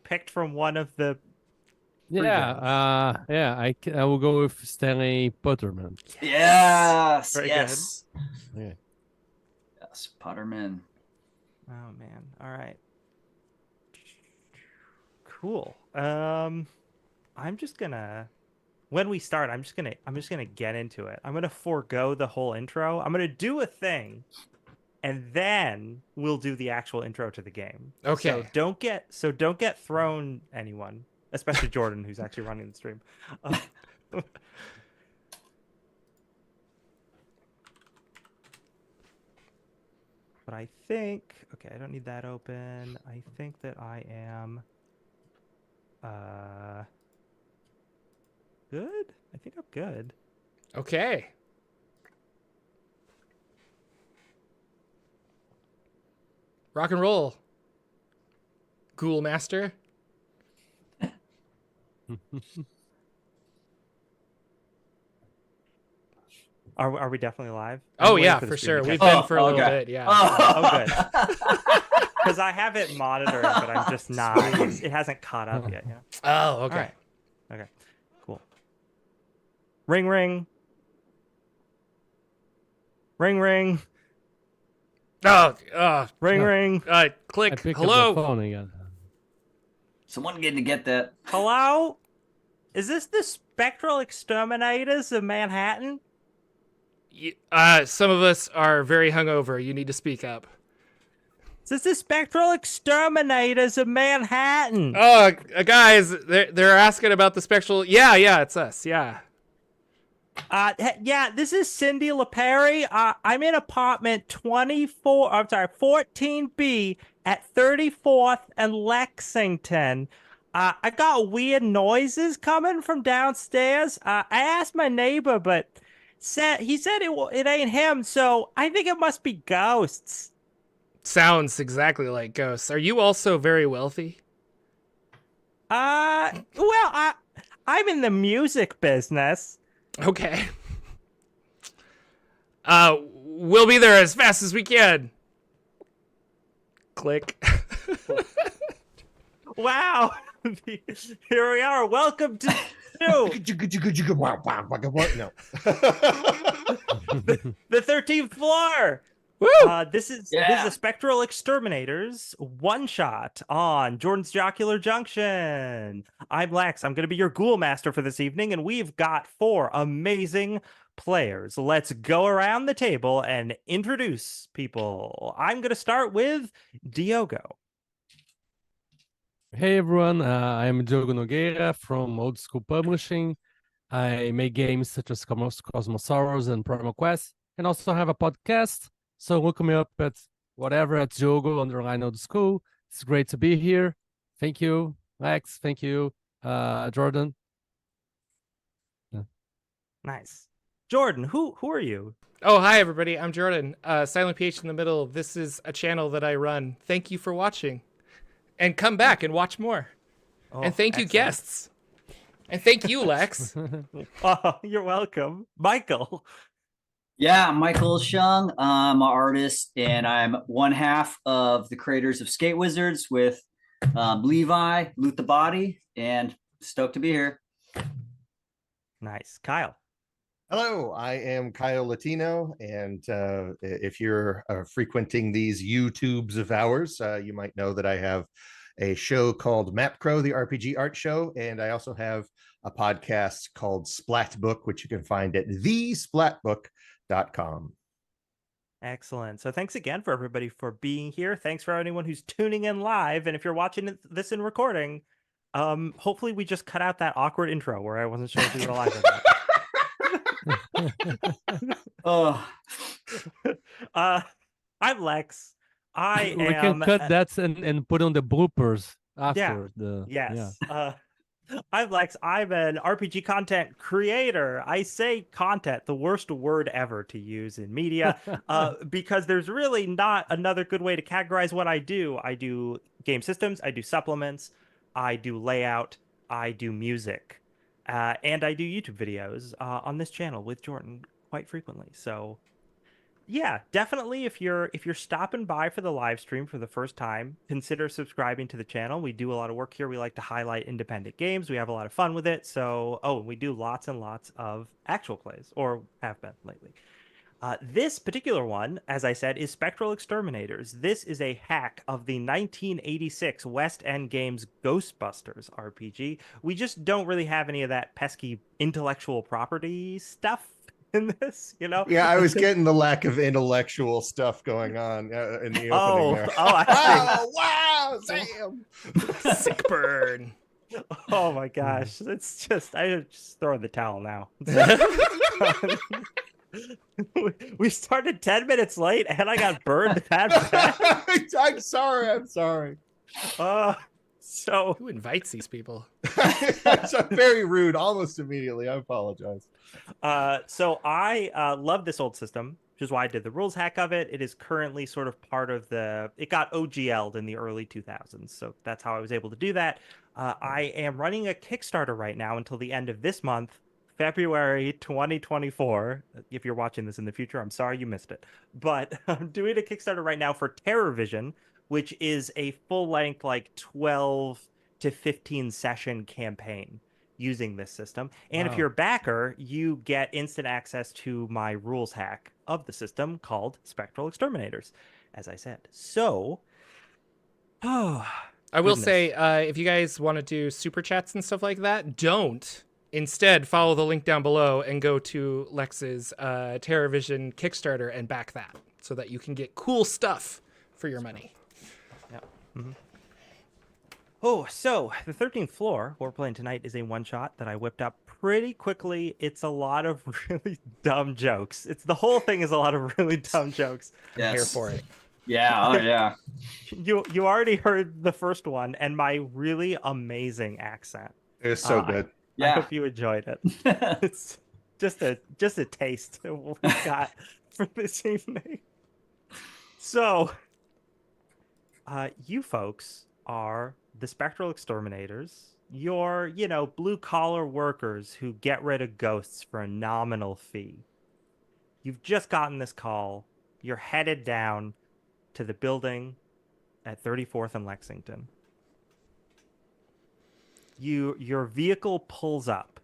picked from one of the I will go with Stanley Potterman. Yes. Very Yes. Okay. Yes. Potterman. Oh man. All right. Cool. I'm just gonna when we start, I'm just gonna get into it. I'm gonna forego the whole intro. I'm gonna do a thing, and then we'll do the actual intro to the game. Okay. So don't get thrown, anyone, especially Jordan, who's actually running the stream. But I think, okay, I don't need that open. I think that I am good. I think I'm good. Okay. Rock and roll. Ghoul Master. Are we definitely live? Oh yeah, for sure. We've been for a little bit. Yeah. Oh, good. Because I have it monitoring, but I'm just not. It hasn't caught up yet. Yeah. Oh, okay. All right. Okay. Cool. Ring ring. Ring ring. Ring. Ring. Click. I pick Hello. up the phone again. Someone getting to get that. Hello? Is this the Spectral Exterminators of Manhattan? Some of us are very hungover. You need to speak up. Is this the Spectral Exterminators of Manhattan? Oh, guys, they're asking about the spectral. Yeah, it's us. Yeah. Yeah, this is Cindy LaPerry. I'm in apartment 14B at 34th and Lexington. I got weird noises coming from downstairs. I asked my neighbor, but he said it ain't him, so I think it must be ghosts. Sounds exactly like ghosts. Are you also very wealthy? Well, I'm in the music business. Okay. We'll be there as fast as we can. Click. Wow. Here we are. Welcome to No. the 13th floor. Woo! This is the Spectral Exterminators one shot on Jordan's Jocular Junction. I'm Lex. I'm going to be your ghoul master for this evening, and we've got 4 amazing players. Let's go around the table and introduce people. I'm going to start with Diogo. Hey everyone, I am Diogo Nogueira from Old School Publishing. I make games such as Cosmosaurus and Primal Quest, and also have a podcast. So look me up at whatever at Diogo_Old School. It's great to be here. Thank you, Lex. Thank you, Jordan. Yeah. Nice. Jordan, who are you? Oh, hi everybody. I'm Jordan. Silent PH in the middle. This is a channel that I run. Thank you for watching. And come back and watch more. Oh, and thank you, excellent. guests. And thank you, Lex. Oh, you're welcome. Michael. Yeah, I'm Michael Shung. I'm an artist, and I'm one half of the creators of Skate Wizards with Levi, Loot the Body, and stoked to be here. Nice. Kyle. Hello, I am Kyle Latino, and if you're frequenting these YouTubes of ours, you might know that I have a show called Map Crow, the RPG art show, and I also have a podcast called Splat Book, which you can find at thesplatbook.com. Excellent. So thanks again for everybody for being here. Thanks for anyone who's tuning in live, and if you're watching this in recording, hopefully we just cut out that awkward intro where I wasn't sure if we were live or not. I'm Lex. We can cut that and put on the bloopers after. Yes. I'm Lex. I'm an RPG content creator. I say content, the worst word ever to use in media, because there's really not another good way to categorize what I do. I do game systems, I do supplements, I do layout, I do music, and I do YouTube videos on this channel with Jordan quite frequently. So Yeah, definitely. If you're stopping by for the live stream for the first time, consider subscribing to the channel. We do a lot of work here. We like to highlight independent games. We have a lot of fun with it. So, we do lots and lots of actual plays, or have been lately. This particular one, as I said, is Spectral Exterminators. This is a hack of the 1986 West End Games Ghostbusters RPG. We just don't really have any of that pesky intellectual property stuff in this, Yeah, I was getting the lack of intellectual stuff going on in the opening there. I see. Oh, wow, Sam! Sick burn. Oh my gosh, it's just I just throw in the towel now. We started 10 minutes late, and I got burned that bad. I'm sorry. So Who invites these people? It's very rude almost immediately. I apologize. So I love this old system, which is why I did the rules hack of it. It is currently sort of part of it got OGL'd in the early 2000s. So that's how I was able to do that. I am running a Kickstarter right now until the end of this month, February 2024. If you're watching this in the future, I'm sorry you missed it. But I'm doing a Kickstarter right now for Terror Vision, which is a full-length, like 12 to 15 session campaign using this system. And if you're a backer, you get instant access to my rules hack of the system called Spectral Exterminators, as I said. So, I will say, if you guys want to do super chats and stuff like that, don't. Instead, follow the link down below and go to Lex's TerraVision Kickstarter and back that so that you can get cool stuff for your money. Yeah. Mm-hmm. Oh, so the 13th floor we're playing tonight is a one-shot that I whipped up pretty quickly. It's a lot of really dumb jokes. The whole thing is a lot of really dumb jokes. Yes. I'm here for it. Yeah, oh yeah. You already heard the first one and my really amazing accent. It was so good. I hope you enjoyed it. It's just a taste of what we got for this evening. So, you folks are the Spectral Exterminators. You're, blue collar workers who get rid of ghosts for a nominal fee. You've just gotten this call. You're headed down to the building at 34th and Lexington. Your vehicle pulls up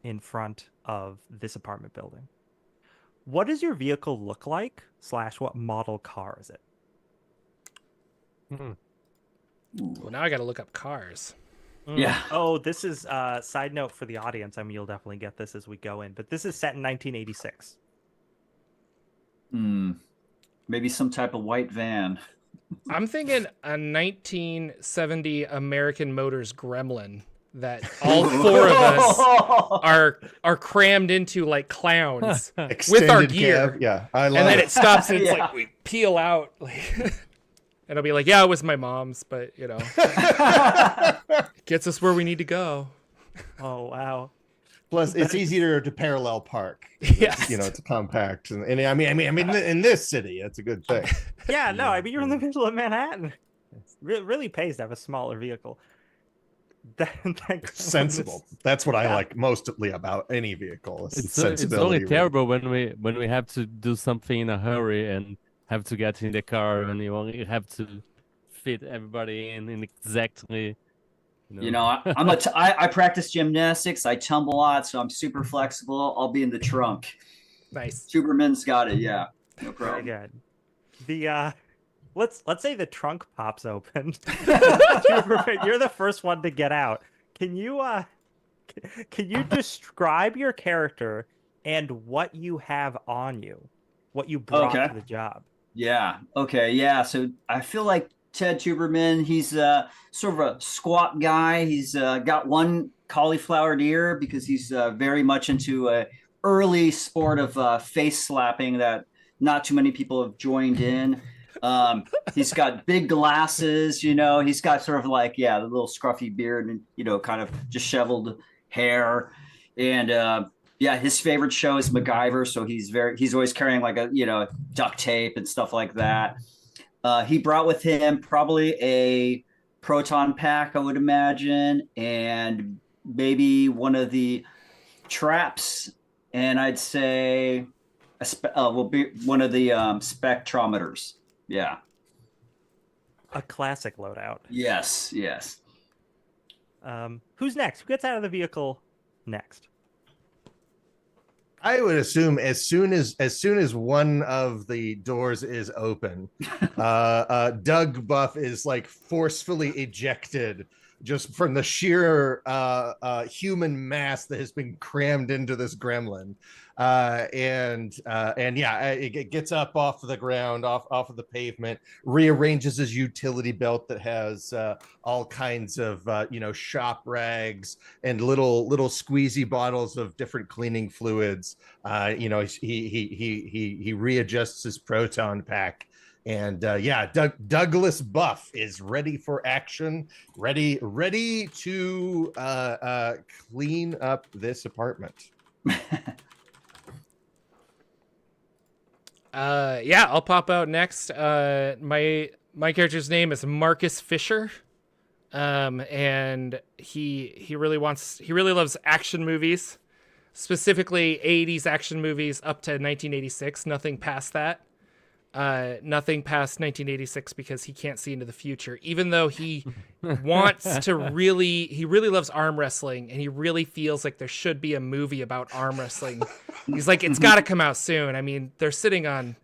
in front of this apartment building. What does your vehicle look like? / what model car is it? Well, now I got to look up cars. Yeah. Oh, this is side note for the audience. I mean, you'll definitely get this as we go in, but this is set in 1986. Maybe some type of white van. I'm thinking a 1970 American Motors Gremlin that all four of us are crammed into like clowns with our gear. Cab. Yeah, I love and then it. it stops and it's like we peel out. Like, and I'll be like, yeah, it was my mom's, but it gets us where we need to go. Oh, wow. Plus, it's easier to parallel park. Yes. It's compact, and I mean, in this city, that's a good thing. Yeah, no, I mean, you're in the middle of Manhattan. It really pays to have a smaller vehicle. It's sensible. That's what I like mostly about any vehicle. It's only terrible when we have to do something in a hurry and have to get in the car and you only have to fit everybody in exactly. I practice gymnastics. I tumble a lot, so I'm super flexible. I'll be in the trunk. Nice. Superman's got it. Yeah, no problem. Very good. The let's say the trunk pops open. You're the first one to get out. Can you describe your character and what you have on you, what you brought to the job? Yeah. Okay. Yeah. So I feel like Ted Tuberman, he's sort of a squat guy. He's got one cauliflowered ear because he's very much into a early sport of face slapping that not too many people have joined in. He's got big glasses, he's got sort of like, the little scruffy beard and, kind of disheveled hair. And his favorite show is MacGyver. So he's always carrying like a, duct tape and stuff like that. He brought with him probably a proton pack, I would imagine, and maybe one of the traps. And I'd say will be one of the spectrometers. Yeah. A classic loadout. Yes. Yes. Who's next? Who gets out of the vehicle next? I would assume as soon as one of the doors is open, Doug Buff is like forcefully ejected just from the sheer human mass that has been crammed into this gremlin. And yeah, it gets up off of the ground, off of the pavement, rearranges his utility belt that has all kinds of shop rags and little squeezy bottles of different cleaning fluids. He readjusts his proton pack. And Douglas Buff is ready for action, ready to clean up this apartment. I'll pop out next. My character's name is Marcus Fisher. And he really loves action movies, specifically 80s action movies up to 1986, nothing past that. Nothing past 1986 because he can't see into the future, even though he wants to he really loves arm wrestling, and he really feels like there should be a movie about arm wrestling. He's like, it's got to come out soon. I mean, they're sitting on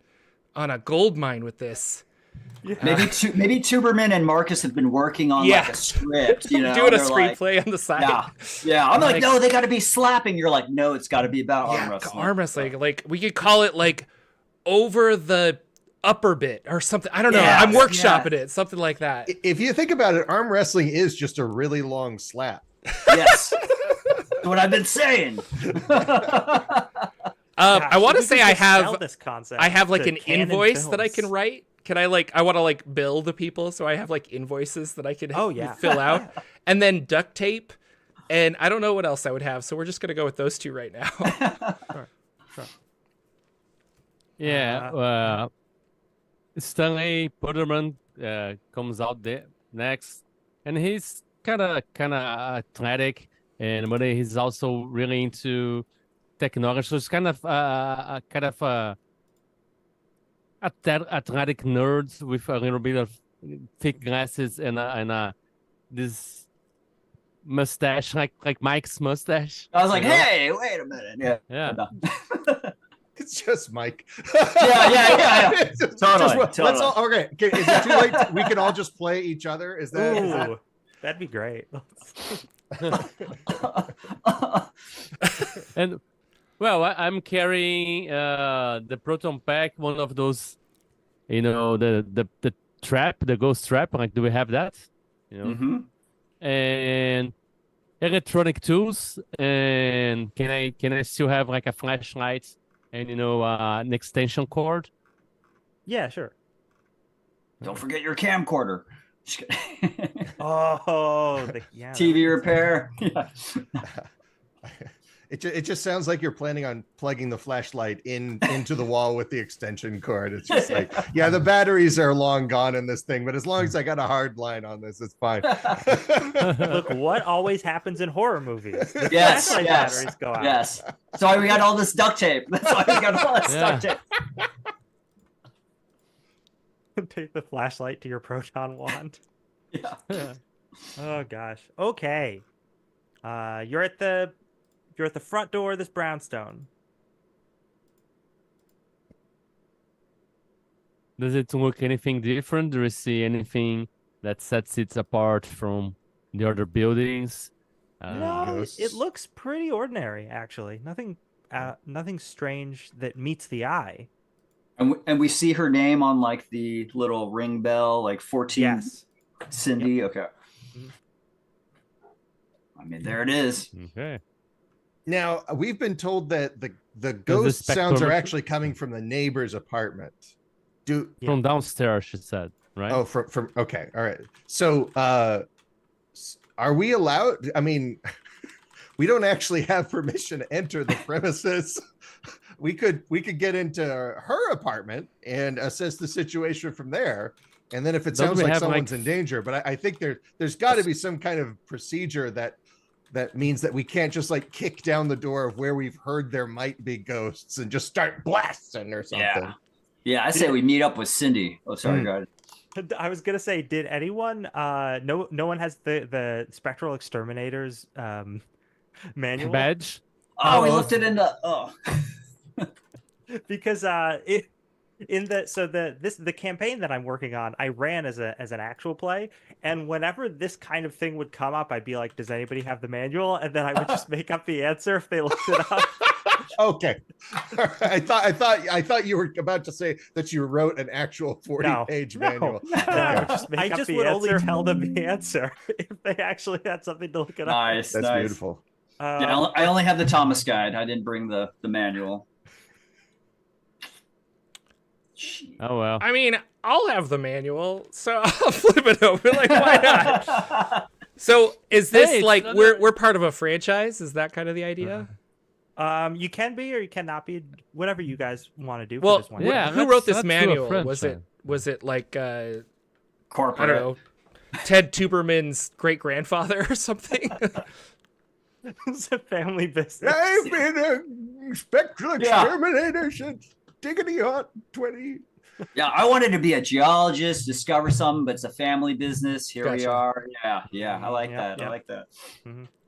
a gold mine with this. Yeah. Maybe Tuberman and Marcus have been working on like a script, doing a screenplay on the side. Yeah. I'm like, no, they got to be slapping. You're like, no, it's got to be about arm wrestling. Arm wrestling. Like, we could call it like Over the Upper Bit or something. I don't know. I'm workshopping it. Something like that. If you think about it, arm wrestling is just a really long slap. Yes. That's what I've been saying. I want to say I have like an invoice films. that I can write. Can I want to like bill the people, so I have like invoices that I can fill out, and then duct tape, and I don't know what else I would have, so we're just gonna go with those two right now. Sure. Yeah, Stanley Puderman comes out there next, and he's kind of athletic, but he's also really into technology. So it's kind of athletic nerds with a little bit of thick glasses and this mustache, like Mike's mustache. I was like, hey, wait a minute. Yeah. It's just Mike. Yeah. Totally. Let's all, okay. Is it too late? We can all just play each other. Is that? That'd be great. And well, I'm carrying the proton pack, one of those, the trap, the ghost trap. Like, do we have that? And electronic tools. And can I still have like a flashlight and an extension cord? Yeah, sure. Don't forget your camcorder. TV repair. Yeah. It just sounds like you're planning on plugging the flashlight into the wall with the extension cord. It's just like, yeah, the batteries are long gone in this thing, but as long as I got a hard line on this, it's fine. Look, what always happens in horror movies? Yes. Batteries go out. Yes. That's why we got all this duct tape. That's why we got all this duct tape. Take the flashlight to your proton wand. Yeah. Oh gosh. Okay. You're at the front door of this brownstone. Does it look anything different? Do you see anything that sets it apart from the other buildings? No, it looks pretty ordinary, actually. Nothing strange that meets the eye. And we see her name on like the little ring bell, like 14. Yes. Cindy. Yep. Okay. I mean, there it is. Okay. Now, we've been told that the ghost sounds are actually coming from the neighbor's apartment. From downstairs, she said, right? Oh, from okay, all right. So, are we allowed? I mean, we don't actually have permission to enter the premises. We could get into her apartment and assess the situation from there. And then if it sounds like someone's in danger, but I think there's got to be some kind of procedure that that means that we can't just like kick down the door of where we've heard there might be ghosts and just start blasting or something. Yeah, I say we meet up with Cindy. Oh, sorry, go ahead. I was gonna say, did anyone? No one has the Spectral Exterminators manual Badge. Oh, we left it in the. Oh, because the campaign that I'm working on, I ran as an actual play, and whenever this kind of thing would come up, I'd be like, "Does anybody have the manual?" And then I would just make up the answer if they looked it up. Okay. I thought you were about to say that you wrote an actual 40-page manual. I just would only tell them the answer if they actually had something to look it up. nice. That's nice. beautiful. Yeah, I only have the Thomas guide. I didn't bring the manual. Oh well. I mean, I'll have the manual, so I'll flip it over. Like, why not? So, is this Hey, like another- we're part of a franchise? Is that kind of the idea? You can be or you cannot be, whatever you guys want to do. Well, for this one. yeah. who wrote this let's do a manual? Was franchise. it like I Corporate. don't know, Ted Tuberman's great grandfather or something? It's a family business. I've been a spectral exterminator since diggity hot 20. Yeah, I wanted to be a geologist, discover something, but it's a family business. Here we Gotcha. are. Yeah, I like Yeah, that. yeah. I like that.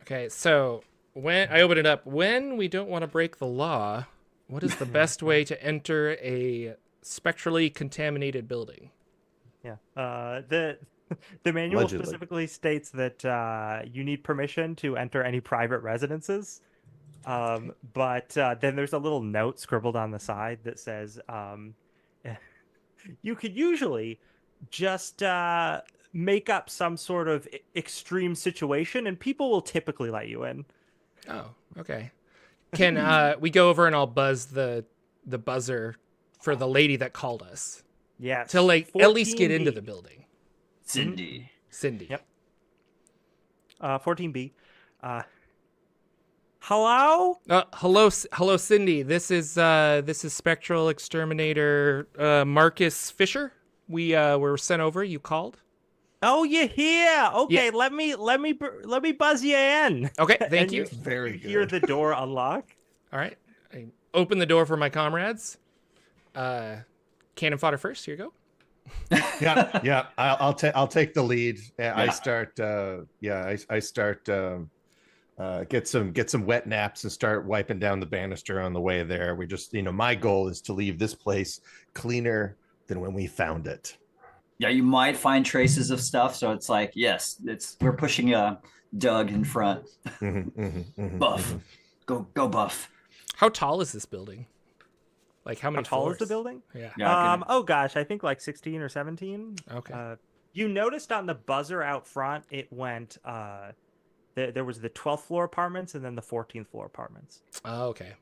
Okay, so when I open it up, when we don't want to break the law, what is the best way to enter a spectrally contaminated building? Yeah. The manual Allegedly. specifically states that you need permission to enter any private residences. But then there's a little note scribbled on the side that says you could usually just make up some sort of extreme situation and people will typically let you in. Oh, okay. Can we go over and I'll buzz the buzzer for the lady that called us Yes. to like at least get 14B. into the building? Cindy. Cindy. Yep. 14B. Hello? Hello, Cindy. This is Spectral Exterminator Marcus Fisher. We were sent over. You called. Oh, you're here. Okay, Yeah. let me buzz you in. Okay, thank And you. Very good. Hear the door unlock. All right, I open the door for my comrades. Cannon fodder first. Here you go. yeah. I'll take the lead. I Yeah. start. I start. Get some wet naps and start wiping down the banister on the way there. We just, my goal is to leave this place cleaner than when we found it. Yeah, you might find traces of stuff. So it's like, yes, we're pushing Doug in front. Buff. Go Buff. How tall is this building? Like how many How tall is the floors? building? Yeah. Yeah, Oh gosh, I think like 16 or 17. Okay. You noticed on the buzzer out front, it went. There was the 12th floor apartments and then the 14th floor apartments. Oh, okay.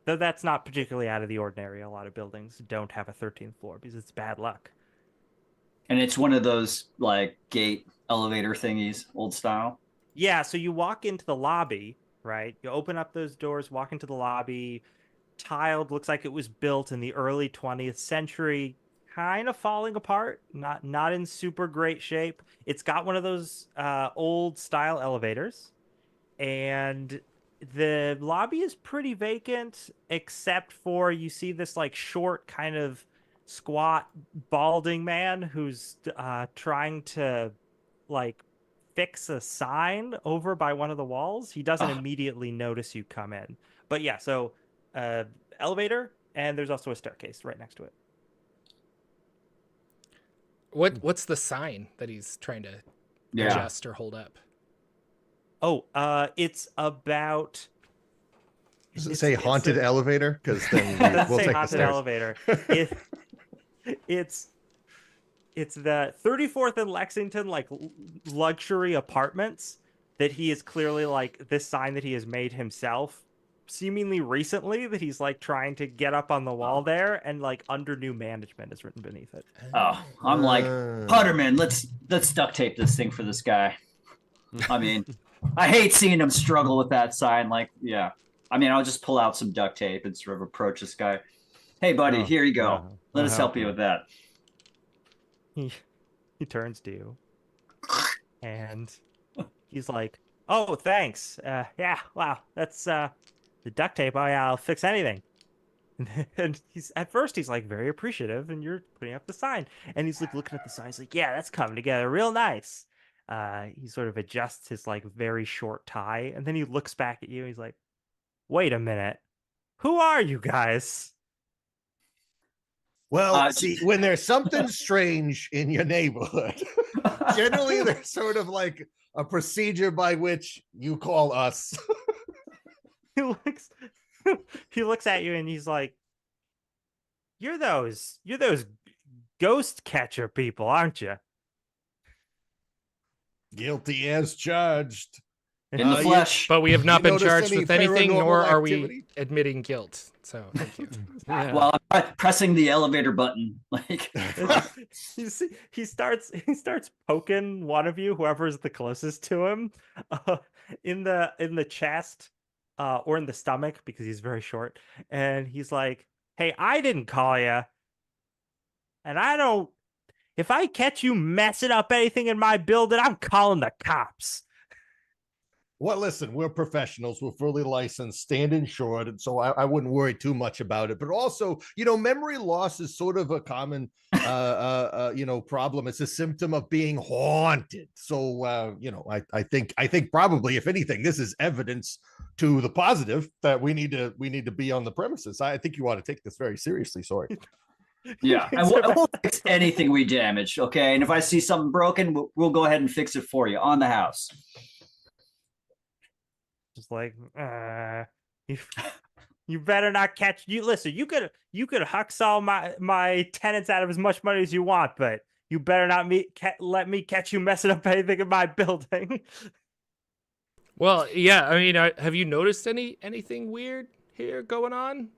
Though that's not particularly out of the ordinary. A lot of buildings don't have a 13th floor because it's bad luck. And it's one of those like gate elevator thingies, old style. Yeah, so you walk into the lobby, right? You open up those doors, walk into the lobby. Tiled, looks like it was built in the early 20th century. Kind of falling apart, not in super great shape. It's got one of those old style elevators, and the lobby is pretty vacant, except for you see this like short, kind of squat, balding man who's trying to like fix a sign over by one of the walls. He doesn't immediately notice you come in, but yeah. So elevator, and there's also a staircase right next to it. What's the sign that he's trying to adjust or hold up? Oh, it's about. Does it say haunted elevator? Because then we'll take the haunted stairs. elevator. It's the 34th and Lexington like luxury apartments that he is clearly like this sign that he has made himself seemingly recently that he's like trying to get up on the wall there, and like under new management is written beneath it. Oh, I'm like, Putterman, let's duct tape this thing for this guy. I mean, I hate seeing him struggle with that sign. Like, yeah. I mean, I'll just pull out some duct tape and sort of approach this guy. Hey, buddy, here you go. Let us help you with that. He turns to you and he's like, Oh, thanks. Yeah, wow. That's the duct tape. Oh, yeah, I'll fix anything. And he's at first he's like very appreciative, and you're putting up the sign, and he's like looking at the sign. He's like, "Yeah, that's coming together real nice." He sort of adjusts his like very short tie, and then he looks back at you. He's like, "Wait a minute, who are you guys?" Well, see, when there's something strange in your neighborhood, generally there's sort of like a procedure by which you call us. He looks, he looks at you, and he's like, you're those ghost catcher people, aren't you?" Guilty as charged. In the flesh. But we have not You been notice charged any with anything, nor paranormal are activity? we admitting guilt. So thank you. Yeah. Well, I'm pressing the elevator button. Like, You see, he starts poking one of you, whoever's the closest to him, in the chest, or in the stomach, because he's very short, and he's like, "Hey, I didn't call you, and I don't. If I catch you messing up anything in my building, I'm calling the cops." Well, listen, we're professionals. We're fully licensed, stand insured, and so I wouldn't worry too much about it. But also, memory loss is sort of a common, problem. It's a symptom of being haunted. So, I think probably, if anything, this is evidence to the positive that we need to be on the premises. I think you ought to take this very seriously. Sorry. yeah, I won't fix anything we damaged. Okay. And if I see something broken, we'll go ahead and fix it for you on the house. Just like, you better not catch you. Listen, you could hucksaw my tenants out of as much money as you want, but you better not let me catch you messing up anything in my building. Well, yeah. I mean, have you noticed anything weird here going on?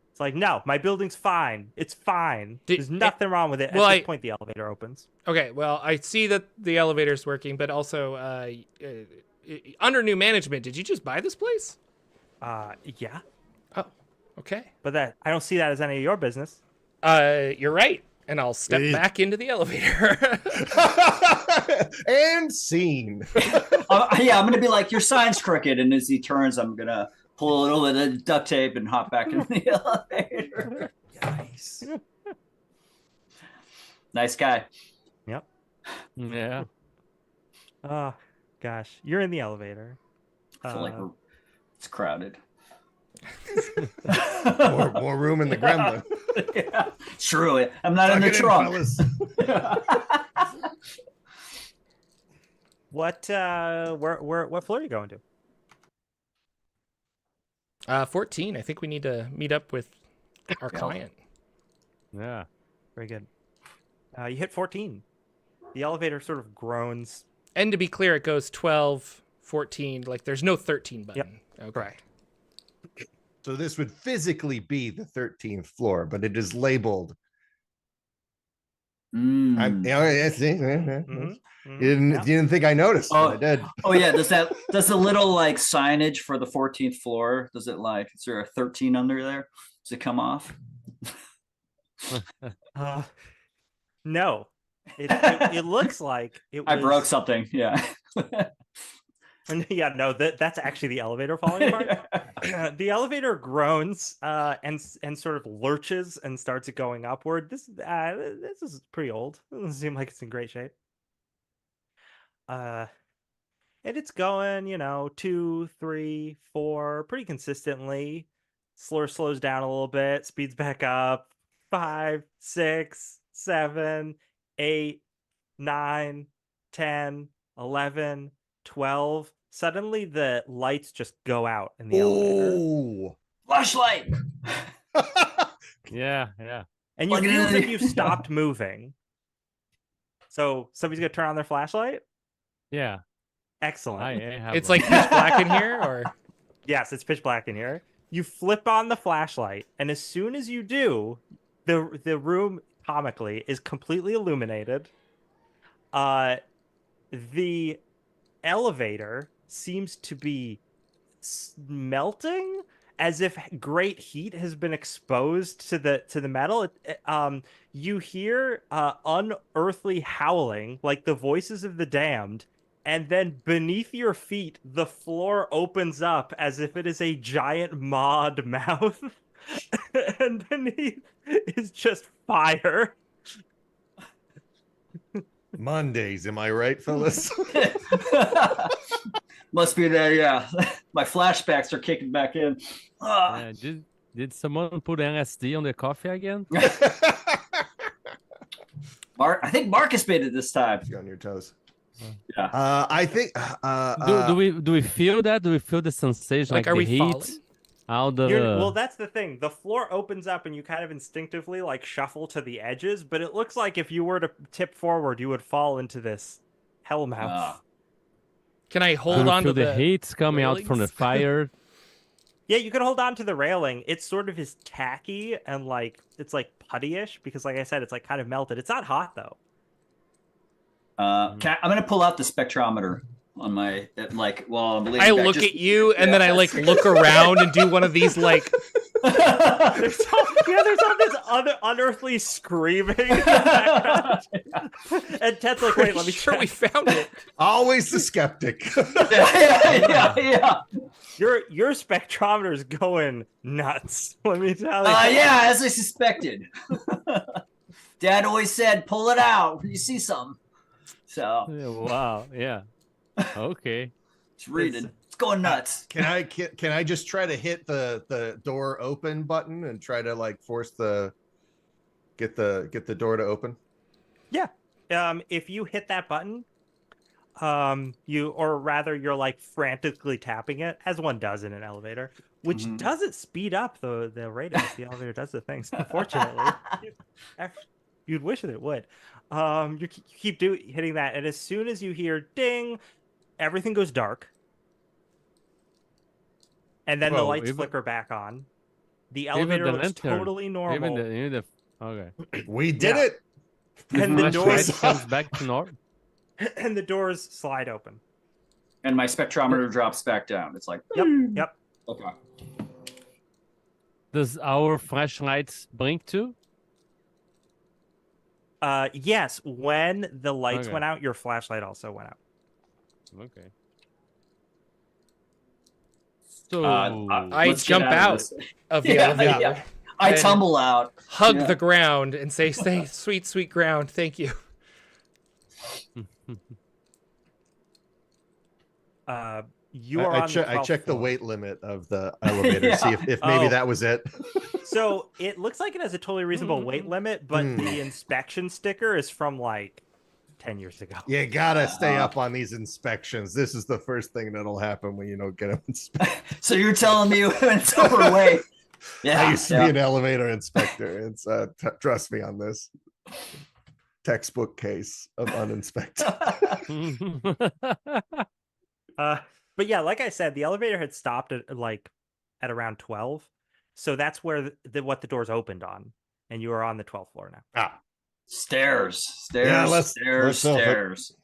It's like, no, my building's fine. It's fine. There's nothing wrong with it. Well, At this point, the elevator opens. Okay. Well, I see that the elevator's working, but also under new management, did you just buy this place? Yeah. Oh, okay. But I don't see that as any of your business. You're right. And I'll step back into the elevator. And scene. Yeah, I'm gonna be like, your sign's crooked, and as he turns, I'm gonna pull a little bit of duct tape and hop back into the elevator. Nice. Nice guy. Yep. Yeah. Oh, gosh. You're in the elevator. I feel like it's crowded. more room in the gremlin. Yeah, screw it. I'm not in the trunk. What floor are you going to? 14. I think we need to meet up with our client. Yeah. Very good. You hit 14. The elevator sort of groans. And to be clear, it goes 12, 14. Like, there's no 13 button. Yep. Okay. Correct. So this would physically be the 13th floor, but it is labeled. You didn't think I noticed? Oh, I did. Oh yeah. Does the little like signage for the 14th floor? Does it is there a 13 under there? Does it come off? No. It looks like it was... I broke something. Yeah. Yeah, no, that's actually the elevator falling apart. The elevator groans and sort of lurches and starts going upward. This is pretty old. It doesn't seem like it's in great shape. And it's going, 2, 3, 4, pretty consistently. Slows down a little bit, speeds back up. 5, 6, 7, 8, 9, 10, 11, 12. Suddenly the lights just go out in the elevator. Flashlight. Yeah. And you feel as if you've stopped moving. So somebody's gonna turn on their flashlight? Yeah. Excellent. I have It's one. like pitch black in here, or? Yes, it's pitch black in here. You flip on the flashlight, and as soon as you do, the room comically is completely illuminated. The elevator seems to be melting, as if great heat has been exposed to the metal. You hear unearthly howling, like the voices of the damned, And then beneath your feet, the floor opens up as if it is a giant mawed mouth. And beneath is just fire. Mondays, am I right, fellas? Must be there, yeah. My flashbacks are kicking back in. Yeah, did someone put LSD on the coffee again? I think Marcus made it this time. You're on your toes. Yeah. I think. Do we feel that? Do we feel the sensation? Like, Like are the we heat? falling? How the Well, that's the thing. The floor opens up and you kind of instinctively like shuffle to the edges, but it looks like if you were to tip forward, you would fall into this hellmouth. Ah. Can I do hold we on feel to the heat coming out from the railings? fire? Yeah, you can hold on to the railing. It sort of is tacky and like it's like puttyish because, like I said, it's like kind of melted. It's not hot though. I'm gonna pull out the spectrometer on my while I'm I look at you and then I like look around and do one of these like There's all this unearthly screaming in the background. And Ted's like, wait, let me sure check. we found it. Always the skeptic. yeah. Your spectrometer is going nuts. Let me tell you. Yeah, as I suspected. Dad always said, "Pull it out when you see something." So Yeah, wow. Yeah. Okay. it's reading. It's going nuts. Can I just try to hit the door open button and try to like force get the door to open? Yeah. If you hit that button, you're like frantically tapping it, as one does in an elevator, which doesn't speed up the rate at which the elevator does the things. Unfortunately, you'd wish that it would. You keep hitting that, and as soon as you hear ding, everything goes dark, and then the lights flicker back on. The elevator looks totally normal. Okay. We did it. And the doors comes back to normal. and the doors slide open. And my spectrometer drops back down. It's like, Yep. Okay. Does our flashlights blink too? Yes. When the lights Okay. went out, your flashlight also went out. Okay. So I Let's get jump out this. of the elevator. Yeah. I And tumble out. hug Yeah. the ground and say, "Stay, sweet, sweet ground. Thank you." You are on the 12th I checked the floor. weight limit of the elevator, Yeah. see if maybe Oh. that was it. So it looks like it has a totally reasonable weight limit, but the inspection sticker is from like 10 years ago. You gotta stay up on these inspections. This is the first thing that'll happen when you don't get them inspected. So you're telling me it's overweight? Yeah. I used to be an elevator inspector. It's trust me on this textbook case of uninspected. But yeah, like I said, the elevator had stopped at around 12. So that's where what the doors opened on. And you are on the 12th floor now. Stairs. Yeah, let's self it. Stairs.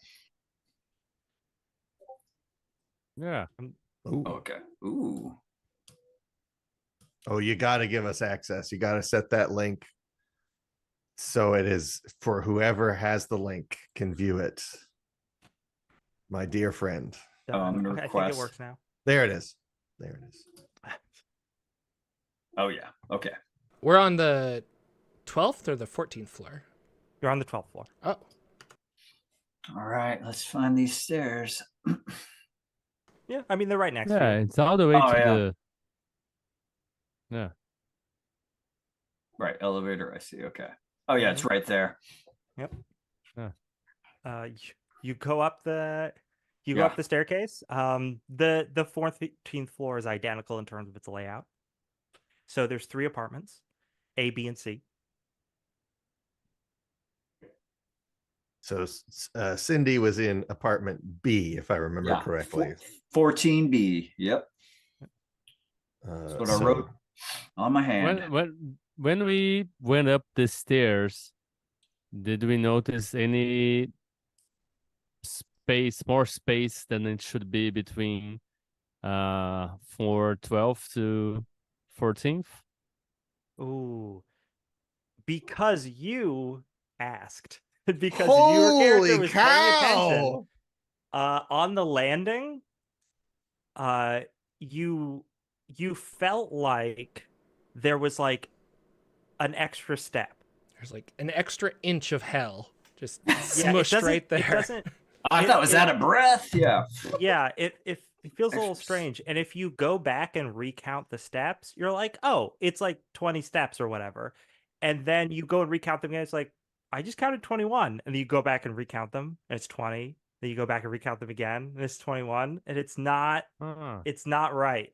yeah. Ooh. Okay. Ooh. Oh, you got to give us access. You got to set that link so it is for whoever has the link can view it. My dear friend. I'm gonna Okay, I think request. it works now. There it is. There it is. Oh yeah. Okay. We're on the 12th or the 14th floor. You're on the 12th floor. Oh, All right. Let's find these stairs. Yeah, I mean, they're right next Yeah, to you. it's all the way Oh, to yeah. the. Yeah. Right. Elevator. I see. Okay. Oh yeah, it's right there. You go up the Yeah. up the staircase. The 14th floor is identical in terms of its layout. So there's 3 apartments, A, B, and C. So Cindy was in apartment B, if I remember Yeah. correctly. 14B. Yep. That's what I So- wrote on my hand. When we went up the stairs, did we notice any more space than it should be between floor 12 to 14th? Ooh. Because you asked. Because your character Holy was paying attention. cow! On the landing, you felt like there was like an extra step. There's like an extra inch of hell just Yeah, smushed right there. It doesn't. I thought it was out of breath. Yeah. Yeah, it feels a little strange. And if you go back and recount the steps, you're like, oh, it's like 20 steps or whatever. And then you go and recount them again. It's like, I just counted 21. And then you go back and recount them, and it's 20. Then you go back and recount them again, and it's 21. And it's not right.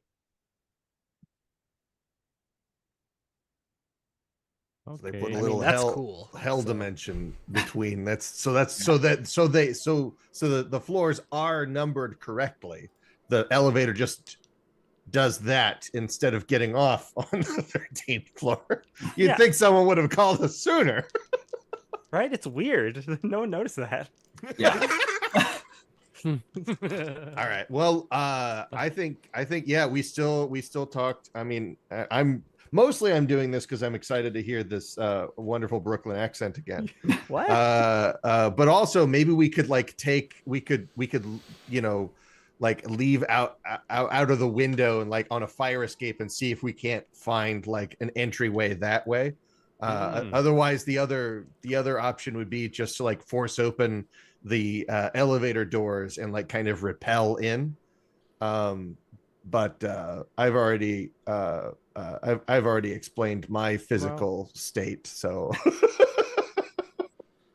They Okay. put a I little mean, that's hell cool. hell So- dimension between. So the floors are numbered correctly. The elevator just does that instead of getting off on the 13th floor. You'd Yeah. think someone would have called us sooner. Right? It's weird. No one noticed that. Yeah. All right. Well, I think yeah, we still talked. I mean, I'm doing this because I'm excited to hear this wonderful Brooklyn accent again. What? But also maybe we could like leave out of the window and like on a fire escape and see if we can't find like an entryway that way. Otherwise, the other option would be just to like force open the elevator doors and like kind of repel in. But I've already explained my physical state, so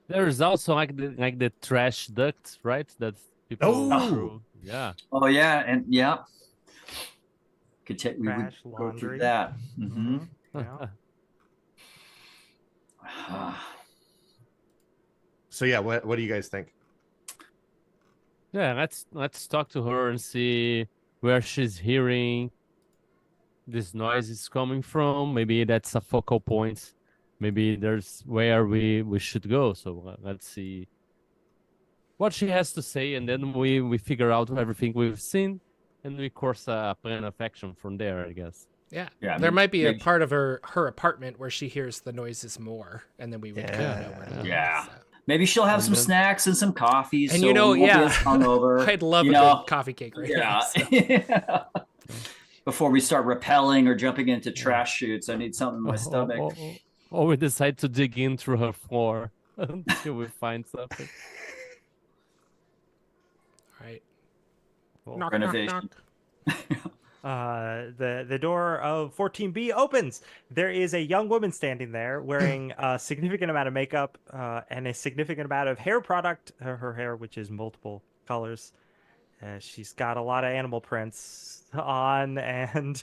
There's also like the trash duct, right? That people Oh! go through. Yeah. Oh yeah, and yeah. We would Trash, go laundry. through that. Mm-hmm. Yeah. so yeah. What do you guys think? Yeah, let's talk to her and see where she's hearing this noise is coming from. Maybe that's a focal point. Maybe there's where we should go. So let's see what she has to say, and then we figure out everything we've seen, and we course a plan of action from there, I guess. Yeah. Yeah, There might be a maybe- part of her apartment where she hears the noises more, and then we would kind of know where to look. Yeah. So. Maybe she'll have And some then- snacks and some coffee. And so you know, we won't be yeah. as hungover, I'd love you a know? good coffee cake right Yeah. now. so. Before we start rappelling or jumping into trash chutes, I need something in my stomach. Or we decide to dig in through her floor until we find something. All right. Cool. Knock, Renovation. The door of 14B opens. There is a young woman standing there wearing a significant amount of makeup and a significant amount of hair product. Her hair, which is multiple colors. She's got a lot of animal prints on, and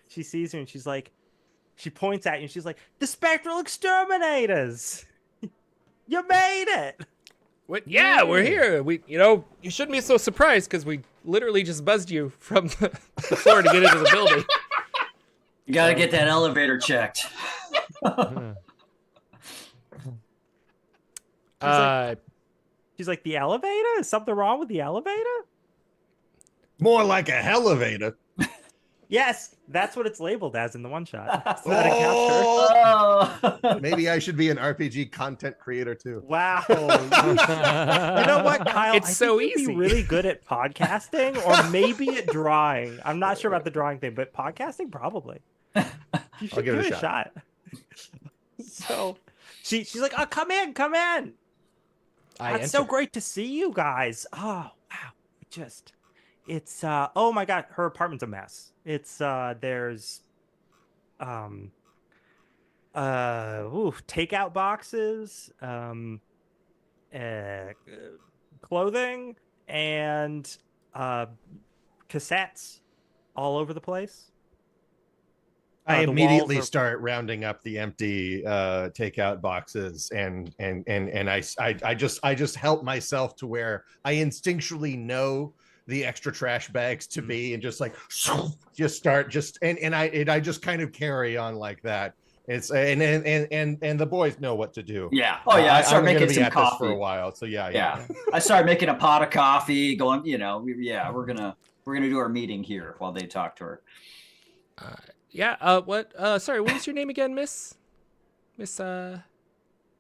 she sees you and she's like, she points at you and she's like, "The Spectral Exterminators! You made it!" What? Yeah, we're here. You shouldn't be so surprised because we literally just buzzed you from the floor to get into the building. You got to get that elevator checked. She's like, "The elevator? Is something wrong with the elevator?" More like a elevator. Yes, that's what it's labeled as in the one shot. It's not a counter. Oh. Maybe I should be an RPG content creator too. Wow. You know what, Kyle? It's I so think you'd easy. be really good at podcasting or maybe at drawing. I'm not sure about the drawing thing, but podcasting probably. You should give it a shot. So she's like, "Oh, come in. It's so great to see you guys. Oh, wow. It's oh my God, her apartment's a mess. It's there's takeout boxes, clothing, and cassettes all over the place. I The immediately walls are- start rounding up the empty takeout boxes and I just help myself to where I instinctually know the extra trash bags to be and just like I just kind of carry on like that. It's and the boys know what to do. Yeah. Oh yeah. I start I'm gonna making be some at this coffee for a while. So Yeah. I started making a pot of coffee. Going. We're gonna do our meeting here while they talk to her. Yeah. What? Sorry. What was your name again, Miss?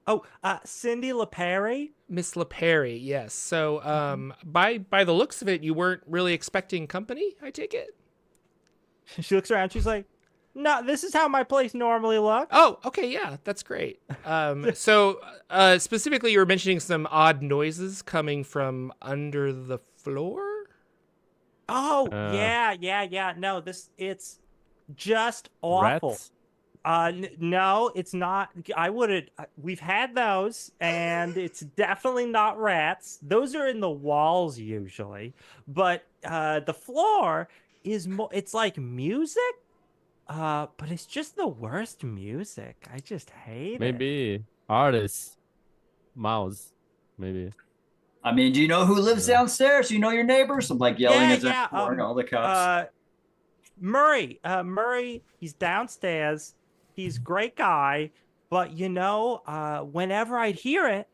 Oh, Cindy LaPerry. Miss LaPerry, yes. So, by the looks of it, you weren't really expecting company, I take it? She looks around. She's like, "No, this is how my place normally looks." Oh, okay, yeah, that's great. So, specifically, you were mentioning some odd noises coming from under the floor? Oh, Uh, yeah. No, it's just awful. Rats? No, it's not. I wouldn't. We've had those, and it's definitely not rats. Those are in the walls usually, but the floor is more. It's like music, but it's just the worst music. I just hate it. Maybe artists. Mouse. Maybe. I mean, do you know who lives Yeah. downstairs? Do you know your neighbors? I'm like yelling at them, pouring all the cups. Murray, he's downstairs. He's a great guy, but whenever I'd hear it,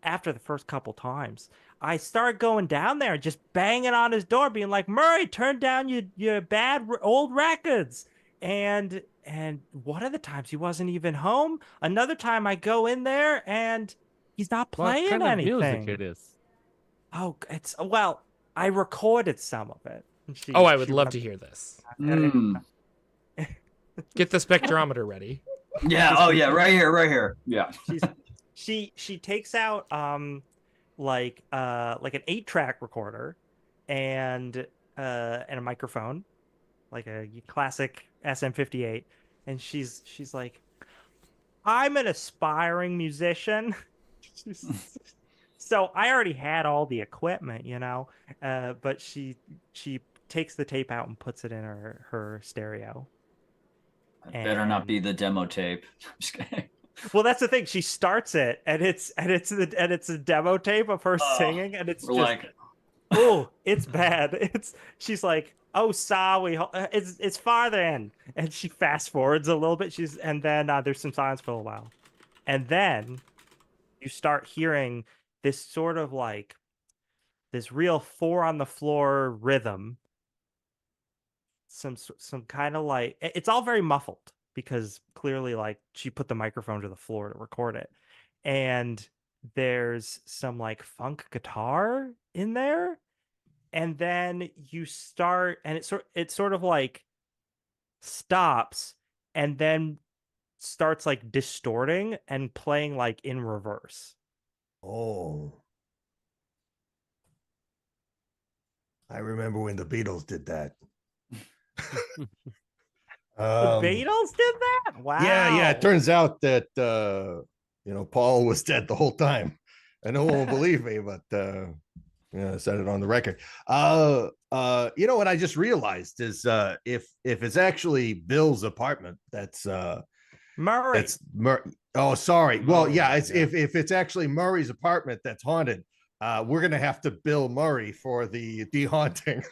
after the first couple times, I started going down there and just banging on his door, being like, "Murray, turn down your bad old records." And one of the times he wasn't even home. Another time I go in there and he's not playing What kind anything. of music it is? Oh, I recorded some of it. I would love to hear this. Mm. Get the spectrometer ready. Yeah. Oh, yeah. Right here. Yeah. She takes out like an 8-track recorder and a microphone, like a classic SM58, and she's like, "I'm an aspiring musician." So I already had all the equipment, but she takes the tape out and puts it in her stereo. Better not be the demo tape. I'm just kidding. Well, that's the thing. She starts it, and it's a demo tape of her singing, and it's just oh, it's bad. She's like, "Oh, sorry, it's farther in," and she fast forwards a little bit. And then there's some silence for a while, and then you start hearing this sort of like this real 4 on the floor rhythm. Some kind of like, it's all very muffled because clearly like she put the microphone to the floor to record it, and there's some like funk guitar in there, and then you start and it sort of like stops and then starts like distorting and playing like in reverse. Oh. I remember when the Beatles did that. The Beatles did that? Wow. Yeah. It turns out that Paul was dead the whole time. And no one will believe me, but I said it on the record. What I just realized is if it's actually Bill's apartment, that's Murray. That's Oh, sorry. Well, yeah, if it's actually Murray's apartment that's haunted, we're gonna have to bill Murray for the haunting.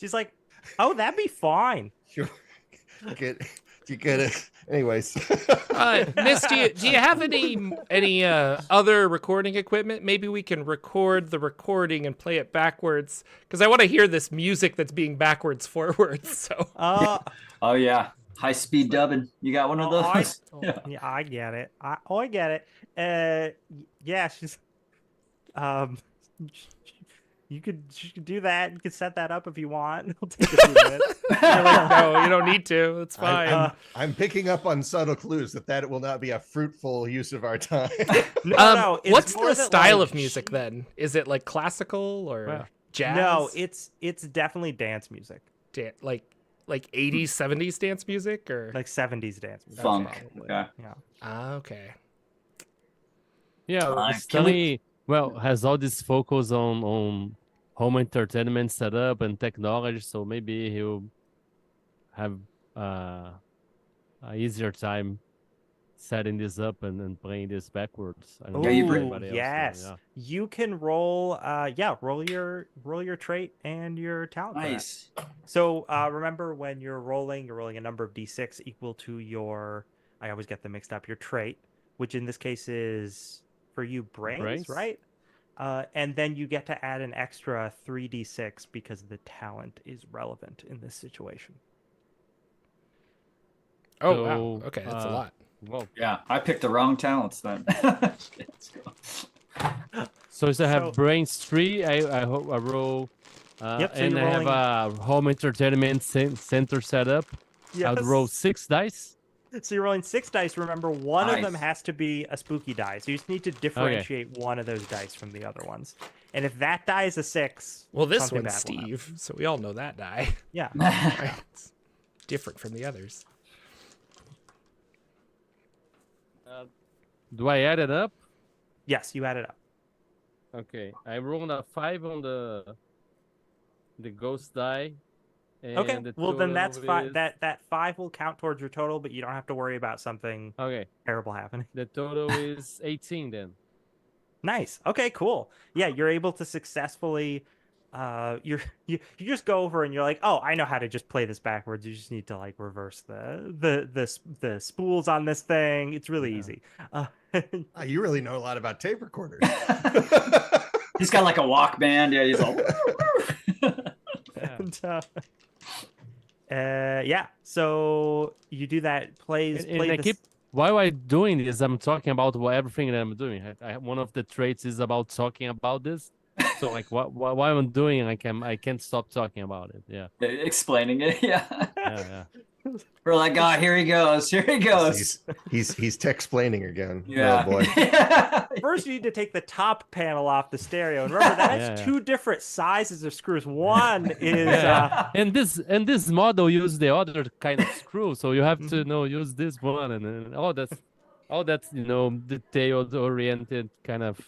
She's like, "Oh, that'd be fine." You get it. Anyways. Miss, do you have any other recording equipment? Maybe we can record the recording and play it backwards, because I want to hear this music that's being backwards forwards. So. Oh yeah. High speed dubbing. You got one of those? Yeah, I get it. I get it. Yeah, she's you could do that. You could set that up if you want. It'll take a few minutes. No, you don't need to. It's fine. I'm picking up on subtle clues that will not be a fruitful use of our time. No. What's the style of music then? Is it like classical or jazz? No, it's definitely dance music. Like 80s, 70s dance music, or like 70s dance music. Funk. Okay. Yeah. Okay. Yeah, Stanley, has all this focus on home entertainment setup and technology, so maybe he'll have a easier time setting this up and playing this backwards. I don't know you if bring- anybody else Yes. can, You can roll roll your trait and your talent. for that. Nice. So remember, when you're rolling a number of d6 equal to your, I always get them mixed up, your trait, which in this case is for you brains. Right? And then you get to add an extra 3d6 because the talent is relevant in this situation. Oh, wow. Okay, that's a lot. Whoa. Yeah, I picked the wrong talents then. Let's go. So I have So- brains 3. I roll. Yep, so and you're I have a home entertainment center set up. I would roll Yes. 6 dice. So you're rolling 6 dice. Remember, one of them Nice. has to be a spooky die. So you just need to differentiate one of those dice from the other ones. And if that die is a 6, Well, this something one's bad will happen. Steve, so we all know that die. Yeah. Right? It's different from the others. Do I add it up? Yes, you add it up. Okay, I rolled a 5 on the ghost die. And Okay. the Well, then that's total fine. is- That 5 will count towards your total, but you don't have to worry about something Okay, terrible happening. the total is 18 then. Nice. Okay, cool. Yeah, you're able to successfully you just go over and you're like, "Oh, I know how to just play this backwards. You just need to like reverse the spools on this thing. It's really easy." You really know a lot about tape recorders. He's got like a Walkman. Yeah, he's all. Yeah. And, yeah, so you do that plays And play I this keep while I'm doing this, I'm talking about everything that I'm doing. One of the traits is about talking about this. So like what I'm doing, I can't stop talking about it. Yeah, Explaining it. Yeah. yeah. We're like, oh, here he goes. Here he goes. He's tech-splaining again. Yeah. Oh boy. First, you need to take the top panel off the stereo, and remember that has Yeah. two different sizes of screws. One is Yeah. And this model use the other kind of screw, so you have to use this one and all that's detailed oriented kind of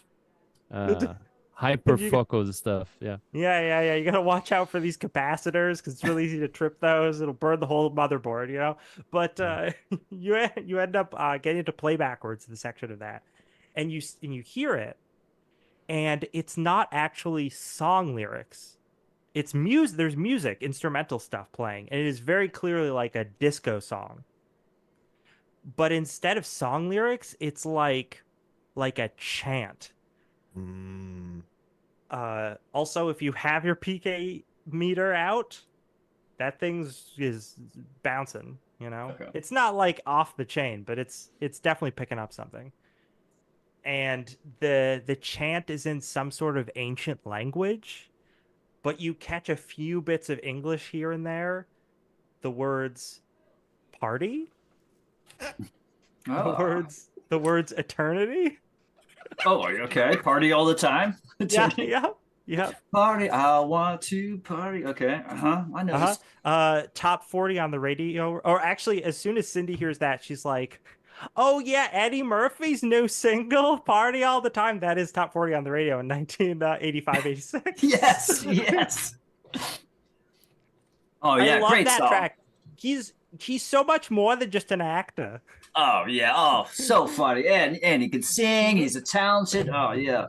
hyper focus stuff. Yeah. yeah. You gotta watch out for these capacitors because it's really easy to trip those. It'll burn the whole motherboard, you know. But you end up getting to play backwards the section of that, and you hear it, and it's not actually song lyrics. It's music. There's music, instrumental stuff playing, and it is very clearly like a disco song. But instead of song lyrics, it's like a chant. Also, if you have your PK meter out, that thing is bouncing, you know. Okay. It's not like off the chain, but it's definitely picking up something. And the chant is in some sort of ancient language, but you catch a few bits of English here and there. The words party, Oh. the words eternity. Oh, okay. Party all the time. Yeah. Party. I want to party. Okay. I know. This. Top 40 on the radio. Or actually, as soon as Cindy hears that, she's like, "Oh yeah, Eddie Murphy's new single, Party All the Time." That is top 40 on the radio in 1985-86. Yes. Oh yeah, I love great that song. track. He's so much more than just an actor. Oh yeah. Oh, so funny. And he can sing. He's a talented. Oh yeah.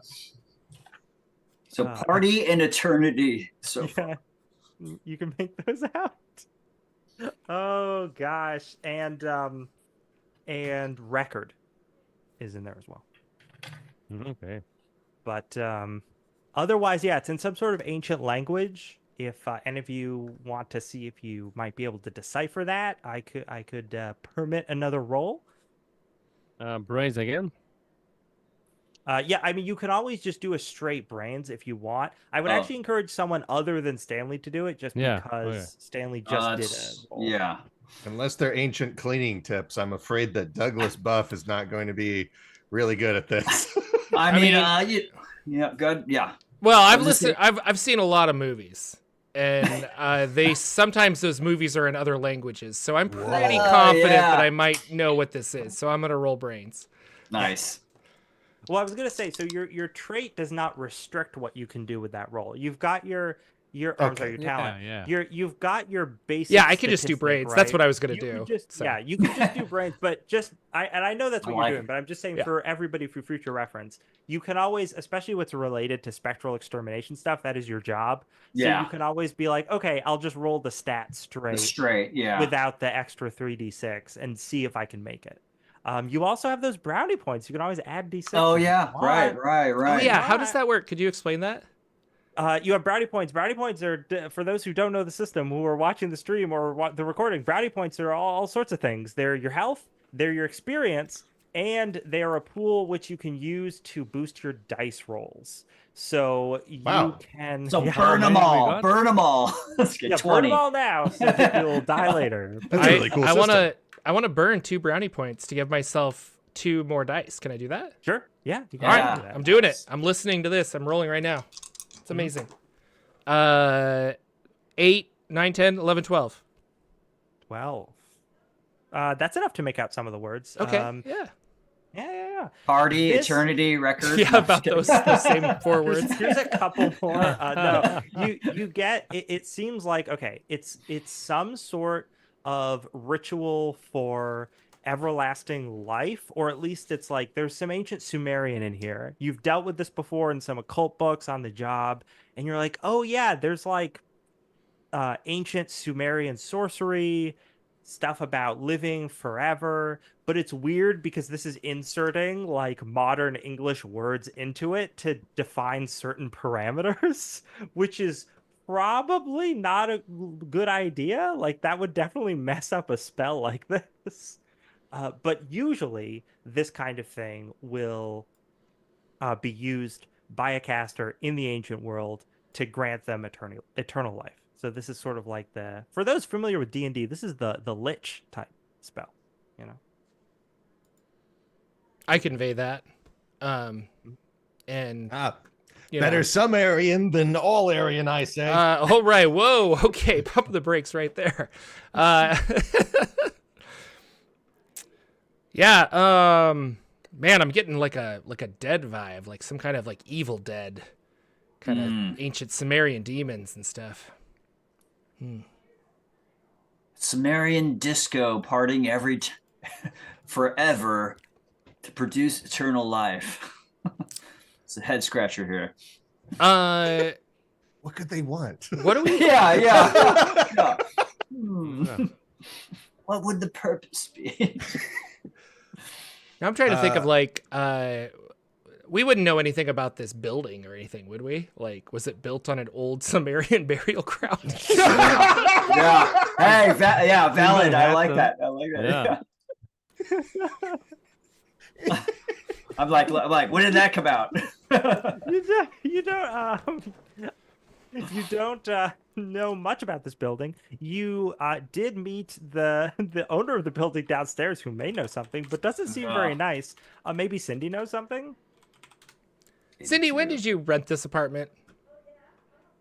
So party and eternity. So Yeah, you can make those out. Oh gosh, and record is in there as well. Okay. But otherwise, yeah, it's in some sort of ancient language. If any of you want to see if you might be able to decipher that, I could permit another roll. Brains again. Yeah, I mean, you can always just do a straight brains if you want. I would Oh. actually encourage someone other than Stanley to do it, just Yeah, because okay. Stanley just did that's- a roll. yeah. Unless they're ancient cleaning tips, I'm afraid that Douglas Buff is not going to be really good at this. I mean, yeah, good. Yeah. Well, I I've was just listened. I've seen a lot of movies, and they sometimes those movies are in other languages. So I'm pretty confident that I might know what this is. So I'm gonna roll brains. Nice. Well, I was gonna say, so your trait does not restrict what you can do with that roll. You've got your I'm sorry, your talent. Yeah. You've got your basic. Yeah, I could just do statistic, brains. right? That's what I was gonna You do. could just, So. Yeah, you can just do brains, but I know that's what I you're like doing, it. but I'm just saying Yeah. for everybody for future reference, you can always, especially what's related to spectral extermination stuff, that is your job. So Yeah. you can always be like, okay, I'll just roll the stats straight Straight. Yeah. without the extra 3d6 and see if I can make it. You also have those brownie points. You can always add d6. Oh if you yeah. want. Right. Oh yeah, how does that work? Could you explain that? You have brownie points. Brownie points are, for those who don't know the system, who are watching the stream or the recording, brownie points are all sorts of things. They're your health, They're your experience, and they are a pool which you can use to boost your dice rolls. So you can burn them all. Burn them all. Let's get 20. Burn them all now so that you'll die later. That's a really cool system. I want to burn 2 brownie points to give myself 2 more dice. Can I do that? Sure. Yeah. All right. I'm doing it. I'm listening to this. I'm rolling right now. It's amazing. 8, 9, 10, 11, 12. 12. That's enough to make out some of the words. Okay. Yeah. Party, eternity, record. Yeah, about those same 4 words. Here's a couple more. No, you get. It seems like it's some sort of ritual for everlasting life, or at least it's like there's some ancient Sumerian in here. You've dealt with this before in some occult books on the job, and you're like, oh yeah, there's like ancient Sumerian sorcery stuff about living forever, but it's weird because this is inserting like modern English words into it to define certain parameters, which is probably not a good idea. Like that would definitely mess up a spell like this. But usually this kind of thing will be used by a caster in the ancient world to grant them eternal life. So this is sort of like for those familiar with D&D, this is the Lich type spell, you know. I convey that. And better some Aryan than all Aryan, I say. All right. Whoa. Okay. Pump the brakes right there. Yeah. Man, I'm getting like a dead vibe, like some kind of like Evil Dead, kind of ancient Sumerian demons and stuff. Sumerian disco parting forever to produce eternal life. It's a head scratcher here. What could they want? What do we? Yeah. What would the purpose be? I'm trying to think of like, we wouldn't know anything about this building or anything, would we? Like, was it built on an old Sumerian burial ground? Yeah. Hey, valid. I like that. Yeah. I'm like, when did that come out? You don't know much about this building. You did meet the owner of the building downstairs, who may know something, but doesn't seem very nice. Maybe Cindy knows something. Cindy, when did you rent this apartment?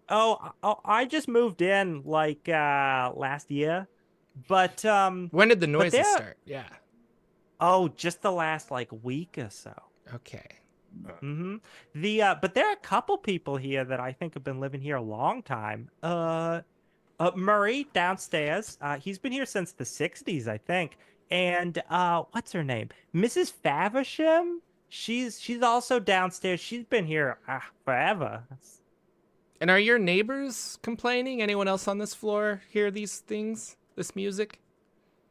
Oh, I just moved in like last year, but when did the noises start? Yeah. Oh, just the last like week or so. Okay. Mm-hmm. But there are a couple people here that I think have been living here a long time. Murray downstairs. He's been here since the 60s, I think. And what's her name? Mrs. Faversham. She's also downstairs. She's been here forever. And are your neighbors complaining? Anyone else on this floor hear these things? This music?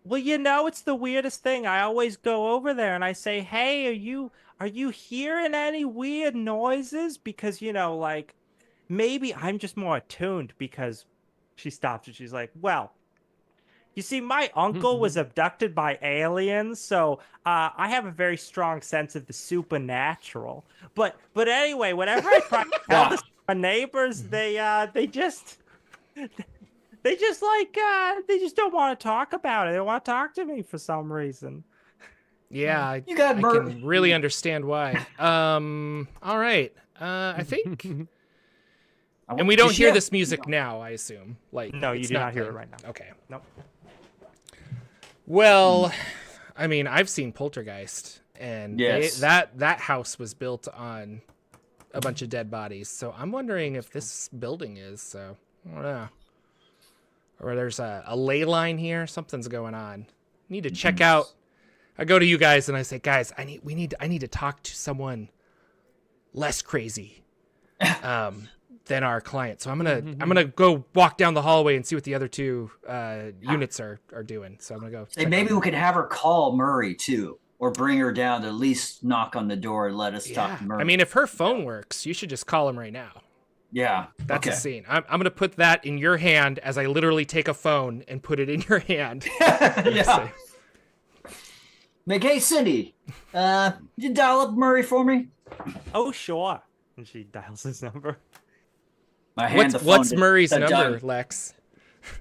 Well, you know, it's the weirdest thing. I always go over there and I say, "Hey, are you hearing any weird noises?" Because, you know, like maybe I'm just more attuned, because she stops and she's like, "Well, you see, my uncle was abducted by aliens, so I have a very strong sense of the supernatural." But anyway, whenever I try to tell this to my neighbors, they just don't want to talk about it. They don't want to talk to me for some reason. Yeah, I can really understand why. All right. I think. And we don't hear this music now, I assume. Like, no, you do not hear it right now. Okay. Nope. Well, I mean, I've seen Poltergeist, and that house was built on a bunch of dead bodies. So I'm wondering if this building is. So I don't know. Or there's a ley line here. Something's going on. Need to check out. I go to you guys and I say, guys, I need to talk to someone less crazy than our client. So I'm gonna go walk down the hallway and see what the other two units are doing. So I'm gonna go. And maybe we could have her call Murray too, or bring her down to at least knock on the door and let us talk to Murray. I mean, if her phone works, you should just call him right now. Yeah, that's a scene. I'm gonna put that in your hand as I literally take a phone and put it in your hand. Yeah. Make, hey, Cindy, you dial up Murray for me? Oh, sure. And she dials his number. I hand the phone What's to- Murray's to number, Doug. Lex?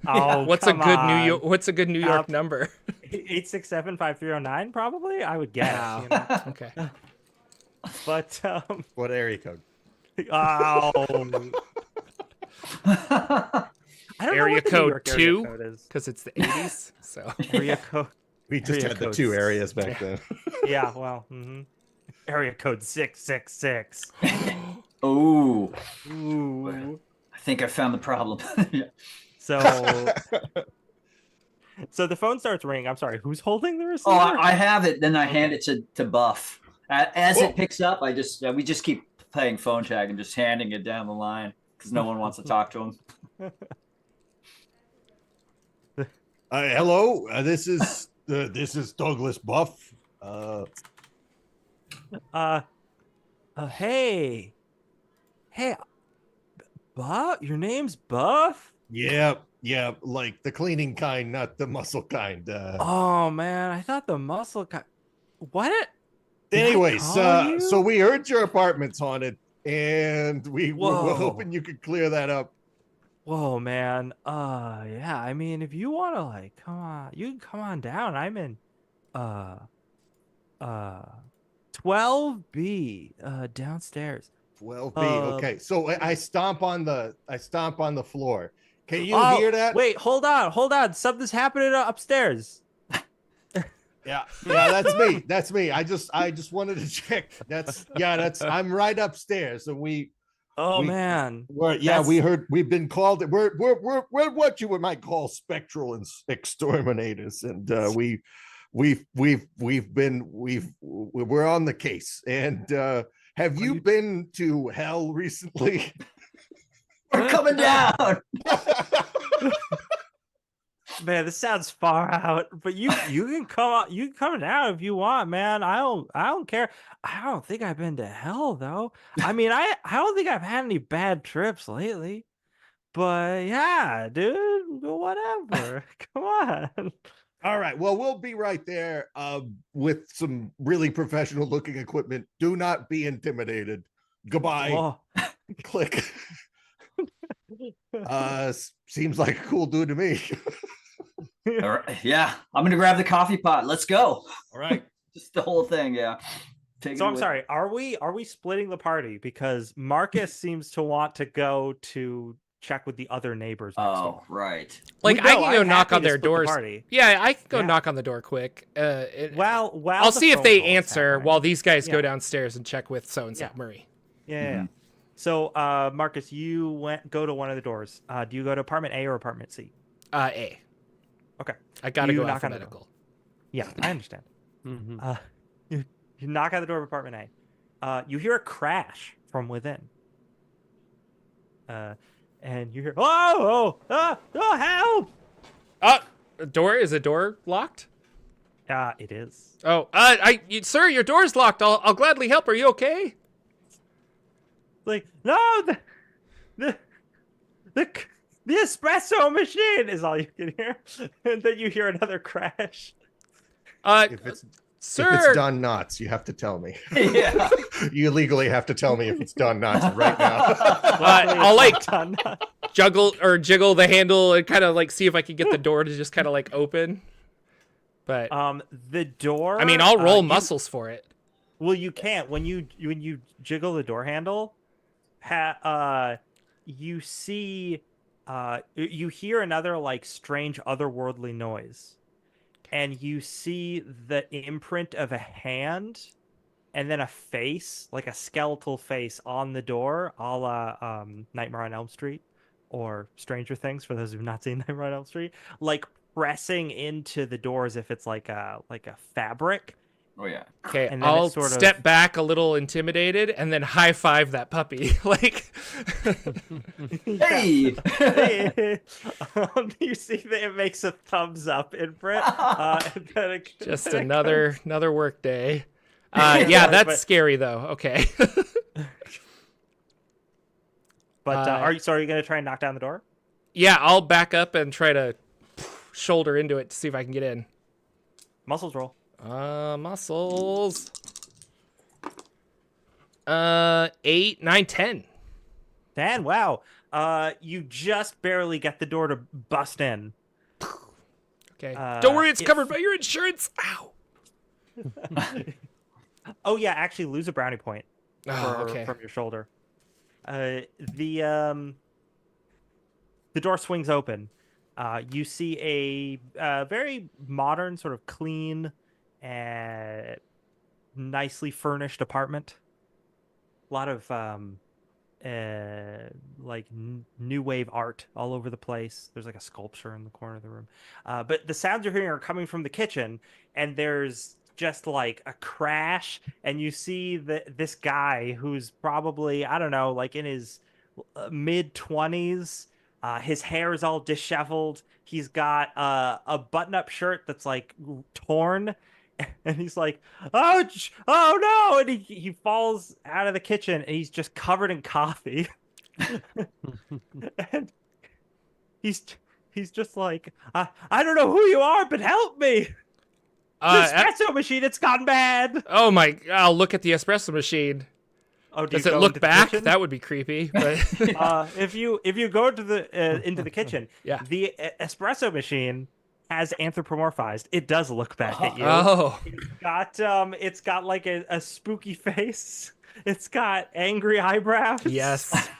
Oh, What's a come good New on. York? What's a good New York number? 867-5309, probably. I would guess. Wow. You know? Okay. But What area code? oh, I don't know Area what the New code York 2? area code is. Because it's the 80s. So Area code. We just Area had the code 2 areas back then. Yeah, well, area code 666. Oh, Ooh. I think I found the problem. So, so the phone starts ringing. I'm sorry, who's holding the receiver? Oh, I have it. Then I hand it to Buff. As it picks up, we just keep playing phone tag and just handing it down the line because no one wants to talk to him. Hello, this is Douglas Buff. Hey, Buff. Your name's Buff. Yeah, like the cleaning kind, not the muscle kind. Oh man, I thought the muscle. What? Did I Anyways, call you? so we heard your apartment's haunted, and we were Whoa. hoping you could clear that up. Whoa, man. Yeah. I mean, if you want to, like, come on, you can come on down. I'm in, 12B, downstairs. 12B. Okay, so I stomp on the floor. Can you Oh, hear that? wait, hold on. Something's happening upstairs. Yeah, that's me. I just wanted to check. I'm right upstairs, and Man. we've been called. We're what you might call spectral exterminators, and we're on the case. And have you been to hell recently? We're coming down. Man, this sounds far out, but you can come out. You can come down if you want, man. I don't care. I don't think I've been to hell though. I mean, I don't think I've had any bad trips lately. But yeah, dude, whatever. Come on. All right. Well, we'll be right there with some really professional looking equipment. Do not be intimidated. Goodbye. Oh. Click. Seems like a cool dude to me. All right. Yeah, I'm gonna grab the coffee pot. Let's go. All right. Just the whole thing. Yeah. So I'm sorry. Are we splitting the party because Marcus seems to want to go to check with the other neighbors next door. Right. Like I can go knock on their doors. Party. Yeah, I can go knock on the door quick. Well, I'll see if they answer happening. while these guys go downstairs and check with so and so Murray. Yeah. So, Marcus, you go to one of the doors. Do you go to apartment A or apartment C? A. Okay. I gotta You go knock on the alphabetical. Yeah, I understand. You knock on the door of apartment A. You hear a crash from within. And you hear, help! Is the door locked? It is. Oh, sir, your door's locked. I'll gladly help. Are you okay? Like, no, the espresso machine is all you can hear, and then you hear another crash. If it's Sir, Don Knotts, you have to tell me. Yeah. You legally have to tell me if it's Don Knotts right now. I'll like jiggle the handle and kind of like see if I can get the door to just kind of like open. But the door. I mean, I'll roll muscles for it. Well, you can't when you jiggle the door handle. You see, you hear another like strange otherworldly noise. And you see the imprint of a hand and then a face, like a skeletal face on the door, a la Nightmare on Elm Street or Stranger Things, for those who've not seen Nightmare on Elm Street, like pressing into the door as if it's like a fabric. Oh, yeah. Okay, And then I'll step back a little intimidated and then high five that puppy. Like, Hey! You see that it makes a thumbs up imprint. just another work day. Yeah, that's scary though. Okay. But are you going to try and knock down the door? Yeah, I'll back up and try to shoulder into it to see if I can get in. Muscles roll. Muscles. 8, 9, 10. 10. Wow. You just barely get the door to bust in. Okay. Don't worry, it's it- covered by your insurance. Ow. Oh yeah, actually lose a brownie point Oh, okay. from your shoulder. The door swings open. You see a very modern, sort of clean and nicely furnished apartment. A lot of new wave art all over the place. There's like a sculpture in the corner of the room. But the sounds you're hearing are coming from the kitchen, and there's just like a crash, and you see this guy who's probably, I don't know, like in his mid-20s. His hair is all disheveled. He's got a button-up shirt that's like torn, and he's like, "Oh, oh no!" And he falls out of the kitchen, and he's just covered in coffee. And he's just like, I don't know who you are, but help me. The espresso machine, it's gone bad. Oh my! I'll look at the espresso machine. Oh, does it look back? That would be creepy. But if you go into the kitchen, yeah, the espresso machine has anthropomorphized. It does look back at you. Oh, it's got like a spooky face. It's got angry eyebrows. Yes.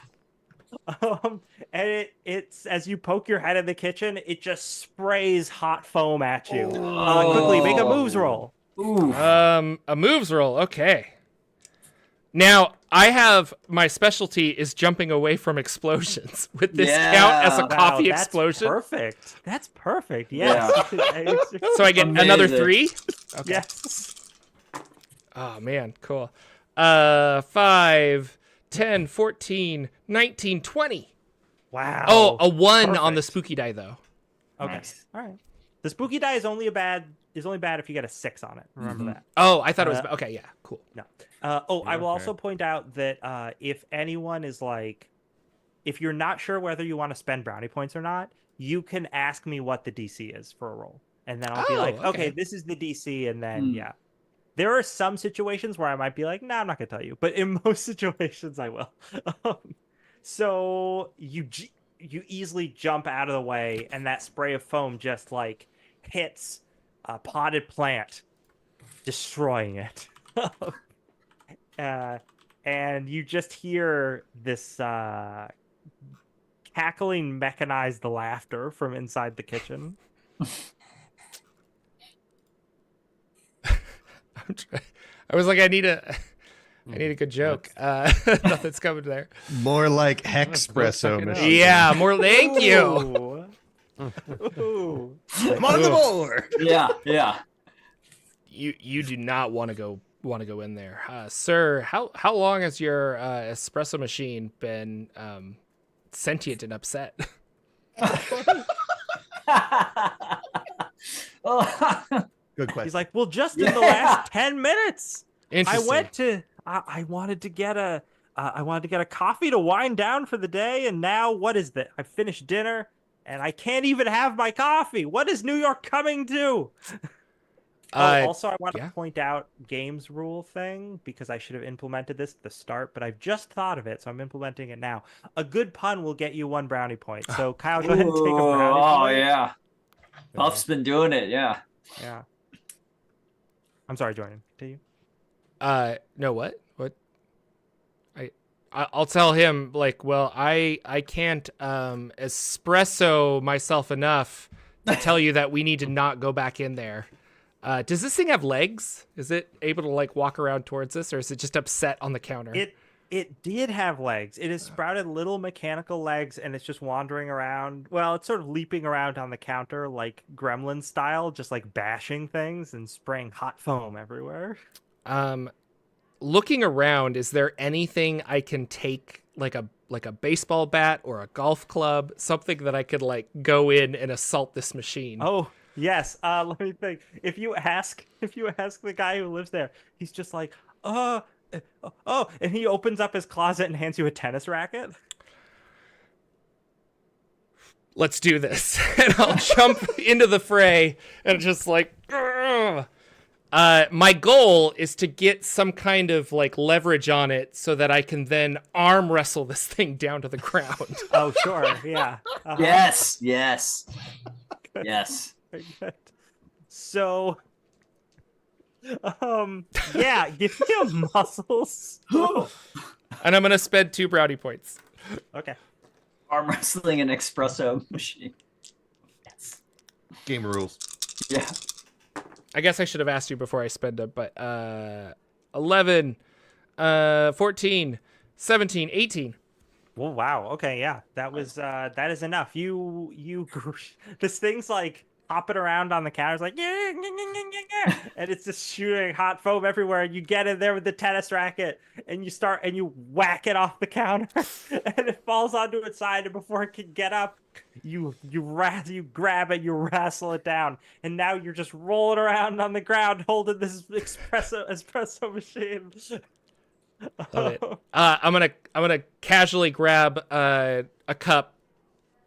And it's as you poke your head in the kitchen, it just sprays hot foam at you. Quickly, make a moves roll. Ooh. A moves roll. Okay. Now I have my specialty is jumping away from explosions. Would this count as a coffee explosion? Perfect. That's perfect. Yes. Yeah. So I get another 3. Okay. Yes. Oh man, cool. 5, 10, 14, 19, 20. Wow. Oh, a 1 on Perfect. the spooky die though. Okay. Nice. All right. The spooky die is only bad if you get a 6 on it. Remember that. Oh, I thought it was okay. Yeah, cool. No. I will also point out that if anyone is like, if you're not sure whether you want to spend brownie points or not, you can ask me what the DC is for a roll, and then I'll be like, okay, this is the DC, and then yeah. There are some situations where I might be like, nah, I'm not gonna tell you, but in most situations I will. So you easily jump out of the way, and that spray of foam just like hits a potted plant, destroying it. And you just hear this cackling mechanized laughter from inside the kitchen. I was like, I need a good joke. Nothing's coming there. More like Hexpresso machine. Yeah, more. Thank you. Ooh. I'm on the board. Yeah. You do not want to go in there, sir. How long has your espresso machine been sentient and upset? Good question. He's like, well, just in the last 10 minutes, Interesting. I wanted to get a coffee to wind down for the day, and now what is that? I finished dinner, and I can't even have my coffee. What is New York coming to? Also, I want to point out games rule thing, because I should have implemented this at the start, but I've just thought of it, so I'm implementing it now. A good pun will get you 1 brownie point. So Kyle, go ahead and take a brownie point. Oh yeah. Puff's been doing it. Yeah. Yeah. I'm sorry, Jordan. To you. No, what? I'll tell him, like, well, I can't espresso myself enough to tell you that we need to not go back in there. Does this thing have legs? Is it able to like walk around towards us, or is it just upset on the counter? It did have legs. It has sprouted little mechanical legs, and it's just wandering around. Well, it's sort of leaping around on the counter like gremlin style, just like bashing things and spraying hot foam everywhere. Looking around, is there anything I can take, like a baseball bat or a golf club, something that I could like go in and assault this machine? Oh, yes. Let me think. If you ask the guy who lives there, he's just like, oh, and he opens up his closet and hands you a tennis racket. Let's do this. And I'll jump into the fray and just like, My goal is to get some kind of like leverage on it so that I can then arm wrestle this thing down to the ground. Oh, sure. Yeah. Yes. Very good. So, yeah, give me a muscles. And I'm going to spend 2 brownie points. Okay. Arm wrestling an espresso machine. Yes. Game rules. Yeah. I guess I should have asked you before I spend them, but 11, 14, 17, 18. Well, wow. Okay, yeah. That is enough. This thing's like hopping around on the counter. It's like, yeah, and it's just shooting hot foam everywhere. And you get in there with the tennis racket and you whack it off the counter and it falls onto its side. And before it can get up, you grab it, you wrestle it down. And now you're just rolling around on the ground holding this espresso machine. Love it. I'm gonna casually grab a cup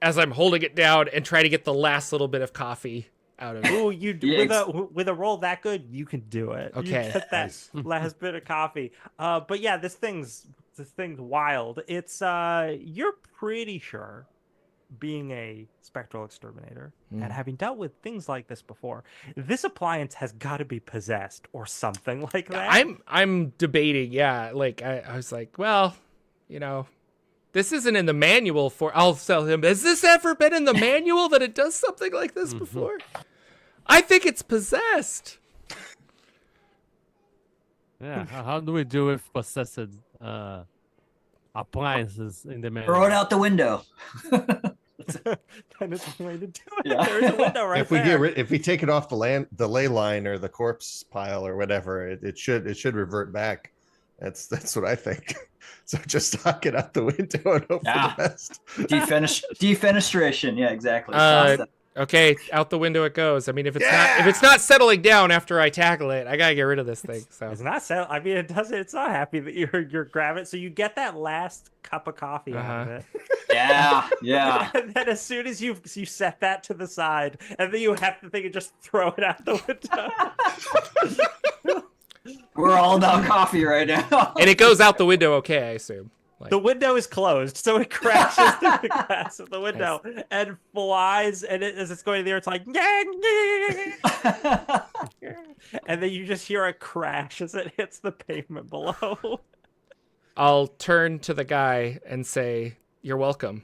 as I'm holding it down and try to get the last little bit of coffee out of it. Ooh, Yeah, with a roll that good, you can do it. Okay. You get that last bit of coffee. But yeah, this thing's wild. It's you're pretty sure, being a spectral exterminator and having dealt with things like this before, this appliance has got to be possessed or something like that. I'm debating. Yeah, like I was like, well, you know, this isn't in the manual for. I'll tell him. Has this ever been in the manual that it does something like this before? I think it's possessed. Yeah. How do we do with possessed appliances in the manual? Throw it out the window. That is the way to do it. Yeah. There's a window right If we there. if we take it off the ley line or the corpse pile or whatever, it should revert back. That's what I think. So just knock it out the window and hope for the best. Defenestration. Yeah, exactly. Okay, out the window it goes. I mean, if it's not settling down after I tackle it, I gotta get rid of this thing. So It's not settled. I mean, it doesn't. It's not happy that you're grabbing it. So you get that last cup of coffee out of it. Yeah. And then as soon as you set that to the side, and then you have to think and just throw it out the window. We're all about coffee right now. and it goes out the window. Okay, I assume. Like, The window is closed, so it crashes through the glass of the window and flies. And as it's going in there, it's like, and then you just hear a crash as it hits the pavement below. I'll turn to the guy and say, "You're welcome."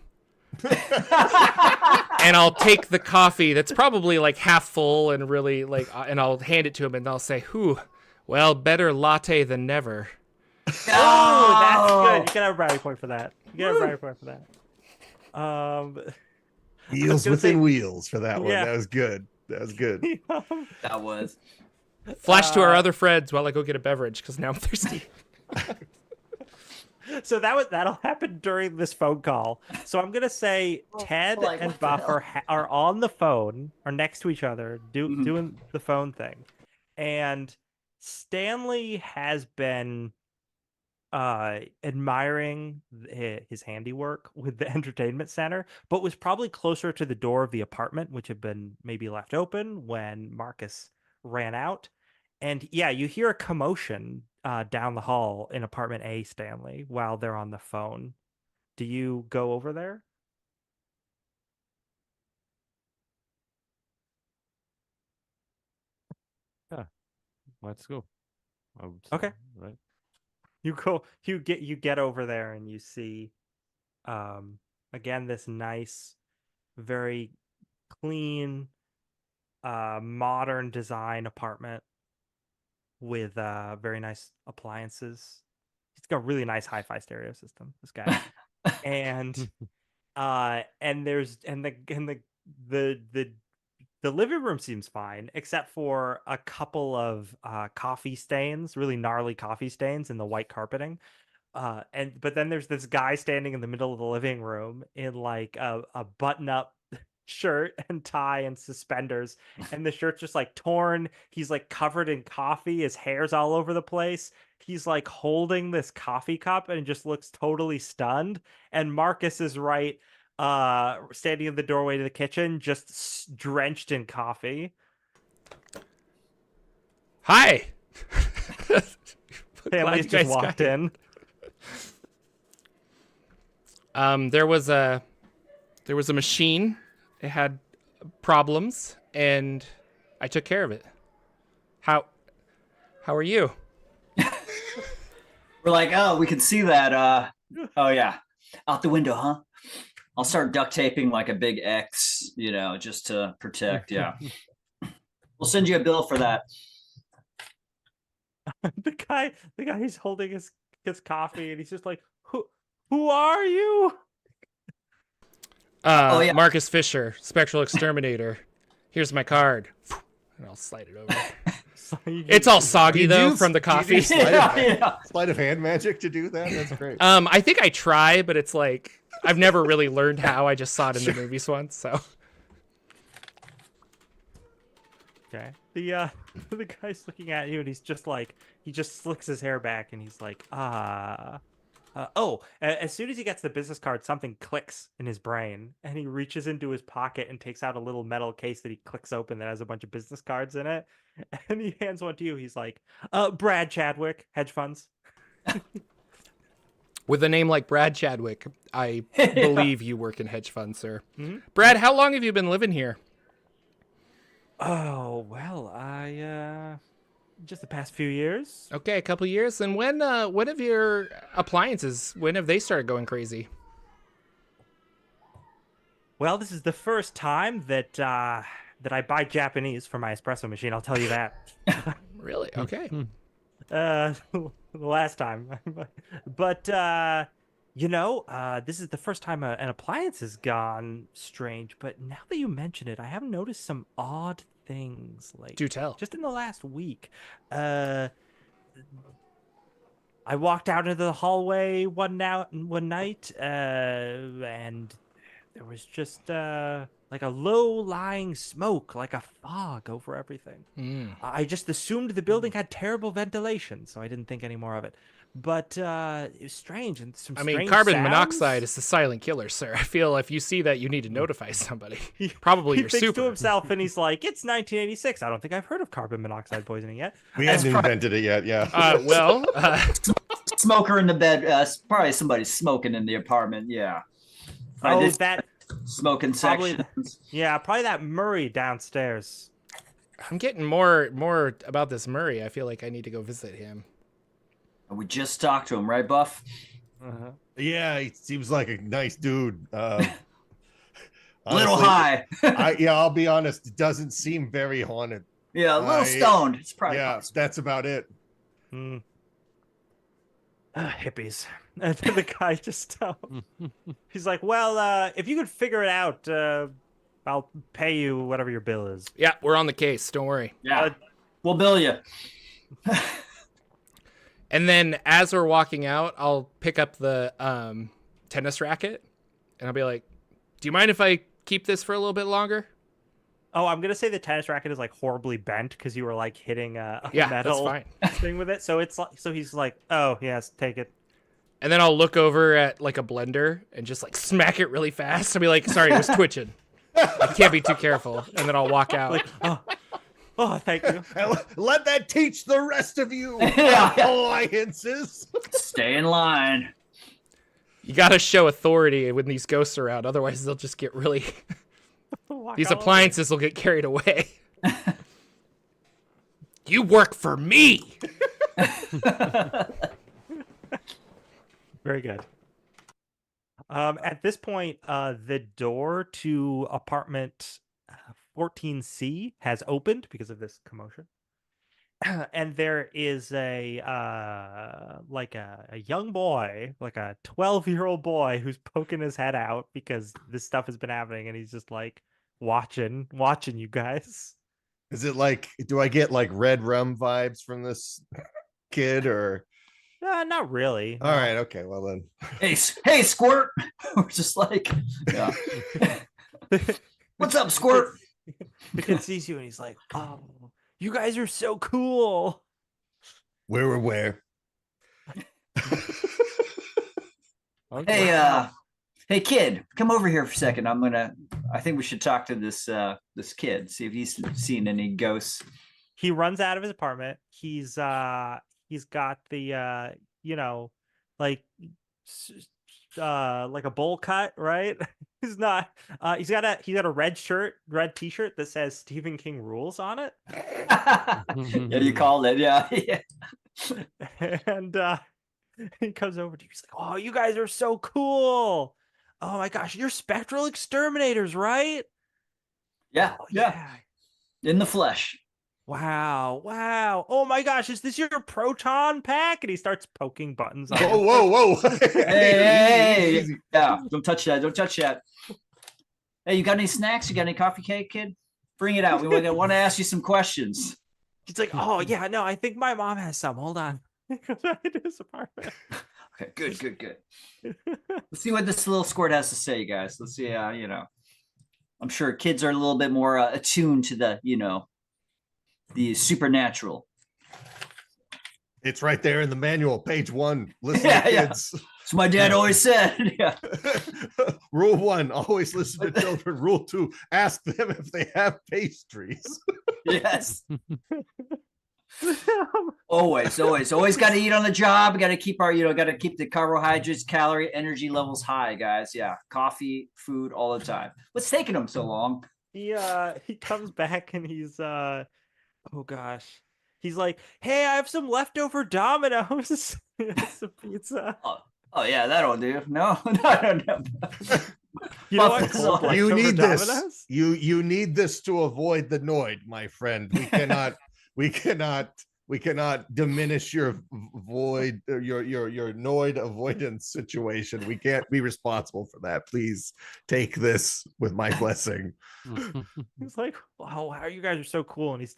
And I'll take the coffee that's probably like half full and really like, and I'll hand it to him and I'll say, "Whew, well, better latte than never." Oh, that's good. You can have a brownie point for that. You can have a brownie point for that. Wheels within wheels for that one. Yeah. That was good. That was. Flash to our other friends while I go get a beverage because now I'm thirsty. So that'll happen during this phone call. So I'm gonna say Ted like, and what the Buff hell? are on the phone, are next to each other, doing the phone thing, and Stanley has been admiring his handiwork with the entertainment center, but was probably closer to the door of the apartment, which had been maybe left open when Marcus ran out. And yeah, you hear a commotion down the hall in apartment A, Stanley, while they're on the phone. Do you go over there? Let's go. I would say, Okay. Right. You get over there and you see again this nice, very clean, modern design apartment with very nice appliances. He's got a really nice hi-fi stereo system, this guy. and there's the living room seems fine, except for a couple of coffee stains, really gnarly coffee stains in the white carpeting. But then there's this guy standing in the middle of the living room in like a button-up shirt and tie and suspenders, and the shirt's just like torn. He's like covered in coffee. His hair's all over the place. He's like holding this coffee cup and just looks totally stunned. And Marcus is right standing in the doorway to the kitchen, just drenched in coffee. Hi. Family's just walked in. There was a machine. It had problems, and I took care of it. How are you? We're like, oh, we can see that. Oh yeah, out the window, huh? I'll start duct taping like a big X, just to protect. Yeah, we'll send you a bill for that. the guy he's holding his coffee, and he's just like, who are you? Yeah. Marcus Fisher, Spectral Exterminator. Here's my card. And I'll slide it over. It's all soggy though from the coffee. Sleight of hand magic to do that. That's great. I think I try, but it's like I've never really learned how. I just saw it in the movies once. So okay, the guy's looking at you, and he's just like, he just slicks his hair back, and he's like, as soon as he gets the business card, something clicks in his brain, and he reaches into his pocket and takes out a little metal case that he clicks open that has a bunch of business cards in it, and he hands one to you. He's like, Brad Chadwick, hedge funds. With a name like Brad Chadwick, I believe you work in hedge funds, sir. Mm-hmm. Brad, how long have you been living here? Oh, well, just the past few years. Okay, a couple years. And when have your appliances, when have they started going crazy? Well, this is the first time that I buy Japanese for my espresso machine. I'll tell you that. Really? Okay. The last time, but this is the first time an appliance has gone strange. But now that you mention it, I have noticed some odd things. Like, do tell. Just in the last week, I walked out into the hallway one night, and there was just like a low-lying smoke, like a fog over everything. I just assumed the building had terrible ventilation, so I didn't think any more of it. But it was strange, and carbon sounds. monoxide is the silent killer, sir. I feel if you see that, you need to notify somebody. Probably he your thinks super. to himself, and he's like, "It's 1986. I don't think I've heard of carbon monoxide poisoning yet." We haven't invented it yet. Yeah. Smoker in the bed. Probably somebody smoking in the apartment. Yeah. That smoking section. Probably that Murray downstairs. I'm getting more about this Murray. I feel like I need to go visit him. We just talked to him, right, Buff? Uh-huh. Yeah, he seems like a nice dude. Little Honestly, high. I'll be honest. It doesn't seem very haunted. Yeah, a little stoned. It's probably possible. That's about it. Hippies. And then the guy just he's like, well, if you could figure it out, I'll pay you whatever your bill is. Yeah, we're on the case. Don't worry. Yeah, we'll bill you. And then as we're walking out, I'll pick up the tennis racket, and I'll be like, do you mind if I keep this for a little bit longer? Oh, I'm going to say the tennis racket is like horribly bent because you were like hitting a metal thing with it. So it's like, so he's like, oh, yes, take it. And then I'll look over at like a blender and just like smack it really fast. I'll be like, sorry, it was twitching. I can't be too careful. And then I'll walk out. Like, oh, thank you. Let that teach the rest of you alliances. Stay in line. You got to show authority when these ghosts are around. Otherwise, they'll just get really... These appliances will get carried away. You work for me. Very good. At this point, the door to apartment 14C has opened because of this commotion. And there is a young boy, like a 12-year-old boy who's poking his head out because this stuff has been happening, and he's just like watching you guys. Is it like, do I get like Red Rum vibes from this kid or? Not really. All right. Okay. Well then. Hey, Squirt. We're just like, yeah. What's up, Squirt? The kid sees you and he's like, oh, you guys are so cool. Where? Okay. Hey, kid, come over here for a second. I think we should talk to this kid, see if he's seen any ghosts. he runs out of his apartment. He's got the like like a bowl cut, right? He's not he's got a red t-shirt that says Stephen King rules on it. Yeah, you called it. Yeah. And he comes over to you. He's like, "Oh, you guys are so cool. Oh my gosh, you're Spectral Exterminators, right?" Yeah. Oh, Yeah. In the flesh. Wow. Oh my gosh, is this your proton pack? And he starts poking buttons on it. Whoa. Hey. Easy. Yeah, don't touch that. Hey, you got any snacks? You got any coffee cake, kid? Bring it out. We want to ask you some questions. He's like, "Oh yeah, no, I think my mom has some. Hold on." He goes right into his apartment. Okay, good. Let's see what this little squirt has to say, guys. Let's see. I'm sure kids are a little bit more attuned to the supernatural. It's right there in the manual, page 1. Listen to kids. So my dad always said. Yeah. Rule 1, always listen to children. Rule 2, ask them if they have pastries. Yes. always got to eat on the job. Got to keep the carbohydrates, calorie, energy levels high, guys. Yeah, coffee, food all the time. What's taking them so long? He comes back and he's oh gosh, he's like, "Hey, I have some leftover Domino's." Some pizza. Oh yeah, that'll do. No. You know what? You need Domino's? this. You need this to avoid the Noid, my friend. We cannot diminish your void, your Noid avoidance situation. We can't be responsible for that. Please take this with my blessing. He's like, "Wow, you guys are so cool." And he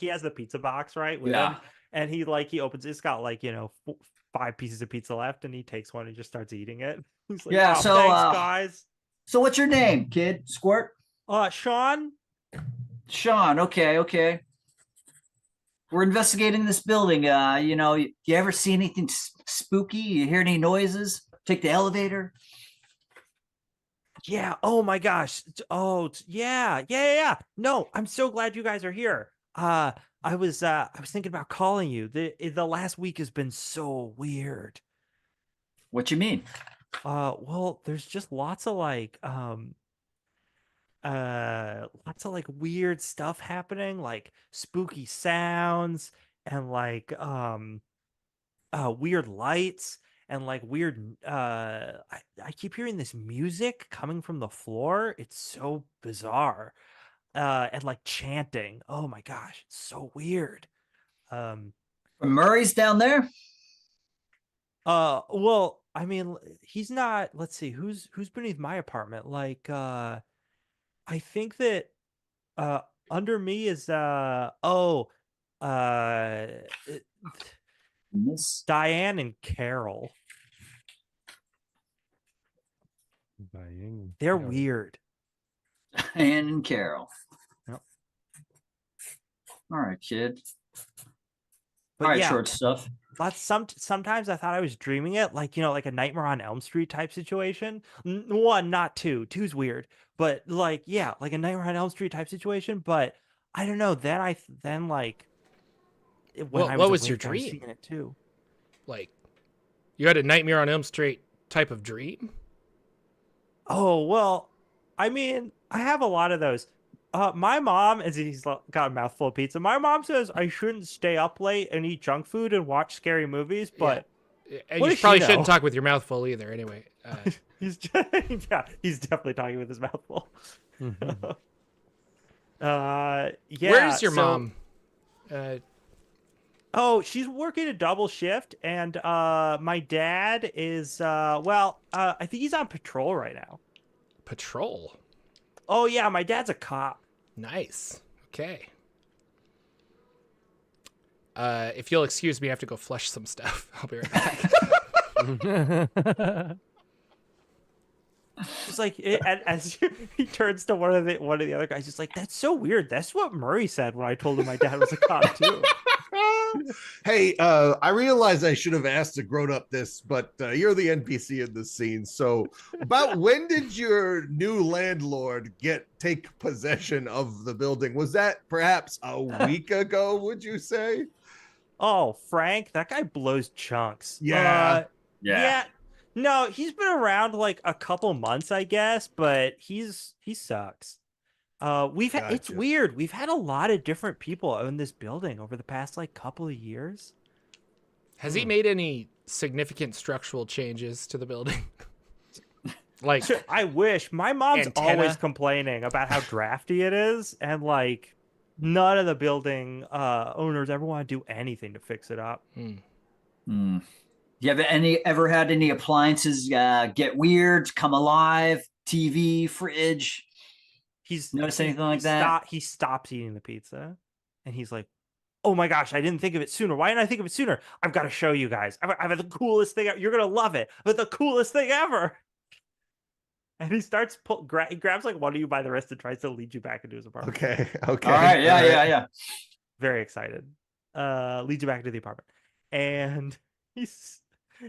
has the pizza box right with Yeah. him, and he opens. It's got 5 pieces of pizza left, and he takes one and just starts eating it. He's like, Yeah, "Oh, so, thanks, guys." So what's your name, kid? Squirt? Sean. Okay. We're investigating this building. You ever see anything spooky? You hear any noises? Take the elevator? Yeah. Oh my gosh. Oh yeah. No, I'm so glad you guys are here. I was thinking about calling you. The last week has been so weird. What you mean? Well, there's just lots of weird stuff happening, like spooky sounds and weird lights and weird I keep hearing this music coming from the floor. It's so bizarre. And chanting. Oh my gosh, it's so weird. Murray's down there? Well, I mean, he's not. Let's see, who's beneath my apartment? I think that under me is Miss Diane and Carol. They're weird. Diane and Carol. Yep. All right, kid. But All right, yeah, short stuff. sometimes I thought I was dreaming it, like a Nightmare on Elm Street type situation. 1, not 2. 2's weird, but like a Nightmare on Elm Street type situation. But I don't know. Then what was your awake, I dream? seeing it too. Like, you had a Nightmare on Elm Street type of dream? Oh well, I mean, I have a lot of those. My mom, as he's got a mouthful of pizza, my mom says I shouldn't stay up late and eat junk food and watch scary movies, but And what you does she probably know? shouldn't talk with your mouth full either, anyway. he's he's definitely talking with his mouth full. Yeah. Where's your mom? Oh, she's working a double shift, and my dad is I think he's on patrol right now. Patrol? Oh yeah, my dad's a cop. Nice. Okay. If you'll excuse me, I have to go flush some stuff. I'll be right back. It's like as he turns to one of the other guys, he's like, "That's so weird. That's what Murray said when I told him my dad was a cop too." Hey, I realize I should have asked a grown-up this, but you're the NPC in this scene. So, about when did your new landlord take possession of the building? Was that perhaps a week ago, would you say? Oh, Frank, that guy blows chunks. Yeah. Yeah. No, he's been around like a couple months, I guess, but he sucks. It's Gotcha. weird. We've had a lot of different people own this building over the past like couple of years. Has he made any significant structural changes to the building? Like, I wish. My mom's Antenna. always complaining about how drafty it is, and like none of the building owners ever want to do anything to fix it up. Do you have ever had any appliances get weird, come alive? TV, fridge? He's Notice anything like that? He stops eating the pizza, and he's like, "Oh my gosh, I didn't think of it sooner. Why didn't I think of it sooner? I've got to show you guys. I've had the coolest thing. You're gonna love it. But the coolest thing ever." And he starts he grabs like one of you by the wrist and tries to lead you back into his apartment. Okay. All right. Yeah. Very excited. Leads you back into the apartment, and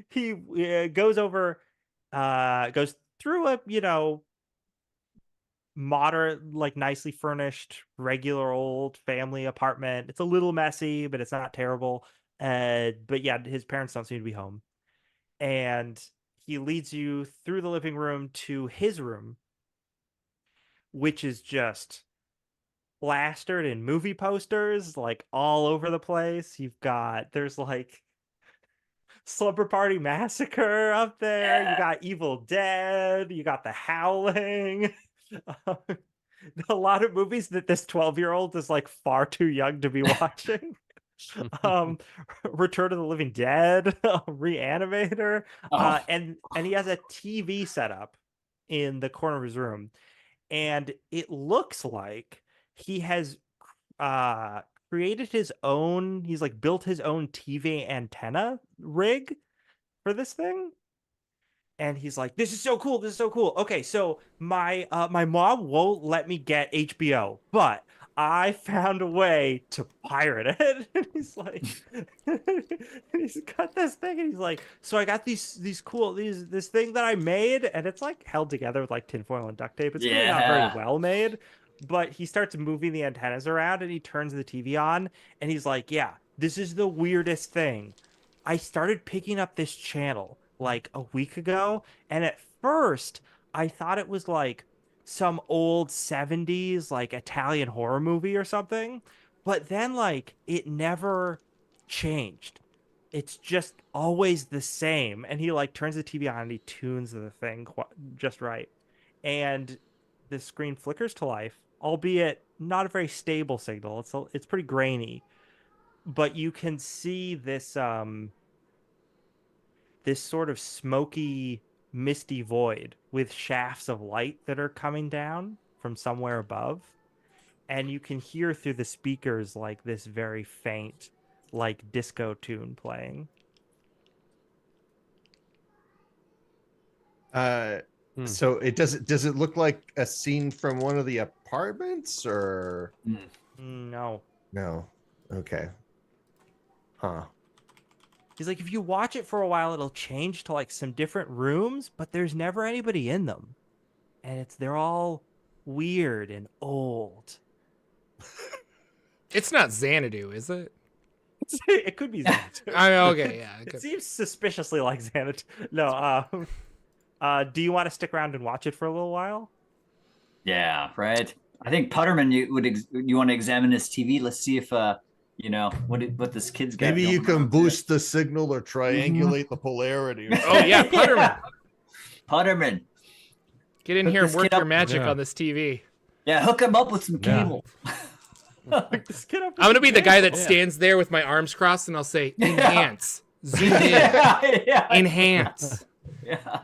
he goes over, goes through a moderate, like nicely furnished, regular old family apartment. It's a little messy, but it's not terrible. But yeah, his parents don't seem to be home, and he leads you through the living room to his room, which is just plastered in movie posters like all over the place. There's like Slumber Party Massacre up there. Yeah. You got Evil Dead. You got The Howling. A lot of movies that this 12-year-old is like far too young to be watching. Return of the Living Dead, Reanimator, and he has a TV set up in the corner of his room, and it looks like he has created his own. He's like built his own TV antenna rig for this thing. And he's like, "This is so cool. This is so cool. Okay, so my mom won't let me get HBO, but I found a way to pirate it." And he's like, he's got this thing, and he's like, "So I got this thing that I made, and it's like held together with like tinfoil and duct tape. It's really not very well made." But he starts moving the antennas around, and he turns the TV on, and he's like, "Yeah, this is the weirdest thing. I started picking up this channel like a week ago, and at first I thought it was like some old 70s like Italian horror movie or something, but then like it never changed. It's just always the same." And he like turns the TV on and he tunes the thing just right, and the screen flickers to life, albeit not a very stable signal. It's pretty grainy, but you can see this this sort of smoky, misty void with shafts of light that are coming down from somewhere above. And you can hear through the speakers like this very faint, like disco tune playing. So does it look like a scene from one of the apartments or No. no? Okay. Huh. He's like, if you watch it for a while, it'll change to like some different rooms, but there's never anybody in them. And they're all weird and old. it's not Xanadu, is it? It could be Xanadu. Okay, yeah. It seems suspiciously like Xanadu. No, do you want to stick around and watch it for a little while? Yeah, right. I think Putterman, you want to examine this TV. Let's see if what this kid's got. Maybe you can boost the signal or triangulate the polarity. Oh yeah, Putterman. Yeah. Putterman, get in here and work your magic on this TV. Yeah, hook him up with some cable. I'm gonna be the guy that stands there with my arms crossed, and I'll say, "Enhance, zoom in, enhance." Yeah.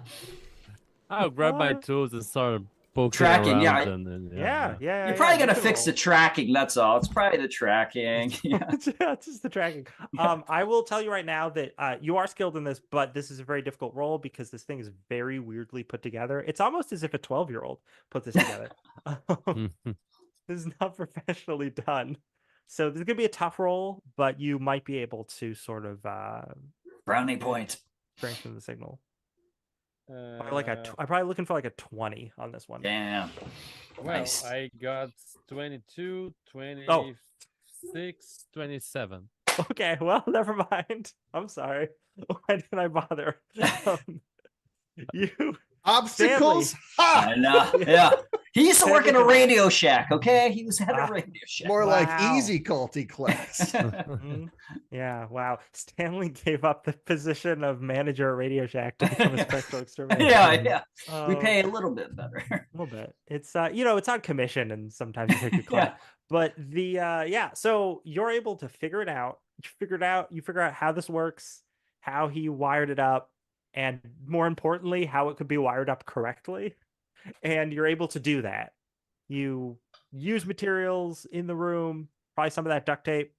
I'll grab my tools and start poking tracking. around. Yeah. You're probably gonna fix the tracking. That's all. It's probably the tracking. Yeah. It's just the tracking. I will tell you right now that you are skilled in this, but this is a very difficult role because this thing is very weirdly put together. It's almost as if a 12-year-old put this together. This is not professionally done. So this is gonna be a tough roll, but you might be able to sort of Brownie point. strengthen the signal. I'm probably looking for like a 20 on this one. Damn. Well, Nice. I got 22, 26, Oh. 27. Okay, well, never mind. I'm sorry. Why did I bother? You Obstacles? I know. Yeah. He used to work in a Radio Shack, okay? He was at a Radio Shack. More like Wow. easy culty class. Mhm. Yeah, wow. Stanley gave up the position of manager at Radio Shack to become a Spectral Exterminator. yeah. We Um, pay a little bit better. a little bit. It's it's on commission, and sometimes you take your cut. But so you're able to figure it out. You figure out how this works, how he wired it up, and more importantly, how it could be wired up correctly. And you're able to do that. You use materials in the room, probably some of that duct tape.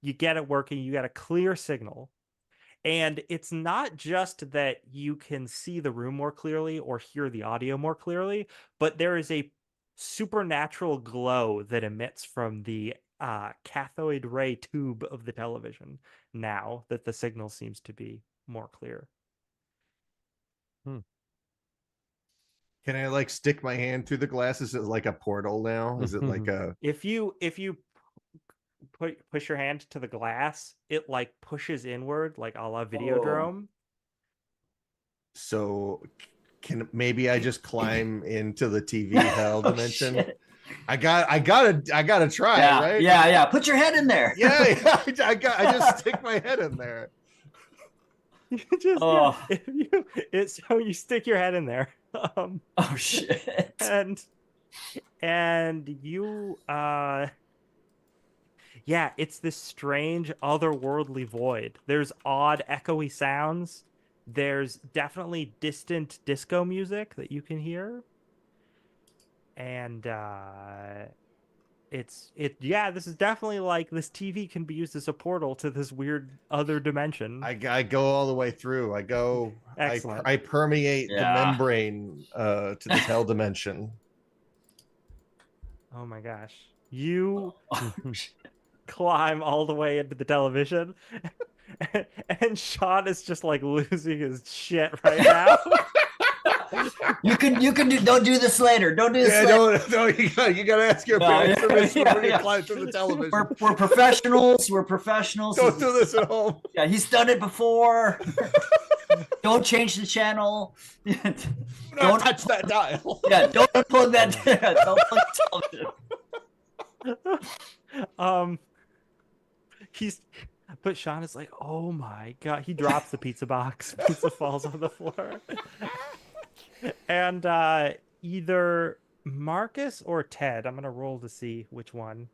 You get it working, you get a clear signal. And it's not just that you can see the room more clearly or hear the audio more clearly, but there is a supernatural glow that emits from the cathode ray tube of the television now that the signal seems to be more clear. Can I like stick my hand through the glass? Is it like a portal now? Is it like a If you push your hand to the glass, it like pushes inward like a la Videodrome. so can maybe I just climb into the TV hell dimension? Shit. I gotta try, Yeah, right? yeah. Put your head in there. Yeah, I just stick my head in there. You just Oh. so you stick your head in there. Oh shit. And you it's this strange otherworldly void. There's odd echoey sounds. There's definitely distant disco music that you can hear. And this is definitely like this TV can be used as a portal to this weird other dimension. I go all the way through. Excellent. I permeate the Yeah. membrane to this hell dimension. Oh my gosh. You climb all the way into the television, and Sean is just like losing his shit right now. You can don't do this later. Don't do this later. Don't you gotta ask your parents permission before you climb through the television. We're professionals. We're professionals. Don't do this at home. Yeah, he's done it before. Don't change the channel. Don't touch that dial. Yeah, don't unplug that. Don't plug the television. But Sean is like, oh my god. He drops the pizza box. Pizza falls on the floor. And either Marcus or Ted, I'm gonna roll to see which one.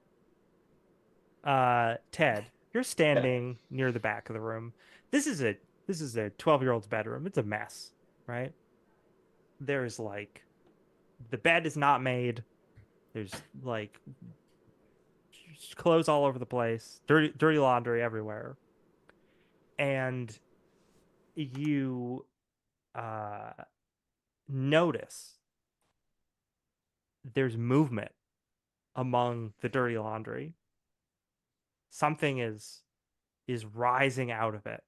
Ted, you're standing near the back of the room. This is a 12-year-old's bedroom. It's a mess, right? There's like the bed is not made. There's like clothes all over the place, dirty laundry everywhere. And you notice there's movement among the dirty laundry. Something is rising out of it.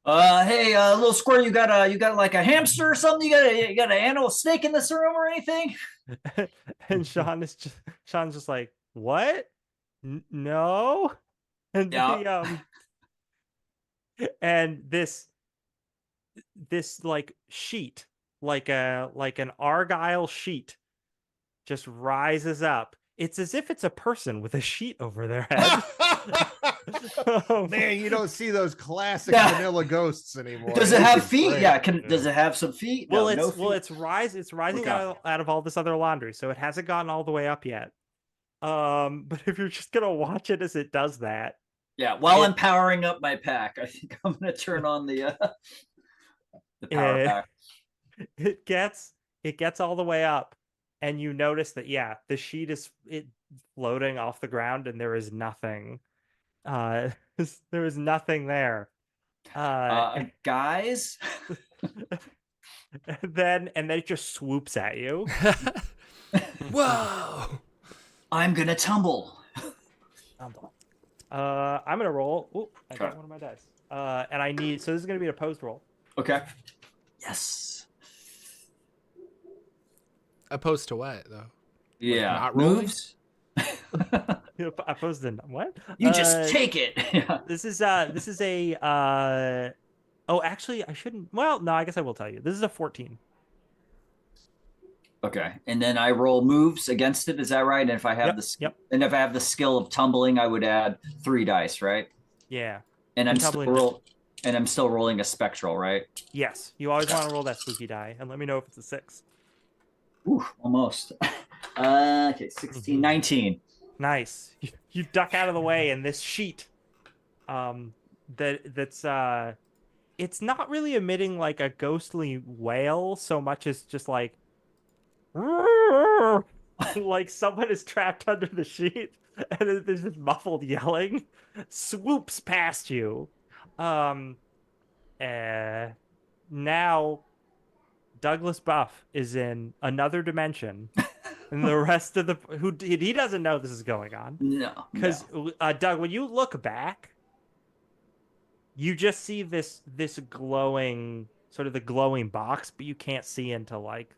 Hey, little squirrel, you got like a hamster or something? You got an animal snake in this room or anything? And Sean's just like, what? No. And and this like sheet, like an argyle sheet, just rises up. It's as if it's a person with a sheet over their head. Man, you don't see those classic vanilla ghosts anymore. Does it have feet? Great. Yeah. Does it have some feet? Well, no feet? It's rising out of all this other laundry, so it hasn't gotten all the way up yet. But if you're just gonna watch it as it does that, while I'm powering up my pack, I think I'm gonna turn on the power pack. It gets all the way up, and you notice that the sheet is floating off the ground, and there is nothing. There is nothing there. Guys. and then it just swoops at you. Whoa! I'm gonna tumble. I'm gonna roll. Ooh, I got Okay. one of my dice. And I need. So this is gonna be an opposed roll. Okay. Yes. Opposed to what though? Yeah. not rolling? Moves. Opposed to what? You just take it. Yeah. This is a oh, actually I shouldn't. Well, no, I guess I will tell you. This is a 14. Okay. And then I roll moves against it. Is that right? And if I have Yep. and if I have the skill of tumbling, I would add 3 dice, right? Yeah. And I'm tumbling still rolling a spectral, right? Yes. You always want to roll that spooky die and let me know if it's a 6. Ooh, almost. Okay, 16, 19. Nice. You duck out of the way, and this sheet, that's it's not really emitting like a ghostly wail so much as just like, like someone is trapped under the sheet, and there's this muffled yelling, swoops past you. Now Douglas Buff is in another dimension. And the rest of he doesn't know this is going on. No. Because Doug, when you look back, you just see this glowing, sort of the glowing box, but you can't see into like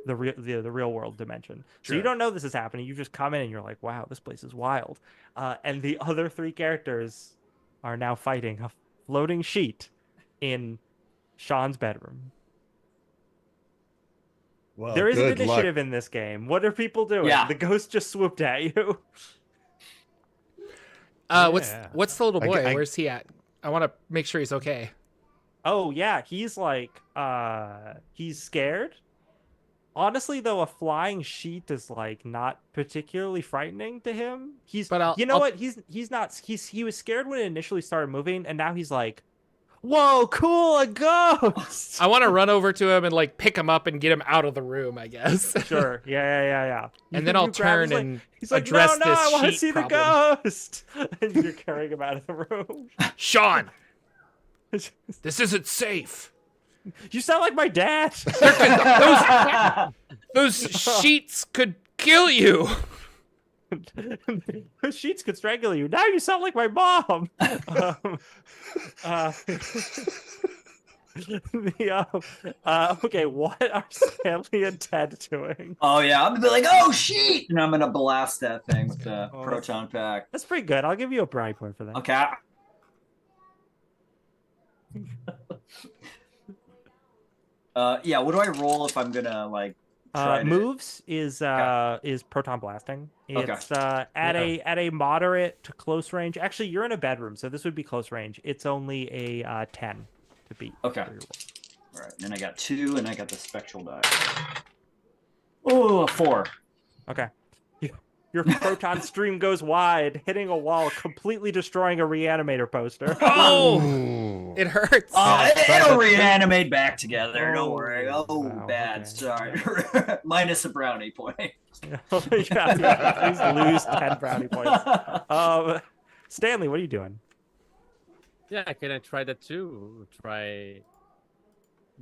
the real world dimension. So you don't know this is happening. You just come in and you're like, wow, this place is wild. And the other 3 characters are now fighting a floating sheet in Sean's bedroom. Well, there is an good initiative luck. in this game. What are people doing? Yeah. The ghost just swooped at you. What's the little boy? I- Where's he at? I want to make sure he's okay. Oh yeah, he's like he's scared. Honestly though, a flying sheet is like not particularly frightening to him. What? He was scared when it initially started moving, and now he's like, whoa, cool, a ghost. I want to run over to him and like pick him up and get him out of the room, I guess. Sure. Yeah. And then I'll turn and he's like, address no, this I want to sheet see problem. the ghost. And you're carrying him out of the room. Sean, this isn't safe. You sound like my dad. Those sheets could kill you. Those sheets could strangle you. Now you sound like my mom. Okay, what are Stanley and Ted doing? Oh yeah, I'm gonna be like, oh sheet, and I'm gonna blast that thing with the proton pack. That's pretty good. I'll give you a brownie point for that. Okay. Yeah. What do I roll if I'm gonna like? Moves is proton blasting. It's at a moderate to close range. Actually, you're in a bedroom, so this would be close range. It's only a 10 to beat. Okay. All right. Then I got 2, and I got the spectral die. Oh, a 4. Okay. Your proton stream goes wide, hitting a wall, completely destroying a reanimator poster. Oh, it hurts. It'll reanimate back together. Don't worry. Oh, wow, bad. okay. Sorry. Minus a brownie point. Yeah, please lose 10 brownie points. Stanley, what are you doing? Yeah, can I try that too? Try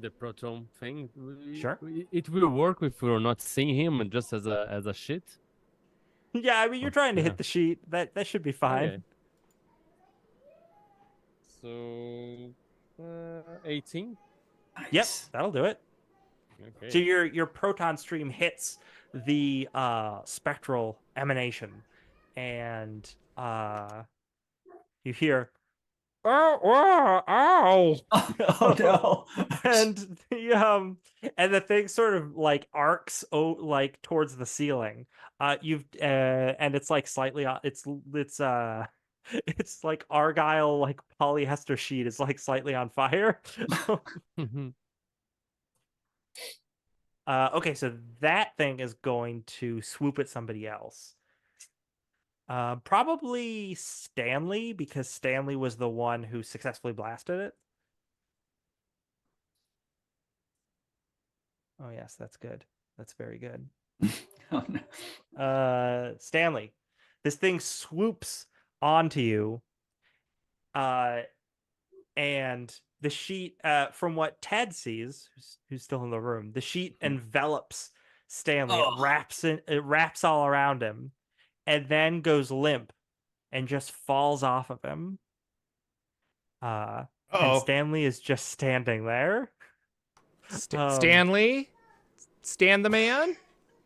the proton thing. Sure. It will work if we're not seeing him just as a shit. Yeah, I mean, you're trying to hit the sheet. That should be fine. Okay. So, 18. Nice. Yep, that'll do it. Okay. So your proton stream hits the spectral emanation, and you hear, ow. Oh no. and the thing sort of like arcs like towards the ceiling. And it's like slightly it's like argyle like polyester sheet is like slightly on fire. Okay, so that thing is going to swoop at somebody else. Probably Stanley, because Stanley was the one who successfully blasted it. Oh yes, that's good. That's very good. Oh, no. Stanley, this thing swoops onto you. And the sheet, from what Ted sees, who's still in the room, the sheet envelops Stanley. Oh. It wraps all around him, and then goes limp and just falls off of him. And Uh-oh. Stanley is just standing there. Stanley, Stan the man.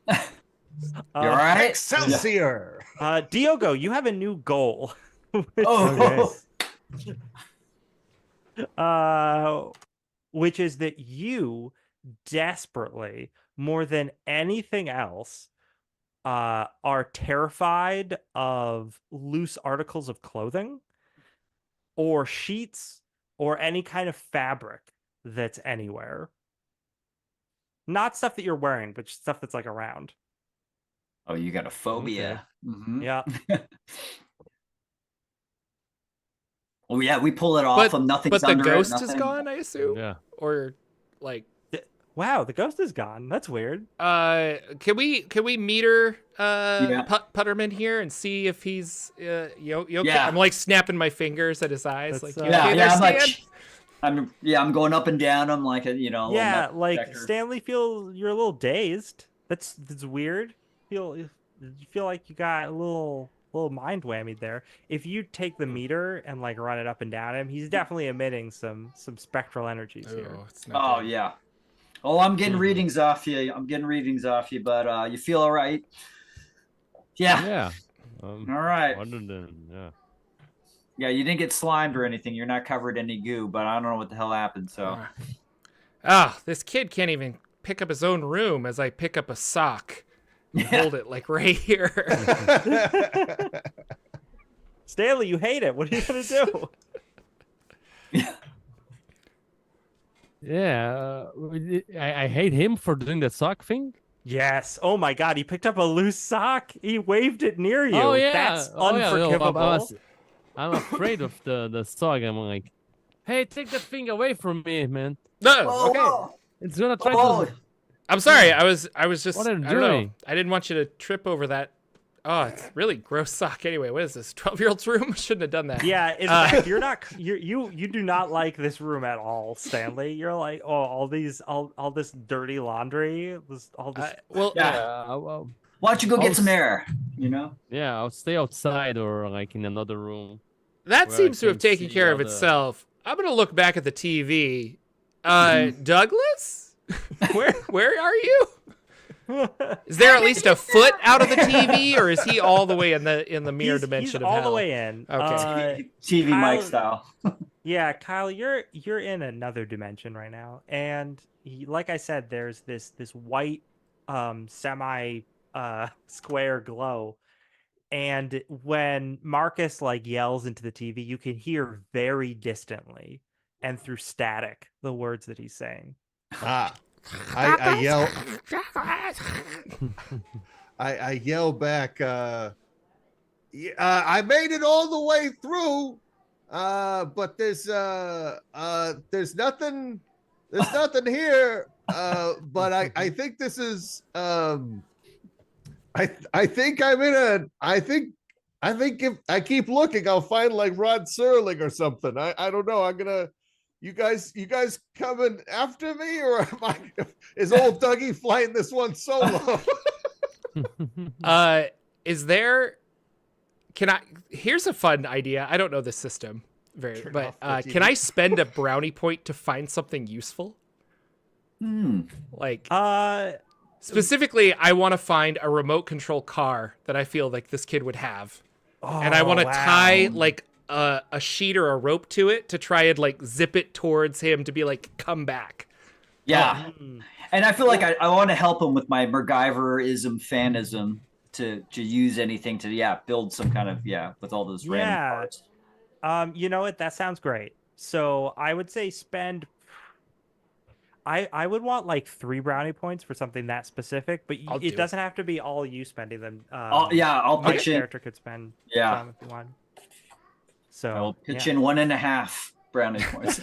You're right. Excelsior! Diogo, you have a new goal. Which is that you desperately, more than anything else, are terrified of loose articles of clothing or sheets or any kind of fabric that's anywhere. Not stuff that you're wearing, but stuff that's like around. Oh, you got a phobia. Okay. Mhm. Yeah. Oh yeah, we pull it off. Nothing's but the under ghost it, is nothing. gone, I assume. Yeah. Or like, Wow, the ghost is gone. That's weird. can we meter Yeah. Putterman here and see if he's you okay? Yeah. I'm like snapping my fingers at his eyes. That's, Like, you yeah, okay there, I'm Stan? I'm going up and down. I'm like a little Yeah, metal like detector. Stanley, you're a little dazed. That's weird. You feel like you got a little mind whammied there. If you take the meter and like run it up and down him, he's definitely emitting some spectral energies here. Oh, it's not Oh good. yeah. Oh, I'm getting readings off you. But you feel all right? Yeah. Yeah. All right. Other than, yeah. Yeah, you didn't get slimed or anything. You're not covered in any goo, but I don't know what the hell happened. So. This kid can't even pick up his own room as I pick up a sock and hold it like right here. Stanley, you hate it. What are you gonna do? Yeah. I hate him for doing that sock thing. Yes. Oh my God, he picked up a loose sock. He waved it near you. Oh yeah. That's Oh, yeah. No, unforgivable. I'm afraid of the sock. I'm like, hey, take that thing away from me, man. No, okay. It's gonna try to. I'm sorry. I was just. What are you I don't know. doing? I didn't want you to trip over that. Oh, it's really gross sock. Anyway, what is this? 12-year-old's room? Shouldn't have done that. Yeah, in fact, you do not like this room at all, Stanley. You're like, oh, all this dirty laundry, all this. Well, Yeah. Well, Why don't you go I'll get some air? You know. yeah, I'll stay outside or like in another room. that where I seems to have can taken see care all of the- itself. I'm gonna look back at the TV. Douglas, where are you? Is there at least a foot out of the TV, or is he all the way in the mirror dimension He's of all hell? the way in. Okay. TV Kyle- mic style. Yeah, Kyle, you're in another dimension right now, and like I said, there's this white semi square glow, and when Marcus like yells into the TV, you can hear very distantly and through static the words that he's saying. I yell. I yell back. I made it all the way through, but there's nothing. There's nothing here. But I think this is. I think I'm in a. I think if I keep looking, I'll find like Rod Serling or something. I don't know. I'm gonna. You guys coming after me, or is old Dougie flying this one solo? Is there? Here's a fun idea. I don't know the system Turn but off the can TV. I spend a brownie point to find something useful? Like specifically, I want to find a remote control car that I feel like this kid would have, and I want to tie like a sheet or a rope to it to try and like zip it towards him to be like, come back. Yeah. And I feel like I want to help him with my MacGyverism fanism to use anything to build some kind of with all those random parts. You know what? That sounds great. So I would say spend. I would want like 3 brownie points for something that specific, but I'll do it doesn't have to be all you spending them. I'll My pitch in. character could spend Yeah. some if you want. So I'll pitch in 1.5 brownie points.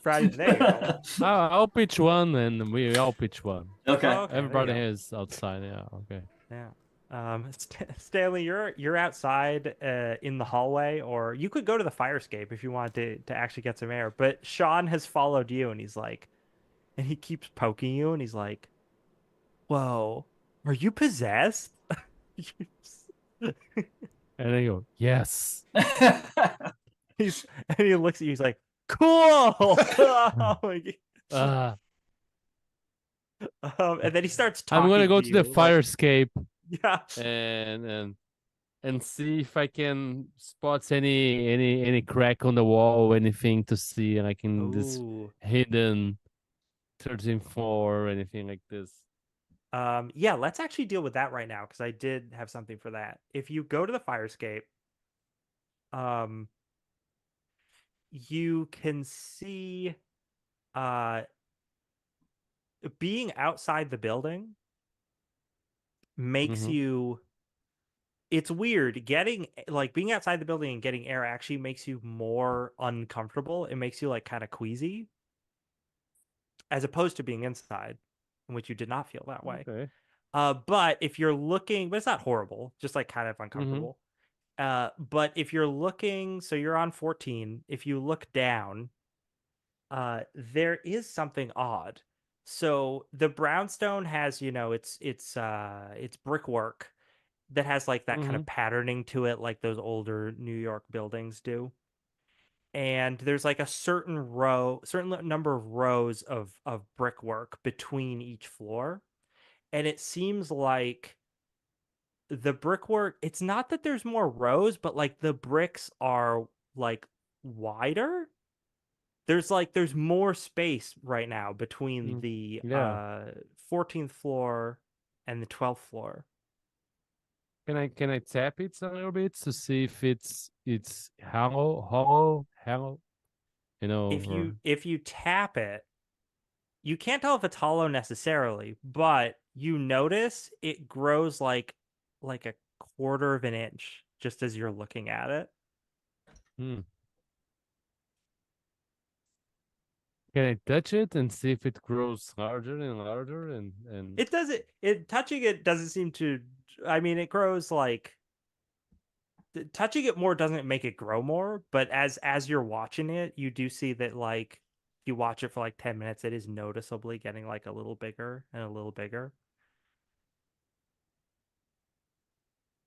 Friday, there you go. I'll pitch one, and we all pitch one. Okay. Okay, there Everybody you go. is outside. Yeah. Okay. Yeah. Stanley, you're outside in the hallway, or you could go to the fire escape if you wanted to actually get some air. But Sean has followed you, and he's like, and he keeps poking you, and he's like, "Whoa, are you possessed?" And I go, yes. And he looks at you. He's like, "Cool." Oh my God. And then he starts talking. I'm gonna go to the you, fire escape yeah. and see if I can spot any crack on the wall or anything to see, and I can this Ooh. hidden 13th floor or anything like this. Yeah, let's actually deal with that right now because I did have something for that. If you go to the fire escape, you can see being outside the building makes you it's weird getting like being outside the building and getting air actually makes you more uncomfortable. It makes you like kind of queasy as opposed to being inside, in which you did not feel that way. Okay. But if you're looking, but it's not horrible, just like kind of uncomfortable. But if you're looking, so you're on 14, if you look down, there is something odd. So the brownstone has, it's brickwork that has like that kind of patterning to it, like those older New York buildings do. And there's like a certain number of rows of brickwork between each floor. And it seems like the brickwork, it's not that there's more rows, but like the bricks are like wider. There's more space right now between the 14th floor and the 12th floor. Can I tap it a little bit to see if it's hollow? You know, If you tap it, you can't tell if it's hollow necessarily, but you notice it grows like a quarter of an inch just as you're looking at it. Can I touch it and see if it grows larger and larger and It doesn't touching it doesn't seem to, I mean, it grows like touching it more doesn't make it grow more, but as you're watching it, you do see that like if you watch it for like 10 minutes, it is noticeably getting like a little bigger and a little bigger.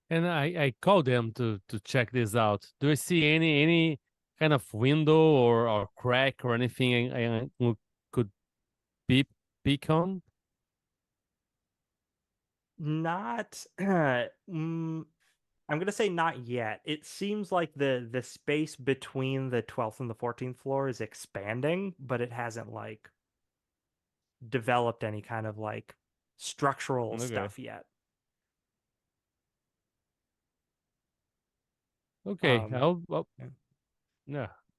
And I call them to check this out. Do I see any kind of window or crack or anything I could peek on? Not I'm gonna say not yet. It seems like the space between the 12th and the 14th floor is expanding, but it hasn't like developed any kind of like structural stuff yet. Okay,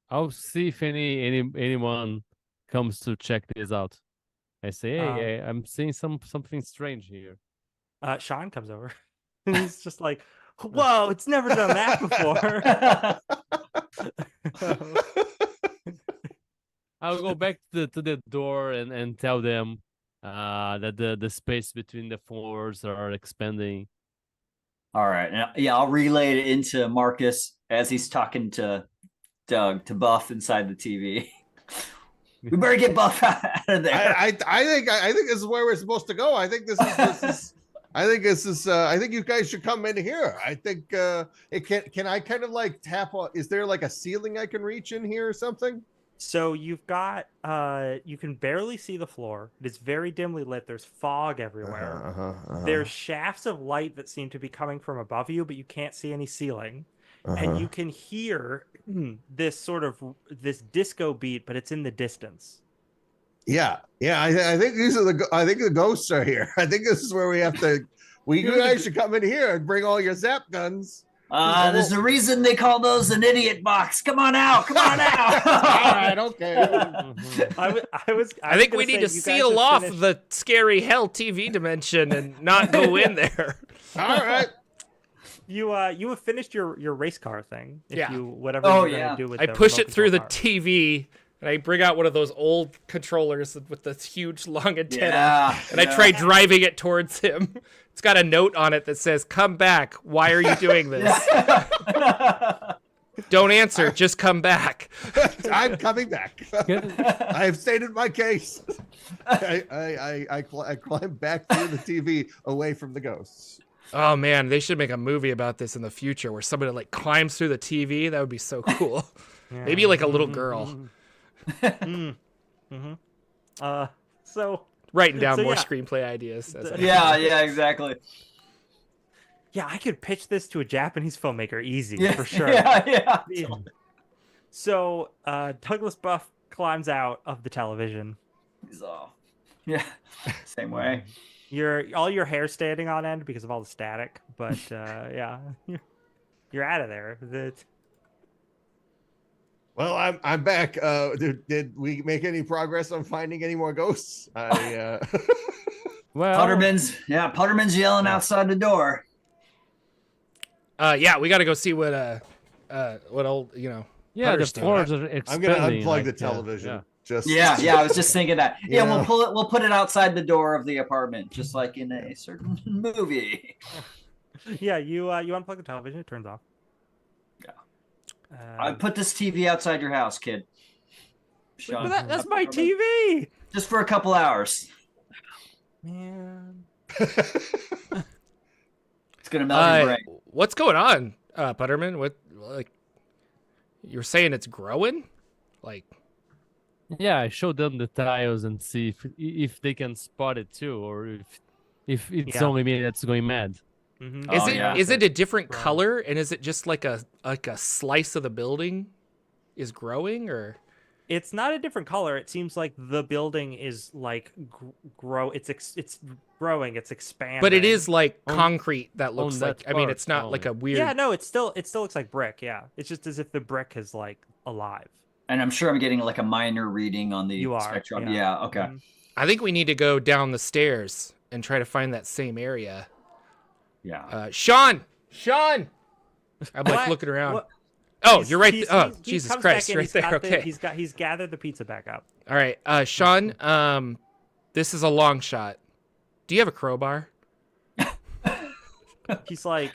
I'll see if anyone comes to check this out. I say, hey, I'm seeing something strange here. Sean comes over. He's just like, whoa, it's never done that before. I'll go back to the door and tell them that the space between the floors are expanding. All right. Yeah, I'll relay it into Marcus as he's talking to Doug to Buff inside the TV. We better get Buff out of there. I think this is where we're supposed to go. I think this is I think you guys should come in here. I think can I kind of like tap on, is there like a ceiling I can reach in here or something? So you've got you can barely see the floor. It is very dimly lit. There's fog everywhere. There's shafts of light that seem to be coming from above you, but you can't see any ceiling. And you can hear this disco beat, but it's in the distance. Yeah. I think the ghosts are here. I think this is where we have to. You guys should come in here and bring all your zap guns. There's a reason they call those an idiot box. Come on out. All right, okay. I think we need to seal off the scary hell TV dimension and not go in there. All right. You have finished your race car thing. Whatever you're gonna do with I push it through the TV. And I bring out one of those old controllers with this huge long antenna, and I try driving it towards him. It's got a note on it that says, "Come back. Why are you doing this?" Don't answer. Just come back. I'm coming back. I have stated my case. I climb back through the TV away from the ghosts. Oh man, they should make a movie about this in the future where somebody like climbs through the TV. That would be so cool. Yeah. Maybe like a little girl. So Writing down So, more yeah. screenplay ideas. As I Yeah, exactly. yeah, I could pitch this to a Japanese filmmaker easy Yeah, for sure. Yeah. So Douglas Buff climbs out of the television. He's yeah, same way. All your hair standing on end because of all the static, but yeah, you're out of there. Well, I'm back. Did we make any progress on finding any more ghosts? Well, Putterman's yelling outside the door. yeah, we got to go see what old the Putter's doing. floors are expanding. I'm gonna unplug like, the television. yeah. Just Yeah, I was just thinking that. Yeah, Yeah. we'll put it outside the door of the apartment, just like in a certain movie. Yeah, you unplug the television, it turns off. Yeah. I put this TV outside your house, kid. Sean, that's my TV, just for a couple hours. man. It's gonna melt your brain. What's going on, Putterman? What you're saying it's growing? Like, Yeah, I showed them the tiles and see if they can spot it too, or if it's Yeah. only me that's going mad. Mm-hmm. is it a different Growing. color, and is it just like a slice of the building is growing, or? It's not a different color. It seems like the building is like it's growing. It's expanding. But it is like On- concrete that looks on like. that I mean, part it's not like a weird. Yeah, no, it still looks like brick. Yeah, it's just as if the brick is like alive. And I'm sure I'm getting like a minor reading on the You are, spectrum. yeah. Yeah, okay. Mhm. I think we need to go down the stairs and try to find that same area. Yeah. Sean. I'm like What? looking around. What? Oh, He's- you're right. he's- Oh, he's- he Jesus comes Christ, back in, right he's there. got the- Okay. he's gathered the pizza back up. All right, Sean. This is a long shot. Do you have a crowbar? He's like,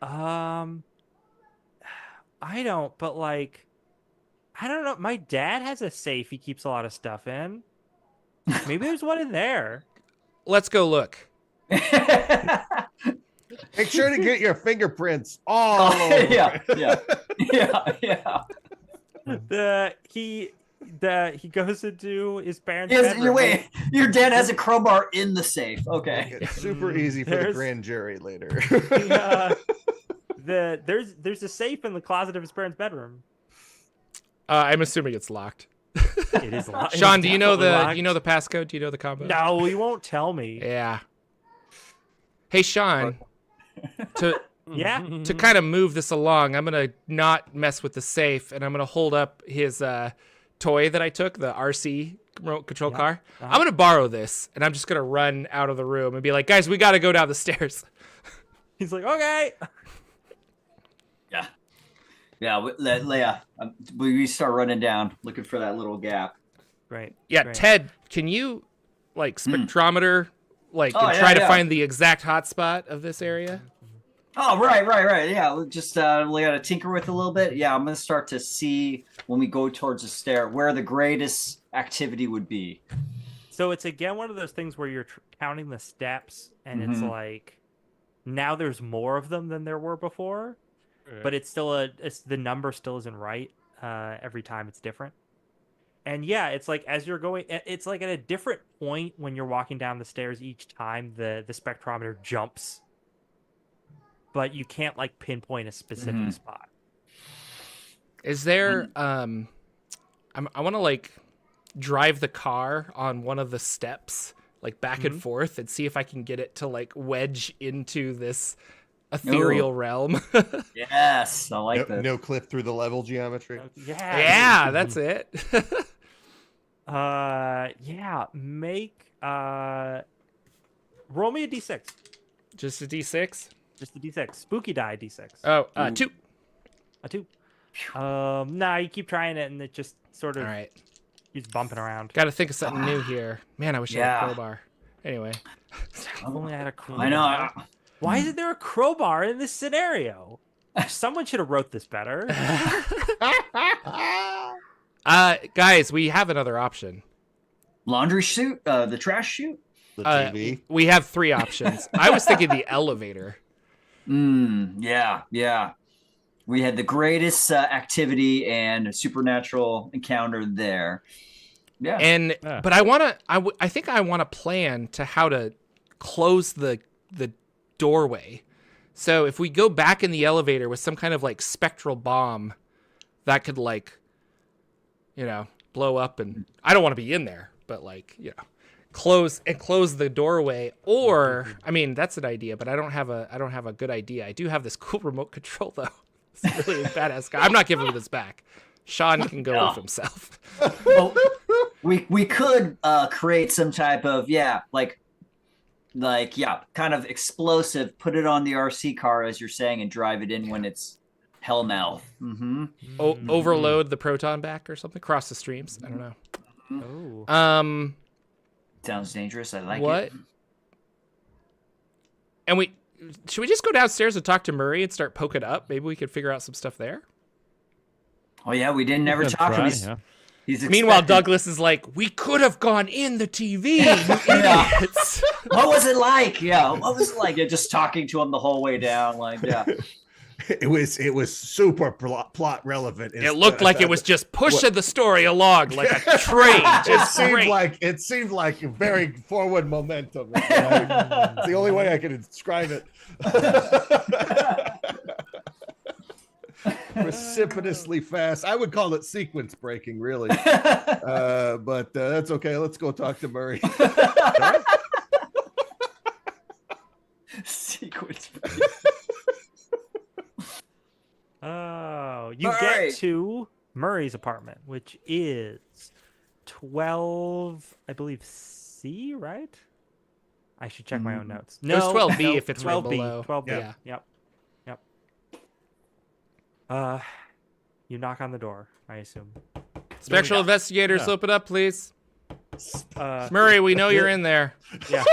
I don't, but like, I don't know. My dad has a safe he keeps a lot of stuff in. Maybe there's one in there. Let's go look. make sure to get your fingerprints all over. yeah. He goes into his parents' Yes, bedroom. wait, your dad has a crowbar in the safe. Okay. It's super easy for the There's- grand jury later. There's a safe in the closet of his parents' bedroom. I'm assuming it's locked. It is locked. Sean, do you know the locked. passcode? Do you know the combo? No, he won't tell me. Yeah. Hey, Sean. To Yeah. to kind of move this along, I'm gonna not mess with the safe, and I'm gonna hold up his toy that I took, the RC remote control car. Uh-huh. I'm gonna borrow this, and I'm just gonna run out of the room and be like, guys, we gotta go down the stairs. He's like, okay. We start running down, looking for that little gap. Right. Yeah, right. Ted, can you like spectrometer, like, Oh, and yeah, try to yeah. find the exact hotspot of this area? Oh, right. Yeah, we just we gotta tinker with it a little bit. Yeah, I'm gonna start to see when we go towards the stair where the greatest activity would be. So it's again one of those things where you're counting the steps, and it's Mhm. like now there's more of them than there were before, but it's still the number still isn't right. Every time it's different. And yeah, it's like as you're going, it's like at a different point when you're walking down the stairs each time the spectrometer jumps, but you can't like pinpoint a specific spot. Is there I want to like drive the car on one of the steps, like back and forth, and see if I can get it to like wedge into this ethereal realm. Yes, I like that. No clip through the level geometry. Yeah. Yeah, that's it. Yeah. Make roll me a d6. Just a D6. Just a d6. Spooky die d6. Oh, 2. A 2. Nah, you keep trying it and it just sort of All right. keeps bumping around. Got to think of something new here. Man, I wish I had a crowbar. Anyway. If only I had a crowbar. I know. Why isn't there a crowbar in this scenario? Someone should have wrote this better. Guys, we have another option. Laundry chute, the trash chute. The TV. We have 3 options. I was thinking the elevator. Yeah. We had the greatest activity and supernatural encounter there. Yeah. And but I think I want to plan to how to close the doorway. So if we go back in the elevator with some kind of like spectral bomb that could like, blow up, and I don't want to be in there, but like, close the doorway. Or I mean, that's an idea, but I don't have a good idea. I do have this cool remote control though. It's really a badass guy. I'm not giving this back. Sean can go with himself. Well, we could create some type of kind of explosive. Put it on the RC car as you're saying, and drive it in when it's hellmouth. Overload the proton back or something. Cross the streams. I don't know. Oh. Sounds dangerous. I like what? it. And should we just go downstairs and talk to Murray and start poking up? Maybe we could figure out some stuff there. Oh yeah, we didn't never talk to him. Meanwhile, Douglas is like, we could have gone in the TV, you idiots. What was it like? Yeah, what was it like? Yeah, just talking to him the whole way down, like, yeah. It was super plot relevant. It looked like it was just pushing the story along like a train. It seemed like very forward momentum. It's the only way I can describe it. Precipitously fast. I would call it sequence breaking, really. But that's okay. Let's go talk to Murray. Sequence breaking. Oh, you get to Murray's apartment, which is 12, I believe, C, right? I should check my own notes. No, it's 12B if it's 12B. Right below. 12B. Yeah. Yep. You knock on the door, I assume. Spectral Investigators, open up, please. Murray, we know you're in there. Yeah.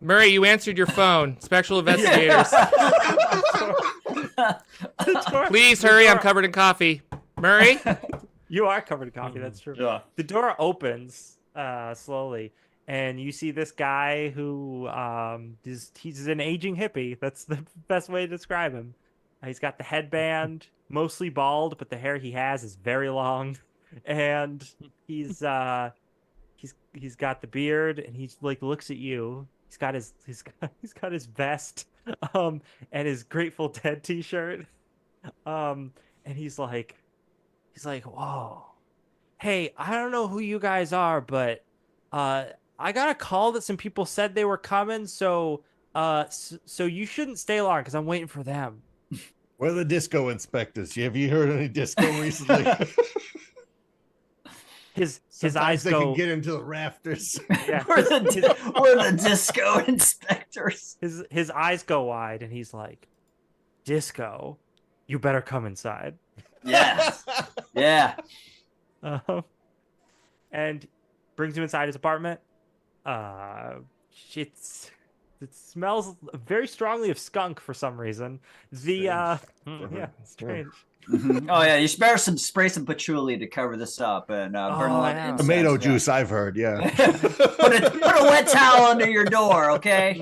Murray, you answered your phone. Spectral Investigators. Please hurry, I'm covered in coffee. Murray? You are covered in coffee, that's true. Yeah. The door opens slowly, and you see this guy who he's an aging hippie. That's the best way to describe him. He's got the headband, mostly bald, but the hair he has is very long. And he's got the beard, and he's like looks at you. He's got his vest, and his Grateful Dead T-shirt, and he's like, whoa, hey, I don't know who you guys are, but I got a call that some people said they were coming, so you shouldn't stay long because I'm waiting for them. We're the disco inspectors. Have you heard any disco recently? His Sometimes eyes they go. can get into the rafters. Yeah. We're the disco inspectors. His eyes go wide, and he's like, "Disco, you better come inside." Yes. Yeah. And brings him inside his apartment. It smells very strongly of skunk for some reason. Yeah, strange. Mm-hmm. Oh yeah, you better spray some patchouli to cover this up and burn a lot of insects. Tomato juice, I've heard. Yeah. put a wet towel under your door, okay?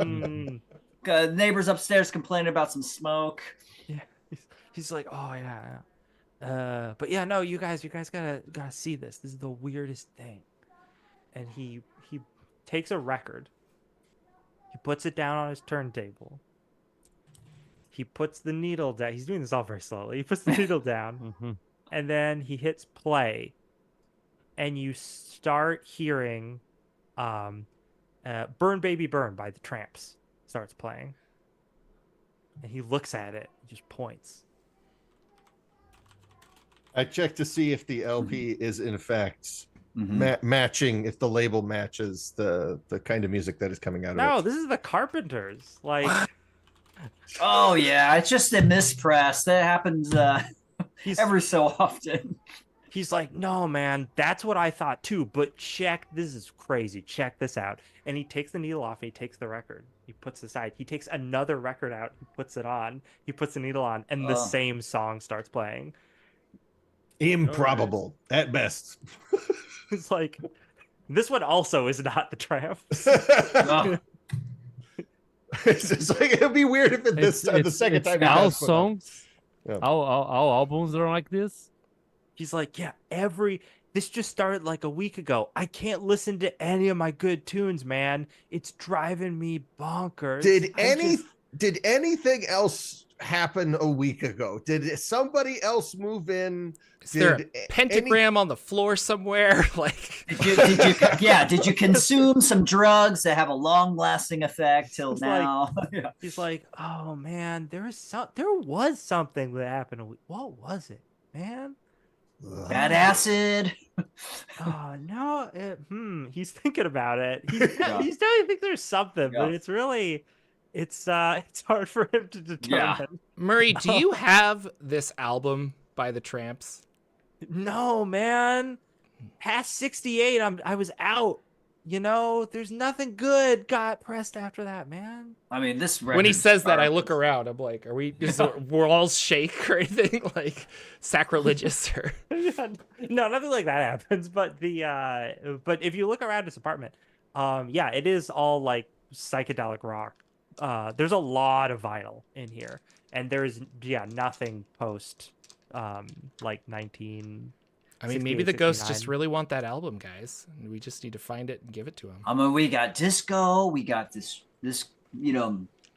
Neighbors upstairs complaining about some smoke. Yeah, he's like, oh yeah. But yeah, no, you guys gotta see this. This is the weirdest thing. And he takes a record. He puts it down on his turntable. He puts the needle down. He's doing this all very slowly. He puts the needle down, and then he hits play, and you start hearing "Burn Baby Burn" by the Tramps starts playing. And he looks at it and just points. I checked to see if the LP is in fact matching, if the label matches the kind of music that is coming out of it. No, this is the Carpenters. Like. What? Oh yeah, it's just a mispress. That happens every so often. He's like, no, man, that's what I thought too. But this is crazy. Check this out. And he takes the needle off. And he takes the record. He puts it aside. He takes another record out. He puts it on. He puts the needle on, and the same song starts playing. Improbable at best. It's like, This one also is not the Tramps. Oh, It's just like it'd be weird if the second time he all does put them. songs, Yeah. all albums are like this. He's like, yeah, this just started like a week ago. I can't listen to any of my good tunes, man. It's driving me bonkers. Did anything else happen a week ago? Did somebody else move in? Is there a pentagram on the floor somewhere? Like, did you consume some drugs that have a long-lasting effect till It's now? He's like, oh man, there was something that happened a week. What was it, man? Bad acid. Oh no, he's thinking about it. He's definitely think there's something, but it's really, it's hard for him to determine. Murray, do you have this album by the Tramps? No, man. Past 68, I was out. You know, there's nothing good got pressed after that, man. I mean, this When he says that, I look around. I'm like, is the walls shake or anything like sacrilegious or? No, nothing like that happens. But but if you look around his apartment, yeah, it is all like psychedelic rock. There's a lot of vinyl in here, and there's nothing post like 19. I mean, maybe the ghosts just really want that album, guys. And we just need to find it and give it to them. I mean, we got disco. We got this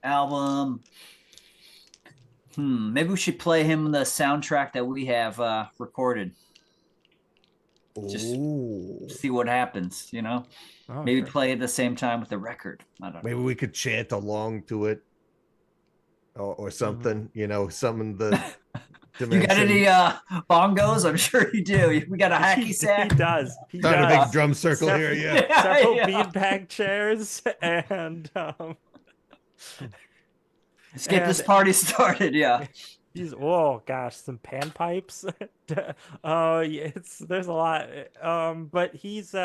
album. Maybe we should play him the soundtrack that we have recorded. Just see what happens, you know? Oh, maybe sure. play it at the same time with the record. I don't know. Maybe we could chant along to it or something, you know, summon the dimension. You got any bongos? I'm sure you do. We got a hacky sack. He does. He Not does. a big drum circle here, yeah. Several beanbag chairs and Let's get this party started. Yeah. Oh gosh, some panpipes. Oh, yeah, there's a lot. But he's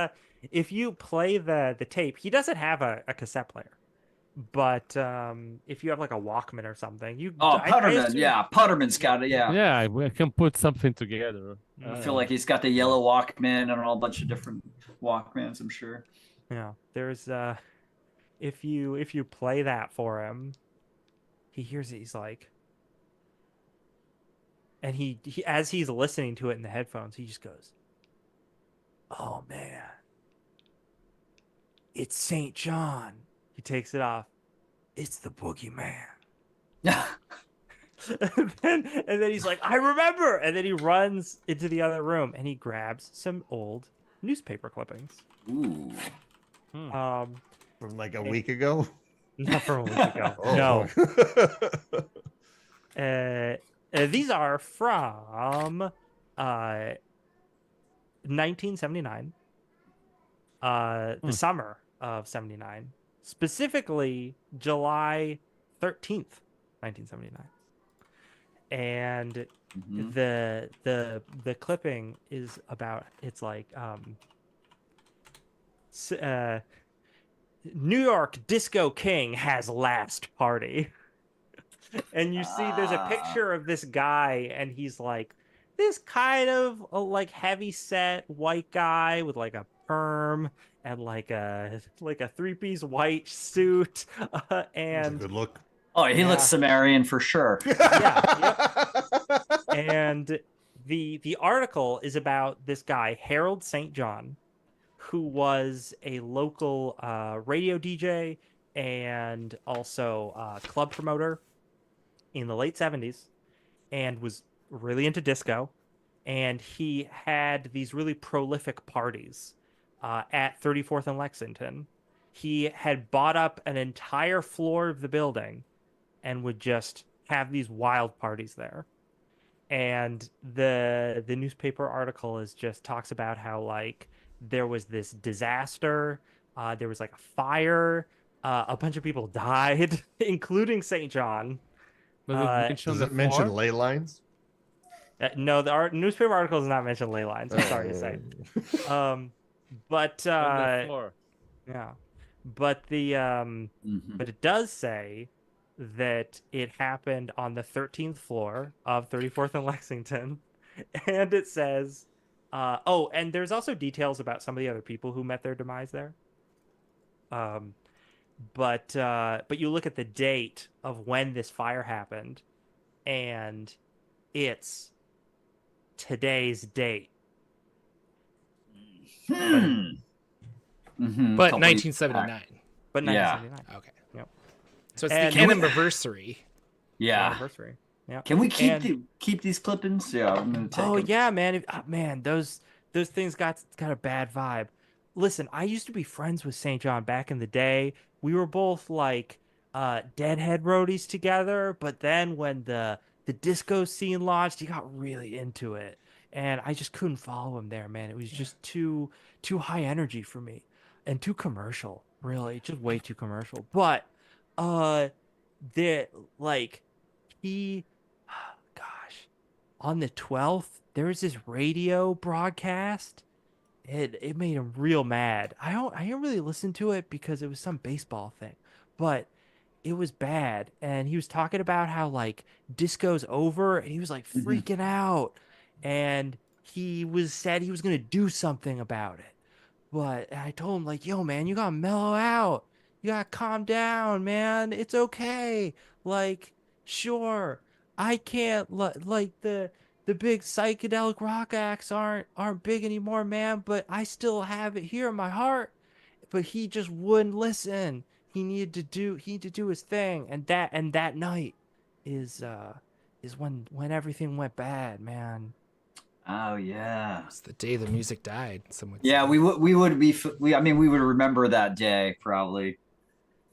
if you play the tape, he doesn't have a cassette player. But if you have like a Walkman or something, Putterman. Putterman's got it. Yeah. Yeah, we can put something together. I feel like he's got the yellow Walkman and a whole bunch of different Walkmans, I'm sure. Yeah, there's if you play that for him, he hears it. He's like, and he as he's listening to it in the headphones, he just goes, "Oh man, it's St. John." He takes it off. It's the boogeyman. and then he's like, I remember. And then he runs into the other room and he grabs some old newspaper clippings. Ooh. From like a week ago? Not from a week ago. No. These are from 1979. The summer of 79. Specifically July 13th, 1979. And the clipping is about, it's like New York disco king has last party. And you see there's a picture of this guy and he's like this kind of like heavy set white guy with like a perm and like a 3-piece white suit and a good look. Oh, he looks Sumerian for sure. And the article is about this guy Harold St. John, who was a local radio DJ and also club promoter in the late 70s and was really into disco, and he had these really prolific parties at 34th and Lexington. He had bought up an entire floor of the building and would just have these wild parties there. And the newspaper article talks about how like there was this disaster, there was like a fire, a bunch of people died, including St. John. Does it mention ley lines? No, the newspaper article does not mention ley lines. I'm sorry to say. But yeah, but but it does say that it happened on the 13th floor of 34th and Lexington, and it says Oh, and there's also details about some of the other people who met their demise there. But you look at the date of when this fire happened, and it's today's date. Hmm. But Couple years 1979. back. But Yeah. 1979. Okay. So it's And- the anniversary. Yeah. Anniversary. Yeah. Can we keep And- keep these clippings? Yeah, I'm gonna take Oh them. yeah, man. Man, those things got a bad vibe. Listen, I used to be friends with St. John back in the day. We were both like Deadhead roadies together, but then when the disco scene launched, he got really into it. And I just couldn't follow him there, man. It was just too high energy for me and too commercial, really. Just way too commercial. But the like he gosh, on the 12th, there was this radio broadcast. It made him real mad. I didn't really listen to it because it was some baseball thing, but it was bad. And he was talking about how like disco's over, and he was like freaking out, and said he was gonna do something about it. But I told him like, yo, man, you gotta mellow out. You gotta calm down, man. It's okay. Like, sure, I can't like the big psychedelic rock acts aren't big anymore, man. But I still have it here in my heart. But he just wouldn't listen. He needed to do his thing, and that night is when everything went bad, man. Oh yeah. It's the day the music died. Some would Yeah, say. we would be I mean we would remember that day probably,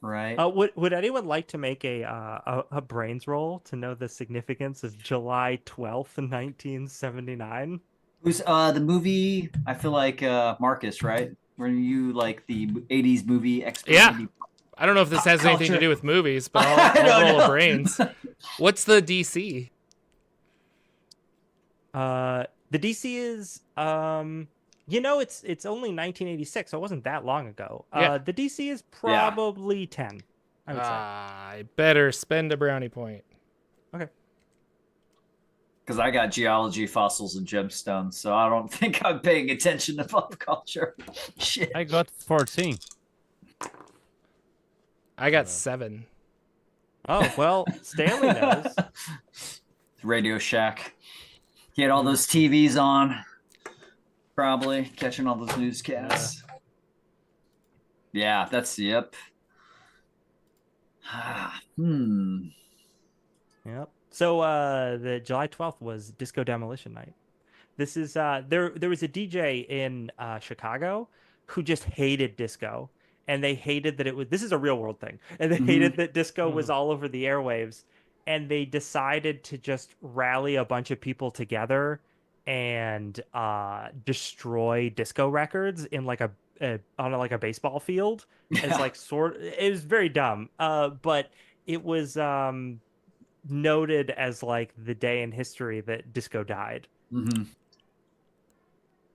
right? Would anyone like to make a brains roll to know the significance of July 12th, 1979? Who's the movie? I feel like Marcus, right? Were you like the 80s movie expert? Yeah. Maybe? I don't know if this has anything to Culture. do with movies, but I I'll don't roll know. a brains. What's the DC? The DC is it's only 1986, so it wasn't that long ago. Yeah. The DC is probably 10, I would say. I better spend a brownie point. Okay. Because I got geology, fossils, and gemstones, so I don't think I'm paying attention to pop culture. Shit. I got 14. I got 7. Oh, well, Stanley knows. Radio Shack. He had all those TVs on, probably catching all those newscasts. Yeah, that's yep. Yep. So the July 12th was Disco Demolition Night. This is there was a DJ in Chicago who just hated disco, and they hated that this is a real world thing, and they hated that disco was all over the airwaves, and they decided to just rally a bunch of people together and destroy disco records in like on a baseball field. It's like it was very dumb. But it was noted as like the day in history that disco died.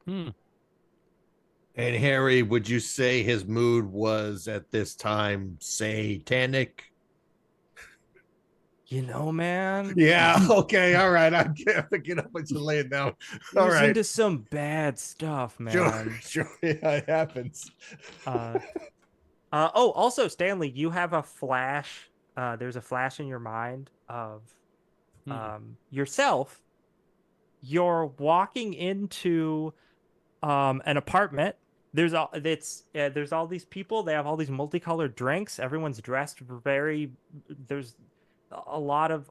And Harry, would you say his mood was at this time satanic? You know, man. Yeah. Okay. All right. I'm picking up what you're laying down. He All was right. into some bad stuff, man. Sure. Yeah, it happens. Oh, also, Stanley, you have a flash. There's a flash in your mind of yourself. You're walking into an apartment. There's all these people. They have all these multicolored drinks. Everyone's dressed there's a lot of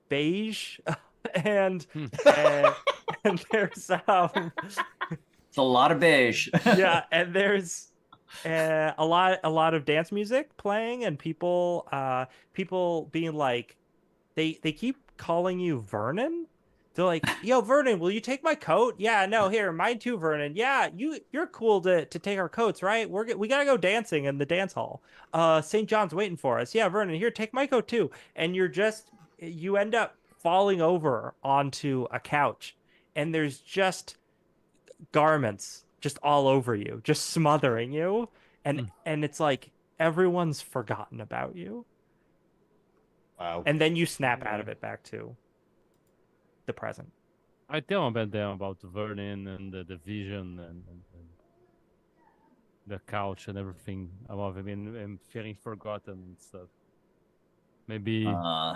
beige and and there's It's a lot of beige. yeah, and there's a lot of dance music playing, and people being like, they keep calling you Vernon. They're like, yo, Vernon, will you take my coat? Yeah, no, here, mine too, Vernon. Yeah, you're cool to take our coats, right? We gotta go dancing in the dance hall. St. John's waiting for us. Yeah, Vernon, here, take my coat too. And you end up falling over onto a couch, and there's just garments just all over you, just smothering you, and it's like everyone's forgotten about you. Wow. And then you snap out of it back to the present. I tell them about Vernon and the vision and the couch and everything about him and feeling forgotten and stuff. Maybe Did oh,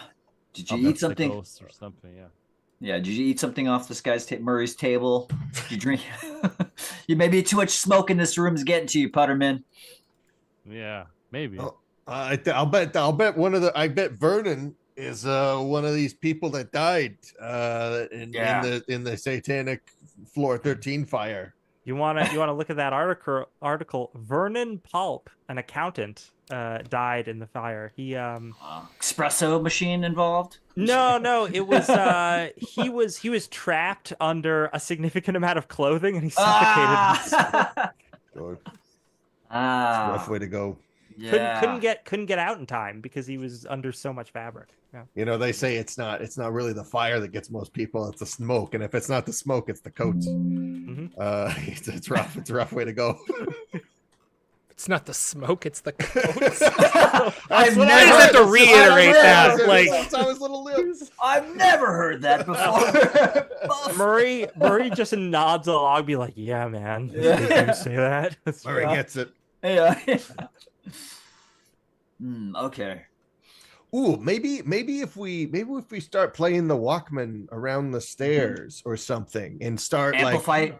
you eat that's the something? ghost or something? Yeah. Yeah. Did you eat something off this guy's Murray's table? Did you drink? You maybe too much smoke in this room is getting to you, Putterman. Yeah, maybe. Oh, I'll bet I bet Vernon is one of these people that died in the satanic floor 13 fire. You wanna look at that article. Vernon Pulp, an accountant, died in the fire. He Espresso machine involved? no, it was he was trapped under a significant amount of clothing and he suffocated. It's a rough way to go. Yeah. Couldn't get out in time because he was under so much fabric. Yeah. You know, they say it's not really the fire that gets most people, it's the smoke, and if it's not the smoke, it's the coats. It's rough. It's a rough way to go. It's not the smoke, it's the coats. I just have to reiterate that. Like, his little lips. I've never heard that before. Murray just nods along, be like, "Yeah, man." Yeah. Say that. Murray gets it. Yeah. Okay. Ooh, maybe if we start playing the Walkman around the stairs or something, and start Amplify.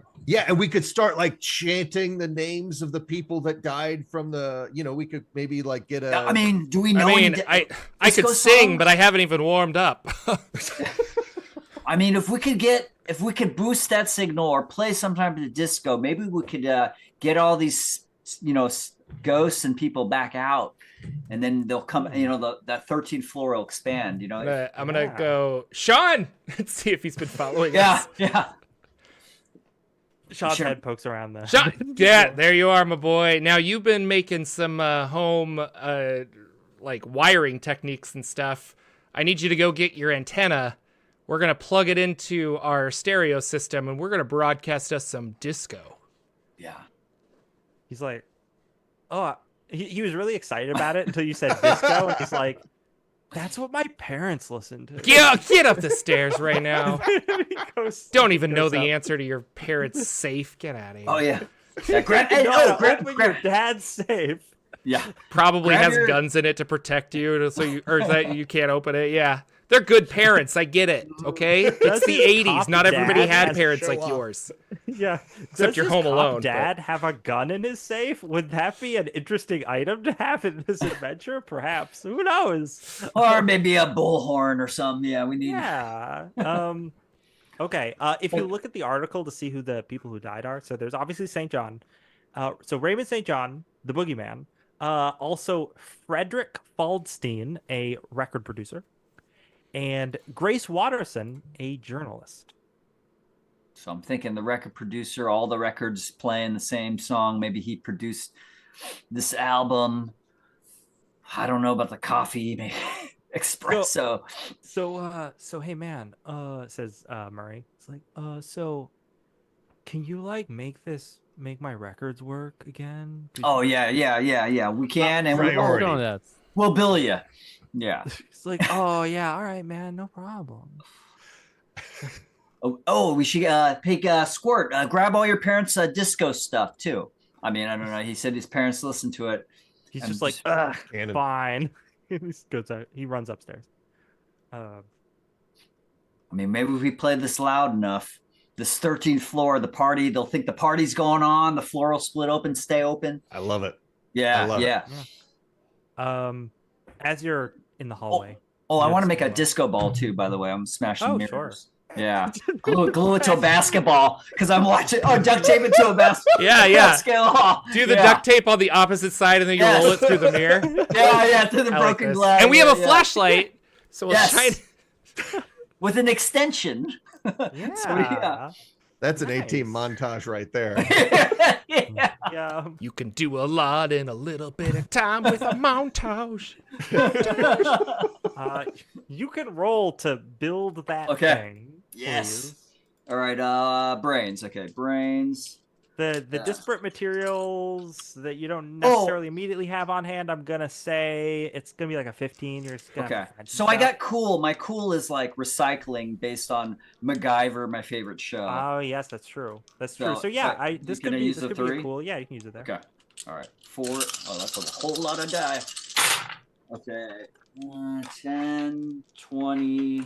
and we could start like chanting the names of the people that died from the. We could maybe like get a. I mean, do we know? I could sing, songs? but I haven't even warmed up. I mean, if we could boost that signal or play some type of disco, maybe we could get all these ghosts and people back out. And then they'll come, that 13th floor will expand, I'm going to go, Sean! Let's see if he's been following us. Yeah. Sean's head pokes around the. Sean! Yeah, there you are, my boy. Now, you've been making some home, wiring techniques and stuff. I need you to go get your antenna. We're going to plug it into our stereo system, and we're going to broadcast us some disco. Yeah. He's like, oh, he was really excited about it until you said disco, and he's like, that's what my parents listen to. Get up the stairs right now. Don't even know the up. answer to your parents' safe. Get out of here. Oh, yeah. Grab your dad's safe. Yeah. Probably has guns in it to protect you, that you can't open it. Yeah. They're good parents. I get it. Okay. It's the 80s. Not everybody had parents like yours. Yeah. Except you're home alone. Dad have a gun in his safe? Would that be an interesting item to have in this adventure? Perhaps. Who knows? Or maybe a bullhorn or something. Yeah, we need. Yeah. Okay. If you look at the article to see who the people who died are, so there's obviously St. John. So Raymond St. John, the boogeyman. Also Frederick Faldstein, a record producer. And Grace Watterson, a journalist. So I'm thinking the record producer, all the records playing the same song. Maybe he produced this album. I don't know about the coffee, maybe espresso. So hey man, says Murray. It's like, so can you make my records work again? Oh yeah. We can, and we'll bill you. Yeah. It's like, oh yeah, all right, man, no problem. We should take Squirt. Grab all your parents' disco stuff too. I mean, I don't know. He said his parents listen to it. He's just like, fine. He runs upstairs. I mean, maybe if we play this loud enough, this 13th floor, the party, they'll think the party's going on. The floor will split open, stay open. I love it. Yeah. As you're in the hallway. I want to make a disco ball too, by the way. I'm smashing mirrors. Sure. Yeah. glue it to a basketball because I'm watching. Oh, duct tape it to a basketball. Yeah. Basketball. Do the duct tape on the opposite side and then you roll it through the mirror. Yeah, through the broken glass. And we have a flashlight, so we'll shine with an extension. Yeah. That's an 18 montage right there. Yeah. You can do a lot in a little bit of time with a montage. You can roll to build that thing. Yes. Please. All right. Brains. Okay. Brains. the disparate materials that you don't necessarily immediately have on hand, I'm gonna say it's gonna be like a 15. You're just gonna have to find some So I stuff. got cool. My cool is like recycling based on MacGyver, my favorite show. Oh yes, that's true. That's true. So yeah, this could be a cool. Yeah, you can use it there. Okay. All right. 4. Oh, that's a whole lot of die. Okay. 10, 20,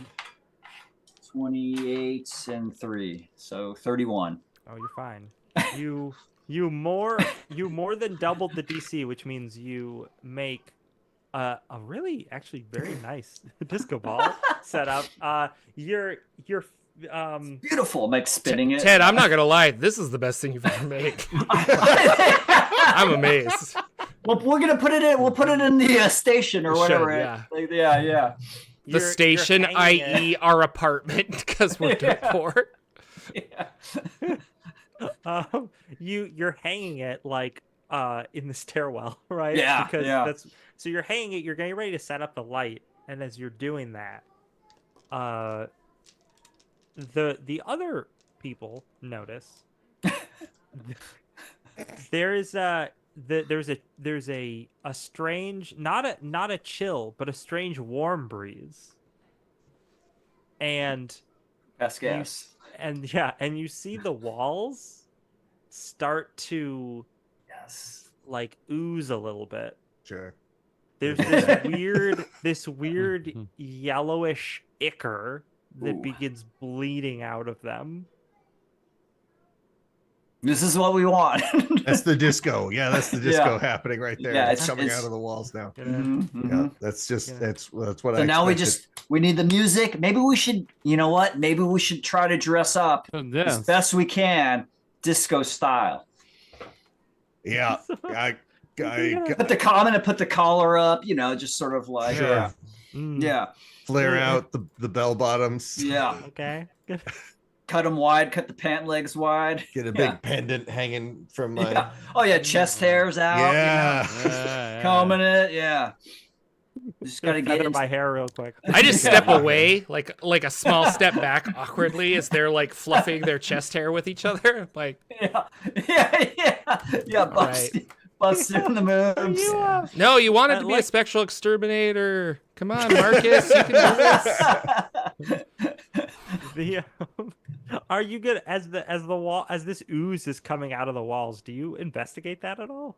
28, and 3. So 31. Oh, you're fine. You more than doubled the DC, which means you make a really actually very nice disco ball setup. You're Beautiful. I'm like spinning it. Ted, I'm not gonna lie. This is the best thing you've ever made. I'm amazed. Well, we're gonna put it in. We'll put it in the station or whatever. Yeah. Yeah. The station, i.e., our apartment, because we're dirt poor. You're hanging it like in the stairwell, right? Yeah. Because so you're hanging it. You're getting ready to set up the light, and as you're doing that, the other people notice there's a strange, not a chill, but a strange warm breeze, and best guess. And you see the walls start to like ooze a little bit. Sure. There's this weird yellowish ichor that begins bleeding out of them. This is what we want. That's the disco. Yeah, that's the disco happening right there. Yeah, it's coming out of the walls now. Mm-hmm. That's just that's what so I now expected. we need the music. Maybe we should, you know what? Maybe we should try to dress up as best we can, disco style. Yeah, I put the collar up, just sort of like flare out the bell bottoms. Yeah. Okay. Good. Cut them wide, cut the pant legs wide. Get a big pendant hanging from my. Oh yeah, chest hairs out. Combing it. Yeah. Just gotta get into my hair real quick. I just step away, like a small step back awkwardly as they're like fluffing their chest hair with each other. Like busting the moves. Yeah. No, you wanted to be a spectral exterminator. Come on, Marcus, you can do this. Are you good as this ooze is coming out of the walls? Do you investigate that at all?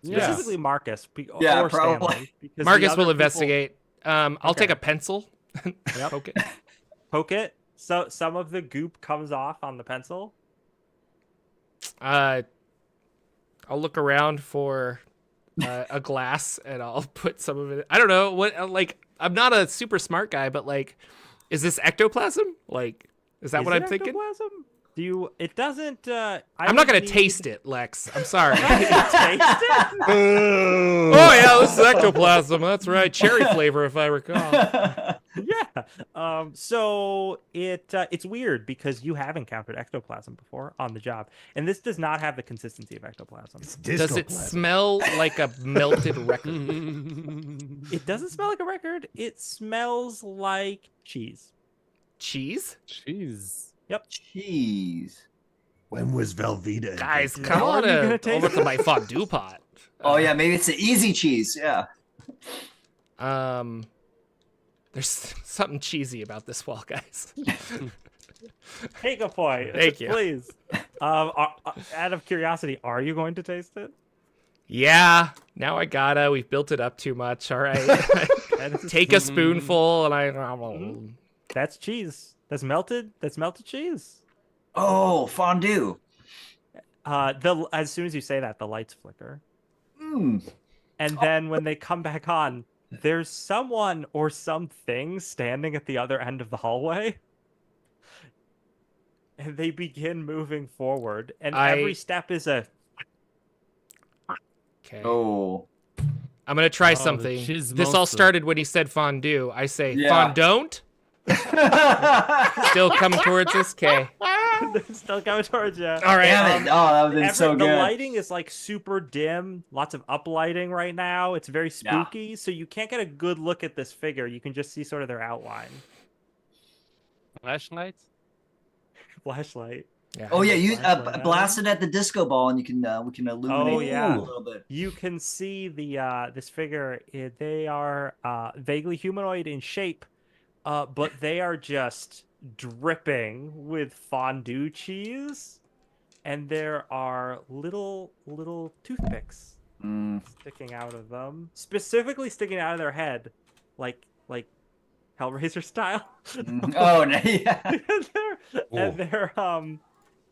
Specifically, Marcus. Or probably. Stanley, because Marcus will investigate. I'll take a pencil. Poke it. So some of the goop comes off on the pencil. I'll look around for a glass and I'll put some of it. I don't know what. Like, I'm not a super smart guy, but like, is this ectoplasm? Like, is that what I'm thinking? Ectoplasm? It doesn't. I'm not gonna taste it, Lex. I'm sorry. Taste it? Oh yeah, this is ectoplasm. That's right, cherry flavor, if I recall. Yeah. So it's weird because you have encountered ectoplasm before on the job, and this does not have the consistency of ectoplasm. Does it smell like a melted record? It doesn't smell like a record. It smells like cheese. Cheese? Cheese. Yep. Cheese. When was Velveeta? Guys, come on over to my fondue pot. Oh yeah, maybe it's the easy cheese. Yeah. There's something cheesy about this wall, guys. Take a point. Thank you. Please. Out of curiosity, are you going to taste it? Yeah. Now I gotta. We've built it up too much. All right. Take a spoonful, and That's cheese. That's melted cheese. Oh, fondue. As soon as you say that, the lights flicker. And then when they come back on, there's someone or something standing at the other end of the hallway. And they begin moving forward. And every step is a... Okay. Oh. I'm going to try something. This all started when he said fondue. I say, fondant? Still coming towards us? Okay. Still coming towards you. All right. Damn it. Oh, that would have been so good. The lighting is like super dim. Lots of uplighting right now. It's very spooky. So you can't get a good look at this figure. You can just see sort of their outline. Flashlight? Flashlight. Yeah. Oh yeah, you Flashlight on blast him. it at the disco ball, and we can illuminate Oh, yeah. a little bit. You can see this figure. They are vaguely humanoid in shape, but they are just dripping with fondue cheese, and there are little toothpicks sticking out of them, specifically sticking out of their head, like Hellraiser style. Oh no, yeah.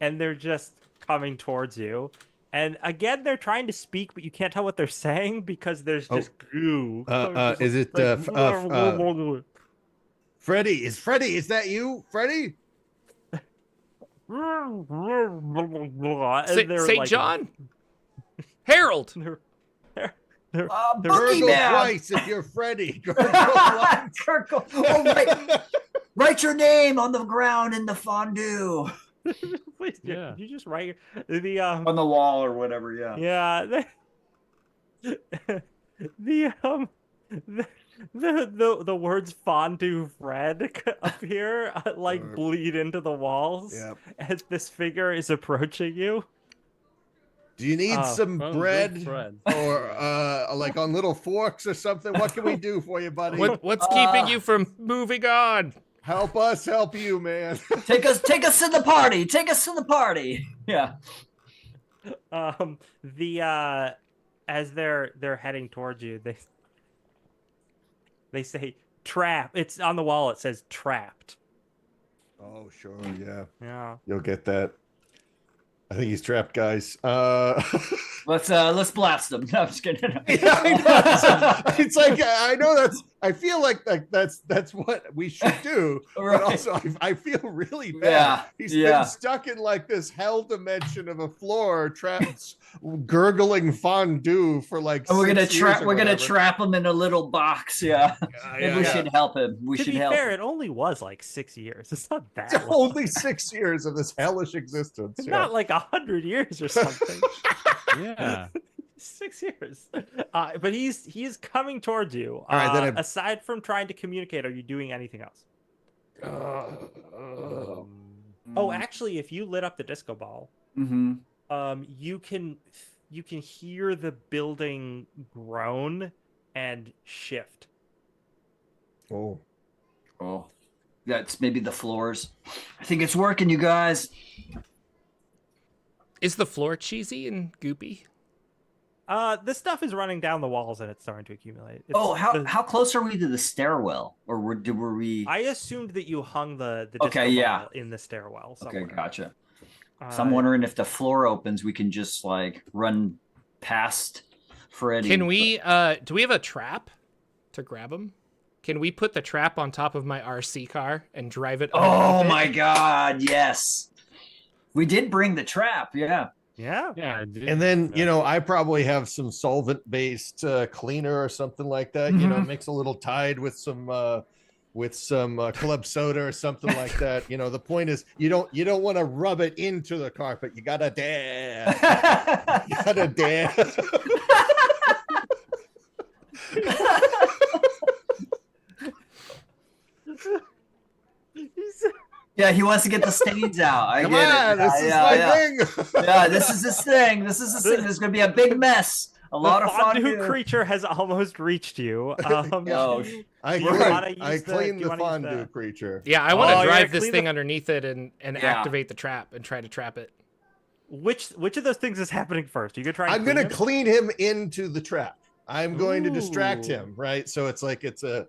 And they're just coming towards you. And again, they're trying to speak, but you can't tell what they're saying because there's just goo. Is it Freddy? Is that you, Freddy? St. John? Harold! They're Boogie Gurgle Man. twice if you're Freddy. Gurgle once. Gurgle. Oh, write your name on the ground in the fondue. Please, Yeah. you just write the On the wall or whatever, yeah. yeah the words fondue Fred appear bleed into the walls as this figure is approaching you. Do you need some bread Fred. or like on little forks or something? What can we do for you, buddy? What's keeping you from moving on? Help us, help you, man. Take us to the party. Take us to the party. Yeah. As they're heading towards you, they say trap. It's on the wall. It says trapped. Oh, sure, yeah. Yeah. You'll get that. I think he's trapped, guys. Let's blast him. No, I'm just kidding. Yeah, I know. It's like I know I feel like that's what we should do. Right. But also I feel really bad. Yeah, He's yeah. been stuck in like this hell dimension of a floor, trapped gurgling fondue for like. And we're gonna 6 years or we're gonna whatever. trap him in a little box. Yeah. Maybe we should help him. We To should be help. fair, it only was like 6 years. It's not that It's long. only 6 years of this hellish existence. It's yeah. not like 100 years or something. Yeah. 6 years. But he is coming towards you. All right, then aside from trying to communicate, are you doing anything else? Oh, actually, if you lit up the disco ball, Mm-hmm. you can hear the building groan and shift. Oh. Oh, that's maybe the floors. I think it's working, you guys. Is the floor cheesy and goopy? This stuff is running down the walls and it's starting to accumulate. How close are we to the stairwell, or were we? I assumed that you hung the disco ball in the stairwell somewhere. Okay, gotcha. So I'm wondering if the floor opens, we can just like run past Freddy. Can we? Do we have a trap to grab him? Can we put the trap on top of my RC car and drive it? Oh underneath my it? God! Yes, we did bring the trap. Yeah. Yeah. Yeah. And then, I probably have some solvent-based cleaner or something like that. Mix a little Tide with some club soda or something like that. The point is, you don't want to rub it into the carpet. You gotta dab. You gotta dab. Yeah, he wants to get the stains out. I Come get on, it. this is my thing. Yeah, this is his thing. This is his thing. There's gonna be a big mess. A lot of fondue fondue. creature has almost reached you. Oh, I cleaned the fondue creature. Yeah, I want to you're drive gonna this clean thing underneath it and Yeah. activate the trap and try to trap it. Which of those things is happening first? Are you gonna try? I'm gonna clean him into the trap. I'm going to distract him, right? So it's like it's a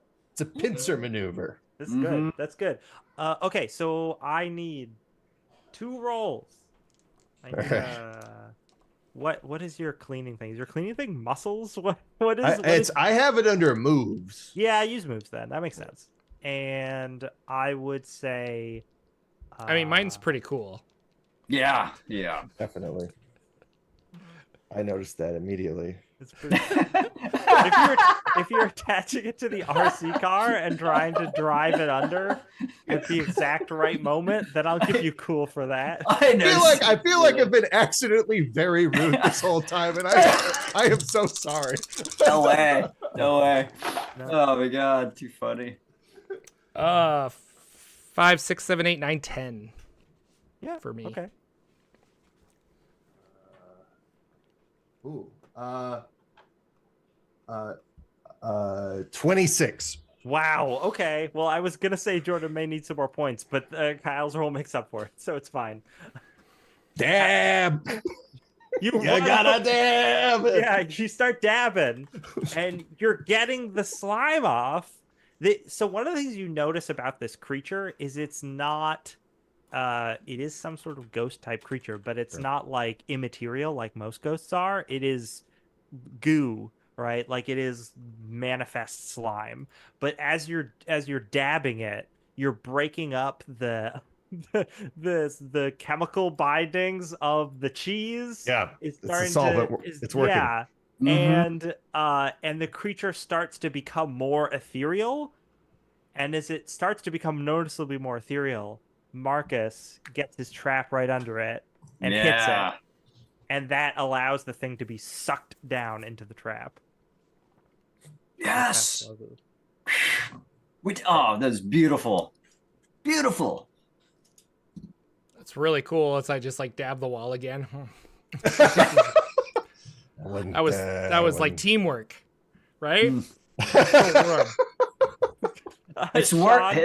pincer maneuver. That's good. That's good. Okay, so I need 2 rolls. I need, what is your cleaning thing? Is your cleaning thing muscles? What is? I have it under moves. Yeah, I use moves then. That makes sense. And I would say. I mean, mine's pretty cool. Yeah. Definitely. I noticed that immediately. It's pretty. if you're attaching it to the RC car and trying to drive it under at the exact right moment, then I'll give you cool for that. I feel like I've been accidentally very rude this whole time, and I am so sorry. No way. No. Oh my God, too funny. 5, 6, 7, 8, 9, 10. Yeah. For me. Okay. Ooh. 26. Wow. Okay. Well, I was gonna say Jordan may need some more points, but Kyle's roll makes up for it, so it's fine. Dab. You You run gotta up- dab. Yeah, you start dabbing, and you're getting the slime off. So one of the things you notice about this creature is it's not. It is some sort of ghost type creature, but it's not like immaterial like most ghosts are. It is goo, right? Like it is manifest slime. But as you're dabbing it, you're breaking up the chemical bindings of the cheese. Yeah, It's it's a starting solvent. to It's working. yeah. And the creature starts to become more ethereal. And as it starts to become noticeably more ethereal, Marcus gets his trap right under it and hits it. And that allows the thing to be sucked down into the trap. Yes. That's beautiful. Beautiful. That's really cool. As I just like dab the wall again. That was like teamwork, right? It's work.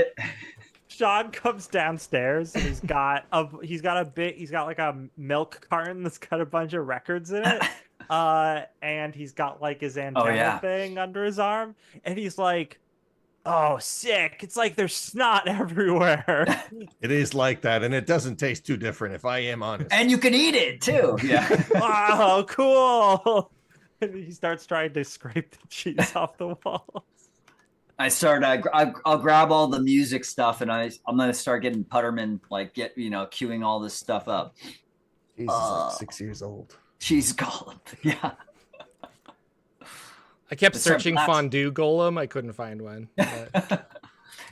Sean comes downstairs and he's got like a milk carton that's got a bunch of records in it. And he's got like his antenna thing under his arm, and he's like, "Oh, sick! It's like there's snot everywhere." It is like that, and it doesn't taste too different, if I am honest. And you can eat it too. Yeah. Wow, cool. And he starts trying to scrape the cheese off the wall. I'll grab all the music stuff, and I'm gonna start getting Putterman, like queuing all this stuff up. He's like 6 years old. Cheese golem. Yeah. I kept searching fondue golem. I couldn't find one. But...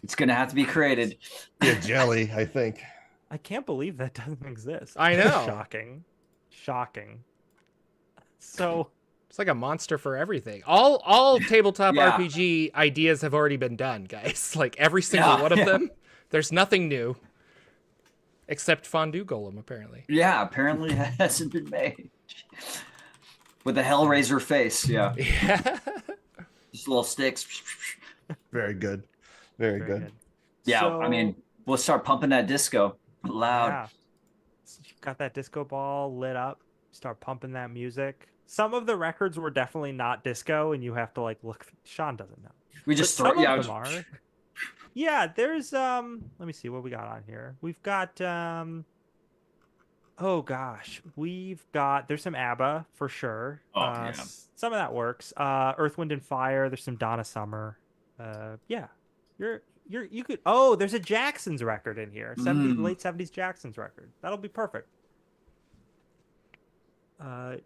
It's gonna have to be created. Yeah, jelly, I think. I can't believe that doesn't exist. I know. Shocking. So it's like a monster for everything. All tabletop RPG ideas have already been done, guys. Like every single one of them. There's nothing new. Except fondue golem, apparently. Yeah, apparently it hasn't been made. With a Hellraiser face, yeah. Just little sticks. Very good. Very good. Yeah, so, I mean, we'll start pumping that disco loud. Yeah. Got that disco ball lit up. Start pumping that music. Some of the records were definitely not disco, and you have to like look. Sean doesn't know. We just throw. Some of them are. Yeah, there's let me see what we got on here. We've got oh gosh, there's some ABBA for sure. Some of that works. Earth, Wind and Fire, there's some Donna Summer. Yeah. You could there's a Jackson's record in here. Late 70s Jackson's record. That'll be perfect.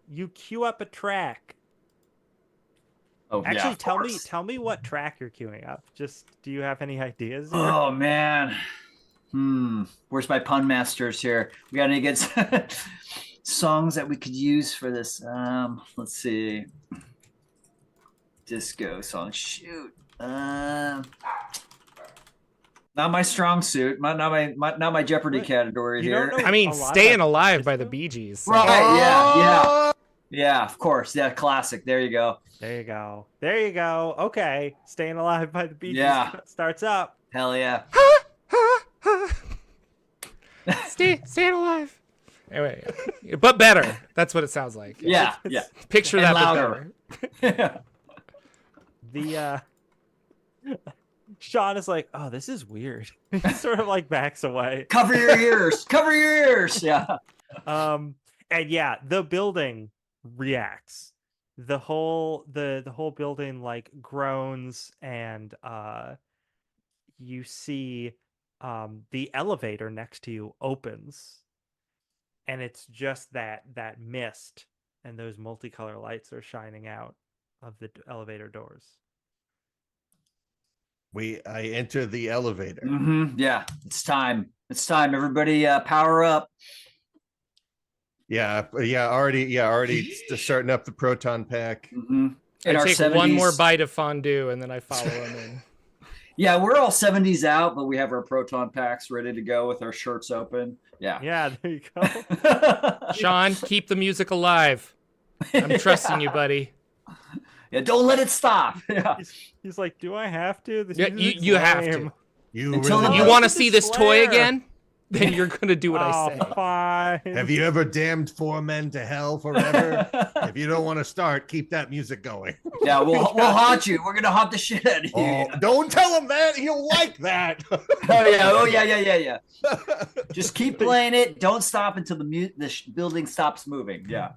You queue up a track. Oh, actually, tell me what track you're queuing up. Just, do you have any ideas? Oh man, where's my pun masters here? We got any good songs that we could use for this? Let's see. Disco song. Shoot. Not my strong suit. Not my Jeopardy category here. I mean, "Staying Alive" by the Bee Gees. So. Right? Yeah. Of course. Yeah, classic. There you go. Okay, "Staying Alive" by the Bee Gees starts up. Hell yeah. Staying alive. Anyway, but better. That's what it sounds like. Yeah. Picture and that louder. The Sean is like, "Oh, this is weird." He sort of like backs away. Cover your ears. Cover your ears. Yeah. And yeah, the building reacts. The whole building like groans, and you see the elevator next to you opens, and it's just that mist, and those multicolor lights are shining out of the elevator doors. I enter the elevator. Yeah, it's time. Everybody, power up. Already starting up the proton pack. I take one more bite of fondue, and then I follow him in. Yeah, we're all 70s out, but we have our proton packs ready to go with our shirts open. Yeah. Yeah, there you go. Sean, keep the music alive. I'm trusting you, buddy. Yeah, don't let it stop. Yeah. He's like, do I have to? This Yeah, music's you have lame." to. You Until really the- You know. want to it's a see this toy Slayer. again? Then you're gonna do what I say. Fine. Have you ever damned 4 men to hell forever? If you don't want to start, keep that music going. Yeah, we'll haunt you. We're gonna haunt the shit out of you. Oh, don't tell him that. He'll like that. Oh yeah. Just keep playing it. Don't stop until the building stops moving. Yeah.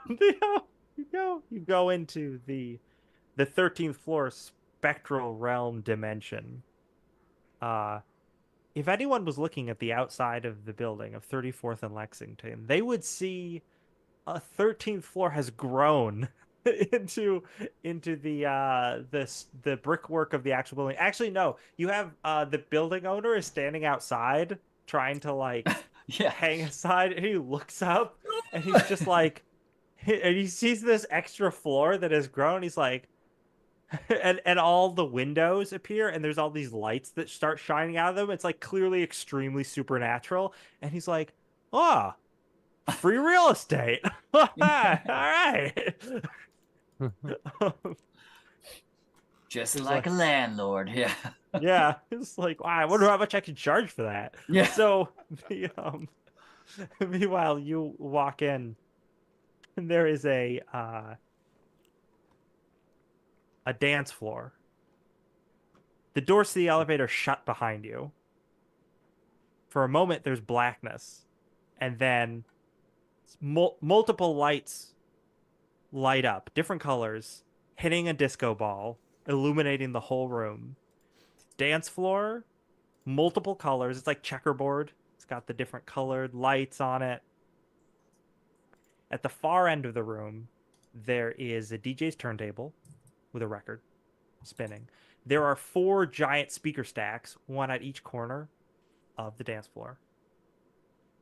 You go into the 13th floor spectral realm dimension. If anyone was looking at the outside of the building of 34th and Lexington, they would see a 13th floor has grown into the brickwork of the actual building. Actually, no, you have the building owner is standing outside trying to like hang aside, and he looks up and he's just like, and he sees this extra floor that has grown. He's like, and all the windows appear, and there's all these lights that start shining out of them. It's like clearly extremely supernatural, and he's like, "Oh, free real estate! All right." Just like a landlord. Yeah. Yeah, it's like, wow, I wonder how much I can charge for that. Yeah. So, meanwhile, you walk in, and there is a dance floor. The doors to the elevator shut behind you. For a moment, there's blackness, and then multiple lights light up, different colors, hitting a disco ball, illuminating the whole room. Dance floor, multiple colors. It's like checkerboard. It's got the different colored lights on it. At the far end of the room, there is a DJ's turntable with a record spinning. There are 4 giant speaker stacks, one at each corner of the dance floor.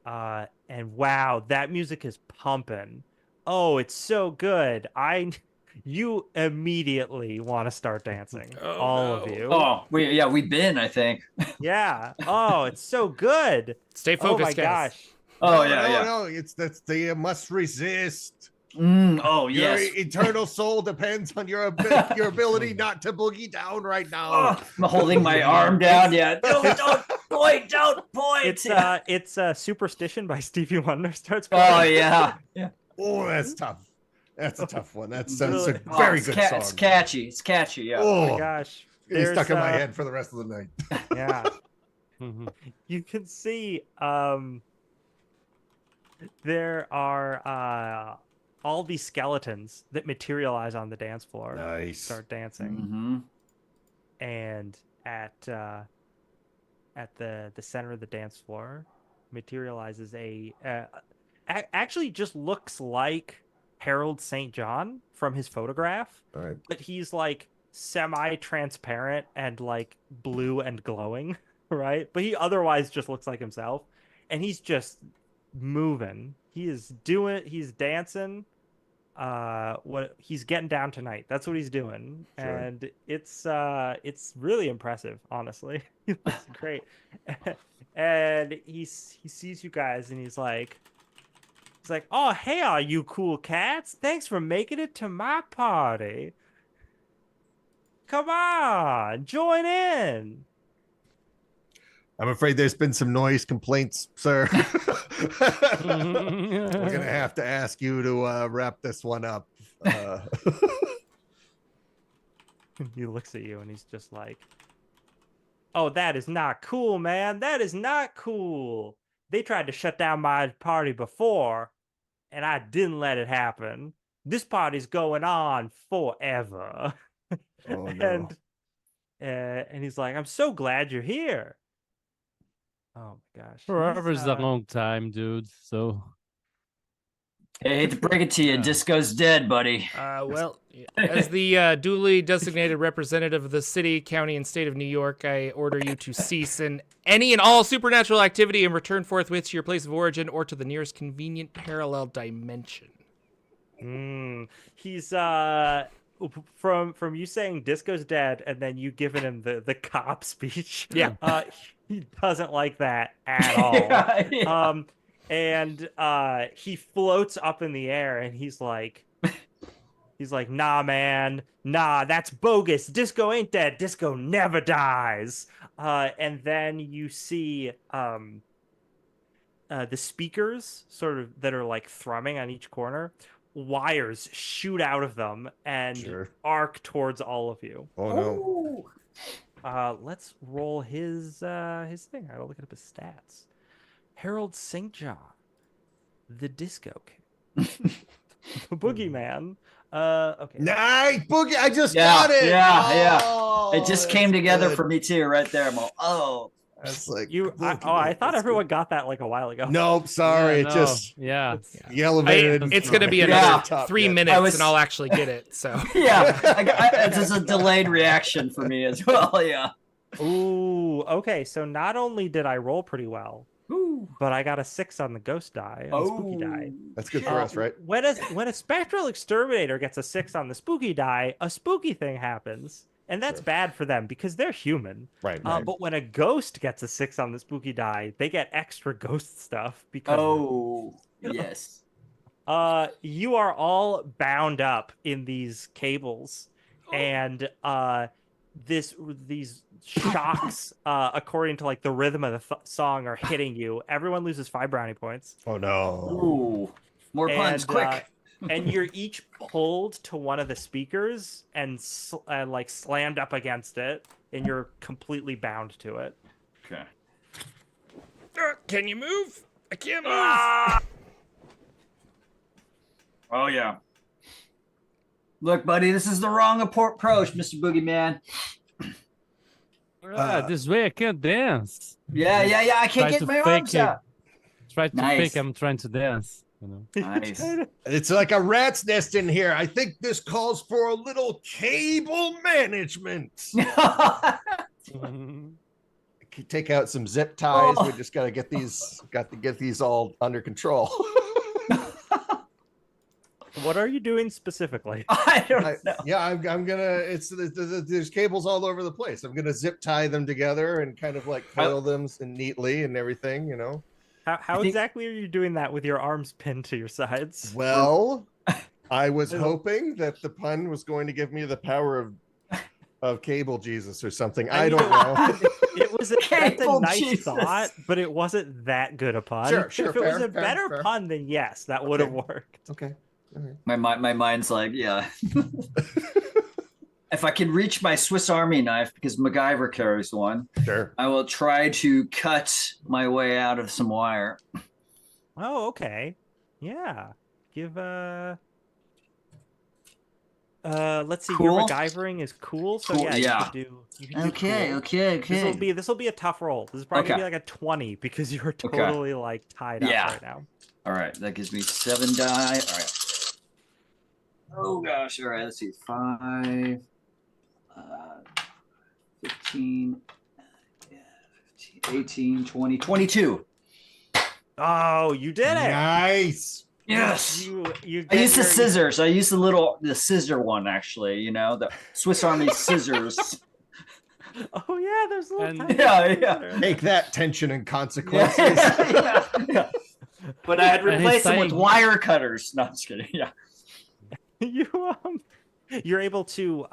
And wow, that music is pumping. Oh, it's so good. You immediately want to start dancing. All of you. Oh, we've been, I think. Yeah. Oh, it's so good. Stay focused, oh my guys. gosh. Oh No. That's the must resist. Oh Your yes. eternal soul depends on your ability not to boogie down right now. Oh, I'm holding my arm down. Yeah. Don't point. Don't point. It's Superstition by Stevie Wonder starts Oh playing. yeah. Oh, that's tough. That's a tough one. That's a Really? very good song. It's catchy. It's catchy. Yeah. Oh Oh my gosh. it's stuck in my There's, head for the rest of the night. Yeah. You can see there are all these skeletons that materialize on the dance floor. Nice. Start dancing. Mm-hmm. And at the center of the dance floor materializes actually just looks like Harold St. John from his photograph, All right. but he's like semi-transparent and like blue and glowing, right? But he otherwise just looks like himself, and he's just moving. He's dancing. What he's getting down tonight. That's what he's doing. Sure. And it's really impressive, honestly. He looks great. And he sees you guys, and he's like, "Oh, hey, all you cool cats. Thanks for making it to my party. Come on, join in." I'm afraid there's been some noise complaints, sir. We're gonna have to ask you to wrap this one up. He looks at you and he's just like, "Oh, that is not cool, man. That is not cool. They tried to shut down my party before, and I didn't let it happen. This party's going on forever." Oh no. And he's like, "I'm so glad you're here." Oh my gosh. Forever's He's, a long time, dude. So I hate to break it to you, Disco's dead, buddy. Well, as the duly designated representative of the city, county, and state of New York, I order you to cease any and all supernatural activity and return forthwith to your place of origin or to the nearest convenient parallel dimension. He's from you saying Disco's dead and then you giving him the cop speech. Yeah. He doesn't like that at all. Yeah. And he floats up in the air and he's like, He's like, nah, man, nah, that's bogus. Disco ain't dead. Disco never dies. And then you see the speakers sort of that are like thrumming on each corner. Wires shoot out of them and arc towards all of you. Oh no! Let's roll his thing. I will look up his stats. Harold St. John, the Disco King, the Boogeyman. Okay. Nice Boogie! I just got it. Yeah. It just that's came together good. for me too, right there. I'm all, oh. That's like I thought everyone got that like a while ago. Nope, sorry. Yeah, It just yeah. elevated. It's going to be Yeah. another 3 minutes, and I'll actually get it. So Yeah, it's just a delayed reaction for me as well. Yeah. Ooh, okay. So not only did I roll pretty well, Ooh. but I got a 6 on the ghost die, on the spooky die. That's good for us, right? When a spectral exterminator gets a 6 on the spooky die, a spooky thing happens, and that's bad for them because they're human. Right. But when a ghost gets a 6 on the spooky die, they get extra ghost stuff because Yes. you are all bound up in these cables, and these shocks, according to like the rhythm of the song, are hitting you. Everyone loses 5 brownie points. Oh no! Ooh. More puns, quick. And you're each pulled to one of the speakers and like slammed up against it, and you're completely bound to it. Okay. can you move? I can't move. Oh yeah. Look, buddy, this is the wrong approach, Mr. Boogeyman. This way I can't dance. Yeah. I can't get my arms out. Try to fake I'm trying to dance. You know. Nice. It's like a rat's nest in here. I think this calls for a little cable management. Take out some zip ties. We just got to get these all under control. What are you doing specifically? I don't know. Yeah, I'm gonna. There's cables all over the place. I'm gonna zip tie them together and kind of like coil them neatly and everything. You know. How exactly are you doing that with your arms pinned to your sides? Well, I was hoping that the pun was going to give me the power of cable Jesus or something. I don't know. That's a nice thought, but it wasn't that good a pun. Sure. If it was a better pun, then yes, that would have worked. Okay. All right. My mind's like, yeah. If I can reach my Swiss Army knife, because MacGyver carries one, Sure. I will try to cut my way out of some wire. Oh, okay. Yeah. Give let's see. Cool. Your MacGyvering is cool, so Cool, yeah, yeah. you can do Okay. cool. This will be a tough roll. This is probably gonna be like a 20 because you're totally like tied up right now. All right, that gives me 7 die. All right. Oh gosh. All right. Let's see. 5, 15, 18, 20, 22. Oh, you did it! Nice. Yes. You I used the scissors. I used the scissor one actually. You know, the Swiss Army scissors. Oh yeah, there's a little tiny Yeah. Take that, tension and consequences. Yeah. But I had replaced them with wire cutters. No, I'm just kidding. Yeah. You're able to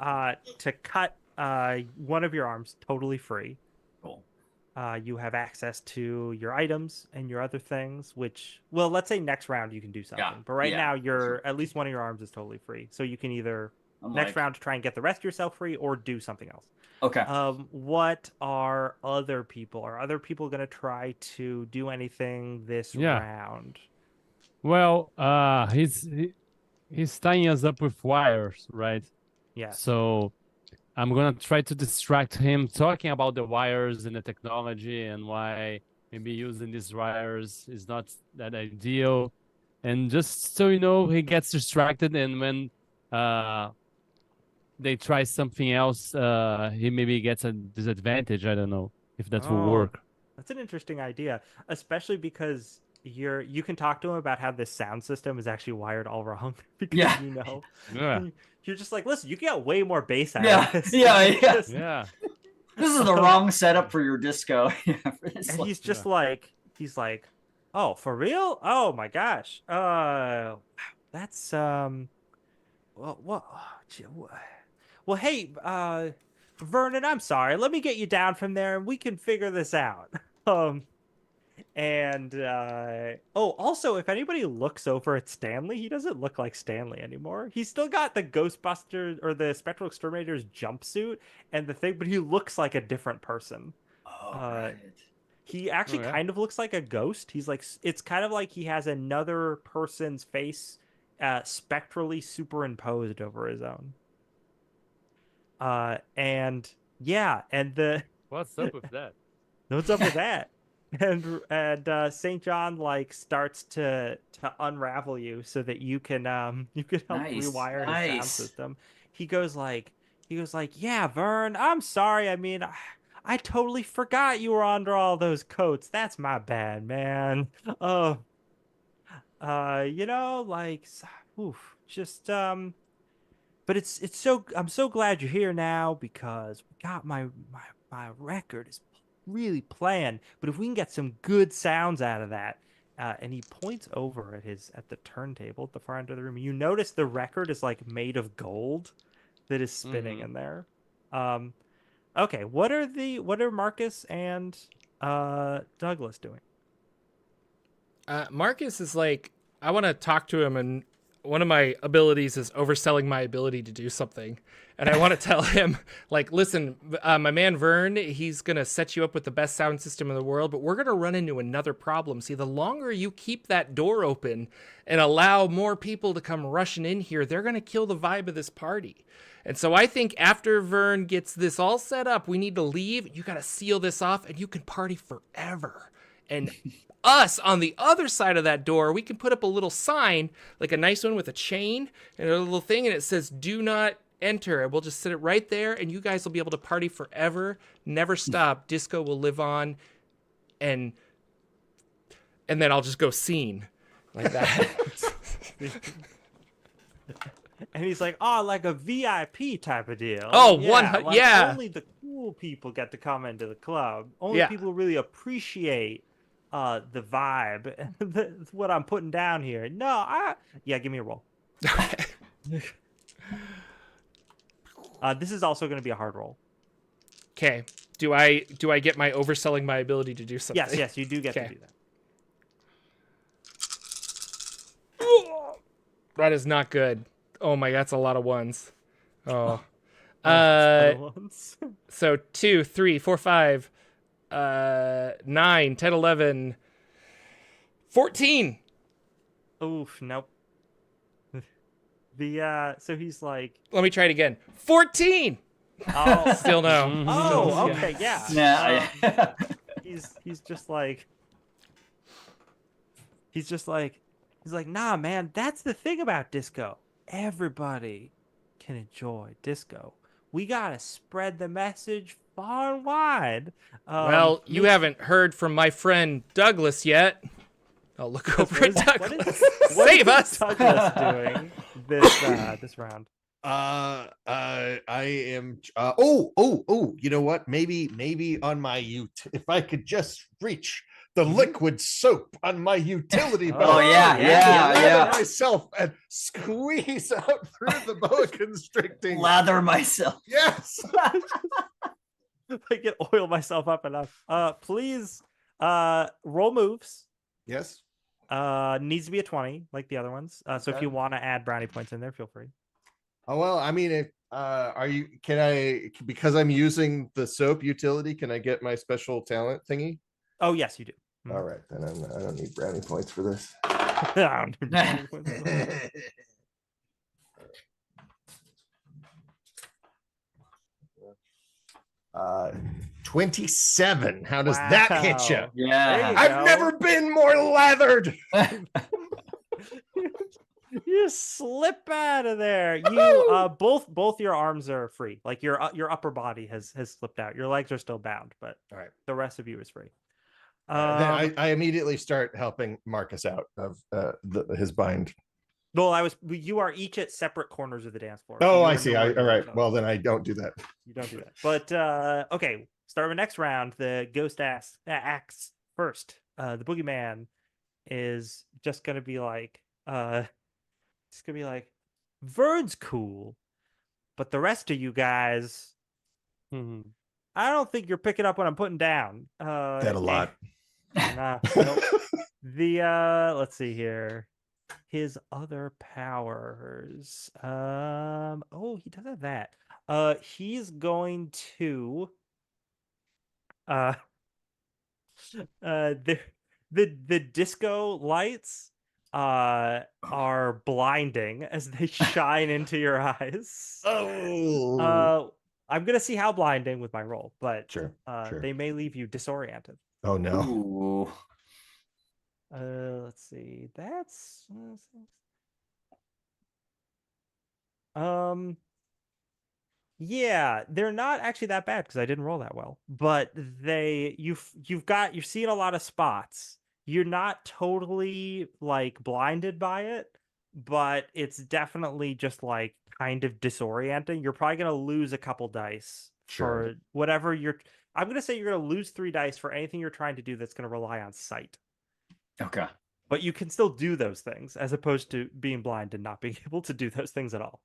cut one of your arms totally free. Cool. You have access to your items and your other things, which, well, let's say next round you can do something. But right now, at least one of your arms is totally free. So you can either next round try and get the rest of yourself free or do something else. Okay. What are other people? Are other people going to try to do anything this round? Well, he's tying us up with wires, right? Yeah. So I'm gonna try to distract him talking about the wires and the technology and why maybe using these wires is not that ideal. And just so you know, he gets distracted, and when they try something else, he maybe gets a disadvantage. I don't know if that will work. That's an interesting idea, especially because you can talk to him about how this sound system is actually wired all wrong because you know. Yeah. You're just like, listen, you can get way more bass out of this. Yeah. This is the wrong setup for your disco. And he's just like, oh, for real? Oh my gosh. That's well, hey, Vernon, I'm sorry. Let me get you down from there, and we can figure this out. Um, and also, if anybody looks over at Stanley, he doesn't look like Stanley anymore. He's still got the Ghostbusters or the Spectral Exterminators jumpsuit and the thing, but he looks like a different person. Oh, Uh, right. he actually Oh, yeah. kind of looks like a ghost. He's like, it's kind of like he has another person's face spectrally superimposed over his own. And yeah, and the What's up with that? what's up with that? And St. John like starts to unravel you so that you can help Nice, rewire his sound nice. system. He goes like, yeah, Vern, I'm sorry. I mean, I totally forgot you were under all those coats. That's my bad, man. Oh, like, oof, just but it's so I'm so glad you're here now because we got my record is really playing. But if we can get some good sounds out of that, and he points over at the turntable at the far end of the room. You notice the record is like made of gold that is spinning in there. Okay, what are Marcus and Douglas doing? Marcus is like, I want to talk to him, and one of my abilities is overselling my ability to do something. And I want to tell him, like, listen, my man Vern, he's going to set you up with the best sound system in the world, but we're going to run into another problem. See, the longer you keep that door open and allow more people to come rushing in here, they're going to kill the vibe of this party. And so I think after Vern gets this all set up, we need to leave. You got to seal this off, and you can party forever. And us on the other side of that door, we can put up a little sign, like a nice one with a chain and a little thing, and it says "Do not enter." And we'll just sit it right there, and you guys will be able to party forever, never stop. Disco will live on, and then I'll just go scene like that. And he's like, oh, like a VIP type of deal. Oh, like yeah. Only the cool people get to come into the club. Only Yeah. people who really appreciate the vibe. That's what I'm putting down here. No, give me a roll. This is also going to be a hard roll. Okay. Do I get my overselling my ability to do something? Yes, you do get to do that. That is not good. Oh my, that's a lot of ones. Oh. So 2, 3, 4, 5, 9, 10, 11, 14. Oof, nope. So he's like, Let me try it again. 14. oh, Still no. oh, okay, yeah. Yeah. He's like, nah, man, that's the thing about disco. Everybody can enjoy disco. We gotta spread the message far and wide. Well, you haven't heard from my friend Douglas yet. I'll look over at Douglas. Save us. Douglas doing this round? I am you know what, maybe on my if I could just reach the liquid soap on my utility belt. Oh yeah. Myself and squeeze out through the boa constricting. Lather myself. Yes. I can oil myself up enough. Please roll moves. Yes. Needs to be a 20 like the other ones. So if you want to add brownie points in there, feel free. Oh well, I mean, if because I'm using the soap utility, can I get my special talent thingy? Oh yes, you do. All right, then I don't need brownie points for this. I don't need brownie points for that. 27. How does that hit you? Wow. Yeah. I've never been more lathered. You slip out of there. You both your arms are free. Like your upper body has slipped out. Your legs are still bound, but All right. the rest of you is free. Then I immediately start helping Marcus out of his bind. Well, you are each at separate corners of the dance floor. Oh, So I you're see. nowhere All near right. each other. Well, then I don't do that. You don't do that. But okay, start with next round. The ghost acts first. The boogeyman is just gonna be like, Vern's cool, but the rest of you guys, Mhm. I don't think you're picking up what I'm putting down. That a lot. Nah, nope. Let's see here. His other powers. Oh, he does have that. He's going to uh the disco lights are blinding as they shine into your eyes. Oh, I'm gonna see how blinding with my roll, but sure. they may leave you disoriented. Oh no. Ooh. Let's see. That's um yeah, they're not actually that bad because I didn't roll that well. But you've seen a lot of spots. You're not totally like blinded by it, but it's definitely just like kind of disorienting. You're probably gonna lose a couple dice Sure. for whatever you're. I'm gonna say you're gonna lose 3 dice for anything you're trying to do that's gonna rely on sight. Okay. But you can still do those things as opposed to being blind and not being able to do those things at all.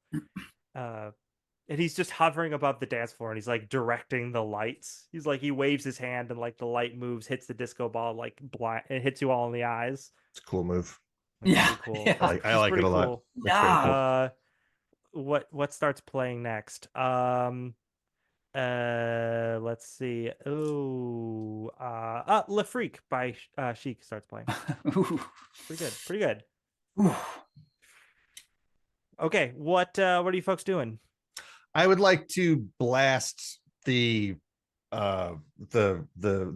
And he's just hovering above the dance floor and he's like directing the lights. He's like, he waves his hand and like the light moves, hits the disco ball, like blind, it hits you all in the eyes. It's a cool move. It's Yeah, pretty cool. yeah. I like it a lot. Cool. That's very Yeah. cool. What starts playing next? Let's see. Le Freak by Chic starts playing. Ooh. Pretty good. Ooh. Okay, what are you folks doing? I would like to blast the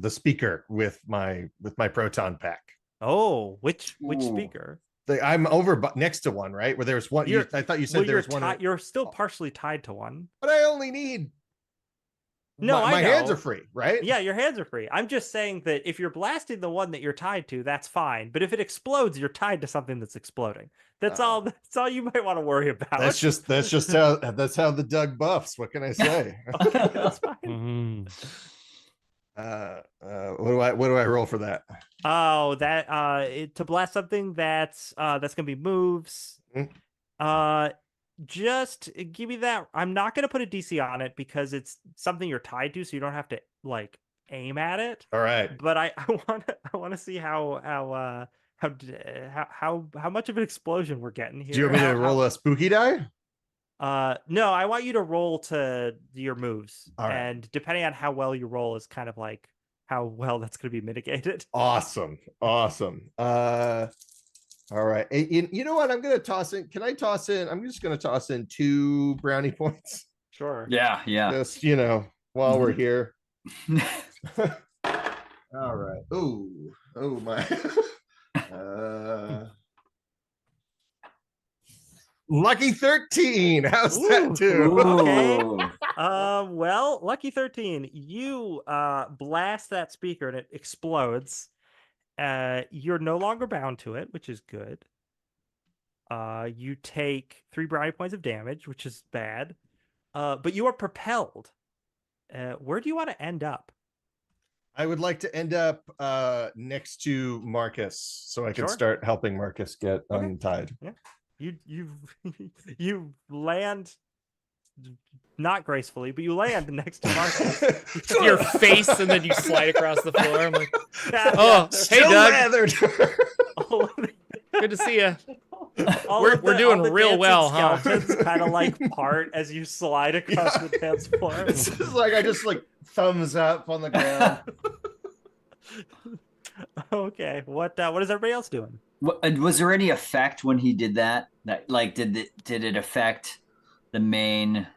speaker with my proton pack. Oh, which Ooh. speaker? I'm over next to one, right? Where there's one. I thought you said there was one. You're still partially tied to one. But I only need. No, my I know. hands are free, right? Yeah, your hands are free. I'm just saying that if you're blasting the one that you're tied to, that's fine. But if it explodes, you're tied to something that's exploding. That's all. That's all you might want to worry about. That's just how the Doug buffs. What can I say? Okay, that's fine. Mhm. What do I roll for that? Oh, that to blast something that's gonna be moves. Just give me that. I'm not gonna put a DC on it because it's something you're tied to, so you don't have to like aim at it. All right. But I want to see how much of an explosion we're getting here. Do you want me to roll a spooky die? No, I want you to roll to your moves. All right. And depending on how well you roll is kind of like how well that's going to be mitigated. Awesome. All right. You know what? I'm going to toss in. Can I toss in? I'm just going to toss in 2 brownie points. Sure. Yeah. Just, while we're here. All right. Oh my. Lucky 13. How's that too? Okay. Well, Lucky 13, you blast that speaker and it explodes. You're no longer bound to it, which is good. You take 3 brownie points of damage, which is bad. But you are propelled. Where do you want to end up? I would like to end up next to Marcus so I can Sure. start helping Marcus get untied. Yeah. You land not gracefully, but you land next to Marcus. Your face, and then you slide across the floor. I'm like, Yeah. hey, Doug. Lathered. Good to see you. We're doing real well, huh? Skeletons kind of like part as you slide across the dance floor. It's just like I just like thumbs up on the ground. Okay, what is everybody else doing? Was there any effect when he did that? That like did it affect the main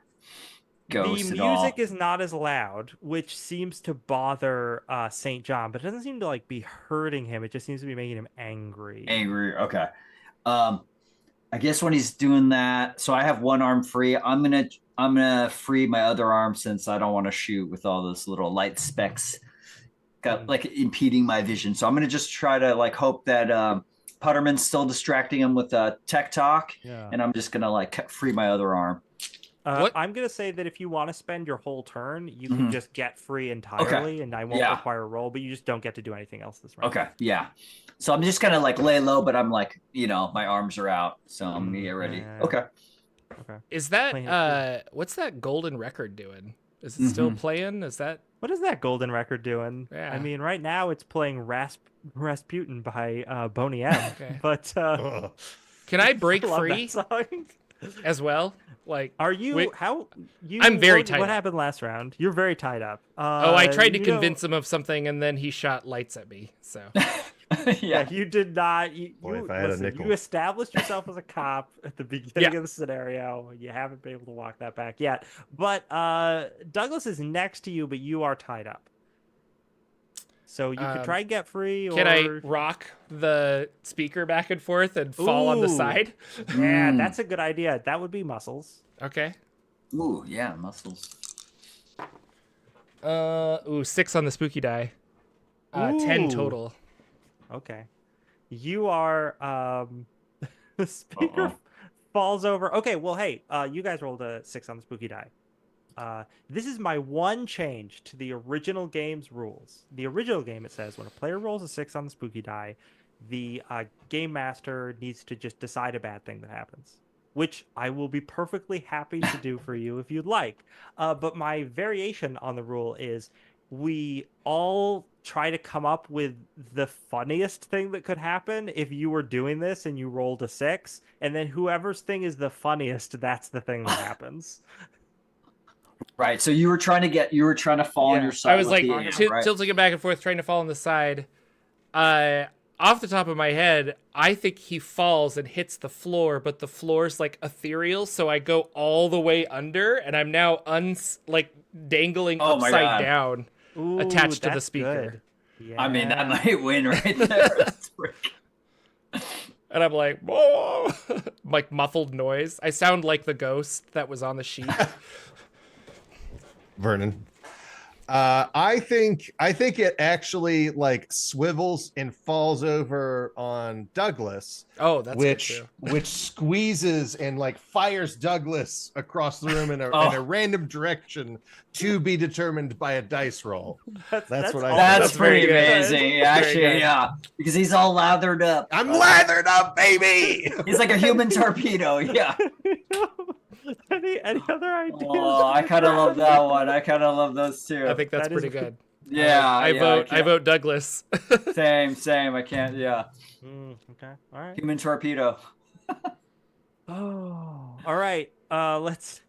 ghost The at all? music is not as loud, which seems to bother St. John, but it doesn't seem to like be hurting him. It just seems to be making him angry. Angry. Okay. I guess when he's doing that, so I have one arm free. I'm gonna free my other arm since I don't want to shoot with all those little light specks like impeding my vision. So I'm gonna just try to like hope that Putterman's still distracting him with tech talk, and I'm just gonna like free my other arm. I'm gonna say that if you want to spend your whole turn, you can just get free entirely, and I won't require a roll, but you just don't get to do anything else this round. Okay, yeah. So I'm just gonna like lay low, but I'm like, my arms are out, so I'm gonna get ready. Okay. Okay. Is Playing that what's that golden record doing? Is it still playing? Is that What is that golden record doing? Yeah. I mean, right now it's playing Rasputin by Boney M. Okay. But Can I break I love free that song. as well? Like, Are you wait, how you? I'm very tied What up. happened last round? You're very tied up. oh, I tried to you know- convince him of something, and then he shot lights at me. So Yeah, you did not. You, Boy, you if I had a listen. nickel. You established yourself as a cop at the beginning of the scenario. You haven't been able to walk that back yet. But Douglas is next to you, but you are tied up. So you could try and get free. can or... I rock the speaker back and forth and fall on the Ooh. side? Yeah, that's a good idea. That would be muscles. Okay. Ooh, yeah, muscles. 6 on the spooky die. 10 Ooh. total. Okay. You are the speaker falls over. Okay, well hey, you guys rolled a 6 on the spooky die. This is my one change to the original game's rules. The original game, it says when a player rolls a 6 on the spooky die, the game master needs to just decide a bad thing that happens, which I will be perfectly happy to do for you if you'd like. But my variation on the rule is we all try to come up with the funniest thing that could happen if you were doing this and you rolled a 6, and then whoever's thing is the funniest, that's the thing that happens. Right. So you were trying to fall on Yeah. your side. I was with like the aim, right? tilting it back and forth, trying to fall on the side. Off the top of my head, I think he falls and hits the floor, but the floor's like ethereal, so I go all the way under, and I'm now dangling Oh my upside God. down, Ooh, attached to the that's speaker. good. Yeah. I mean, that might win right there. That's pretty- And I'm like, whoa, like muffled noise. I sound like the ghost that was on the sheet. Vernon. I think it actually like swivels and falls over on Douglas, Oh, that's good which too. which squeezes and like fires Douglas across the room in a random direction to be determined by a dice roll. That's what I awesome. think. That's very pretty good. amazing. Very Actually, good. yeah, because he's all lathered up. I'm lathered up, baby. He's like a human torpedo. Yeah. Any other ideas? Oh, I kind of love that one. I kind of love those too. I think that's That is pretty good. Yeah. I vote Douglas. Same. I can't. Yeah. Okay. All right. Human torpedo. Oh. All right. Let's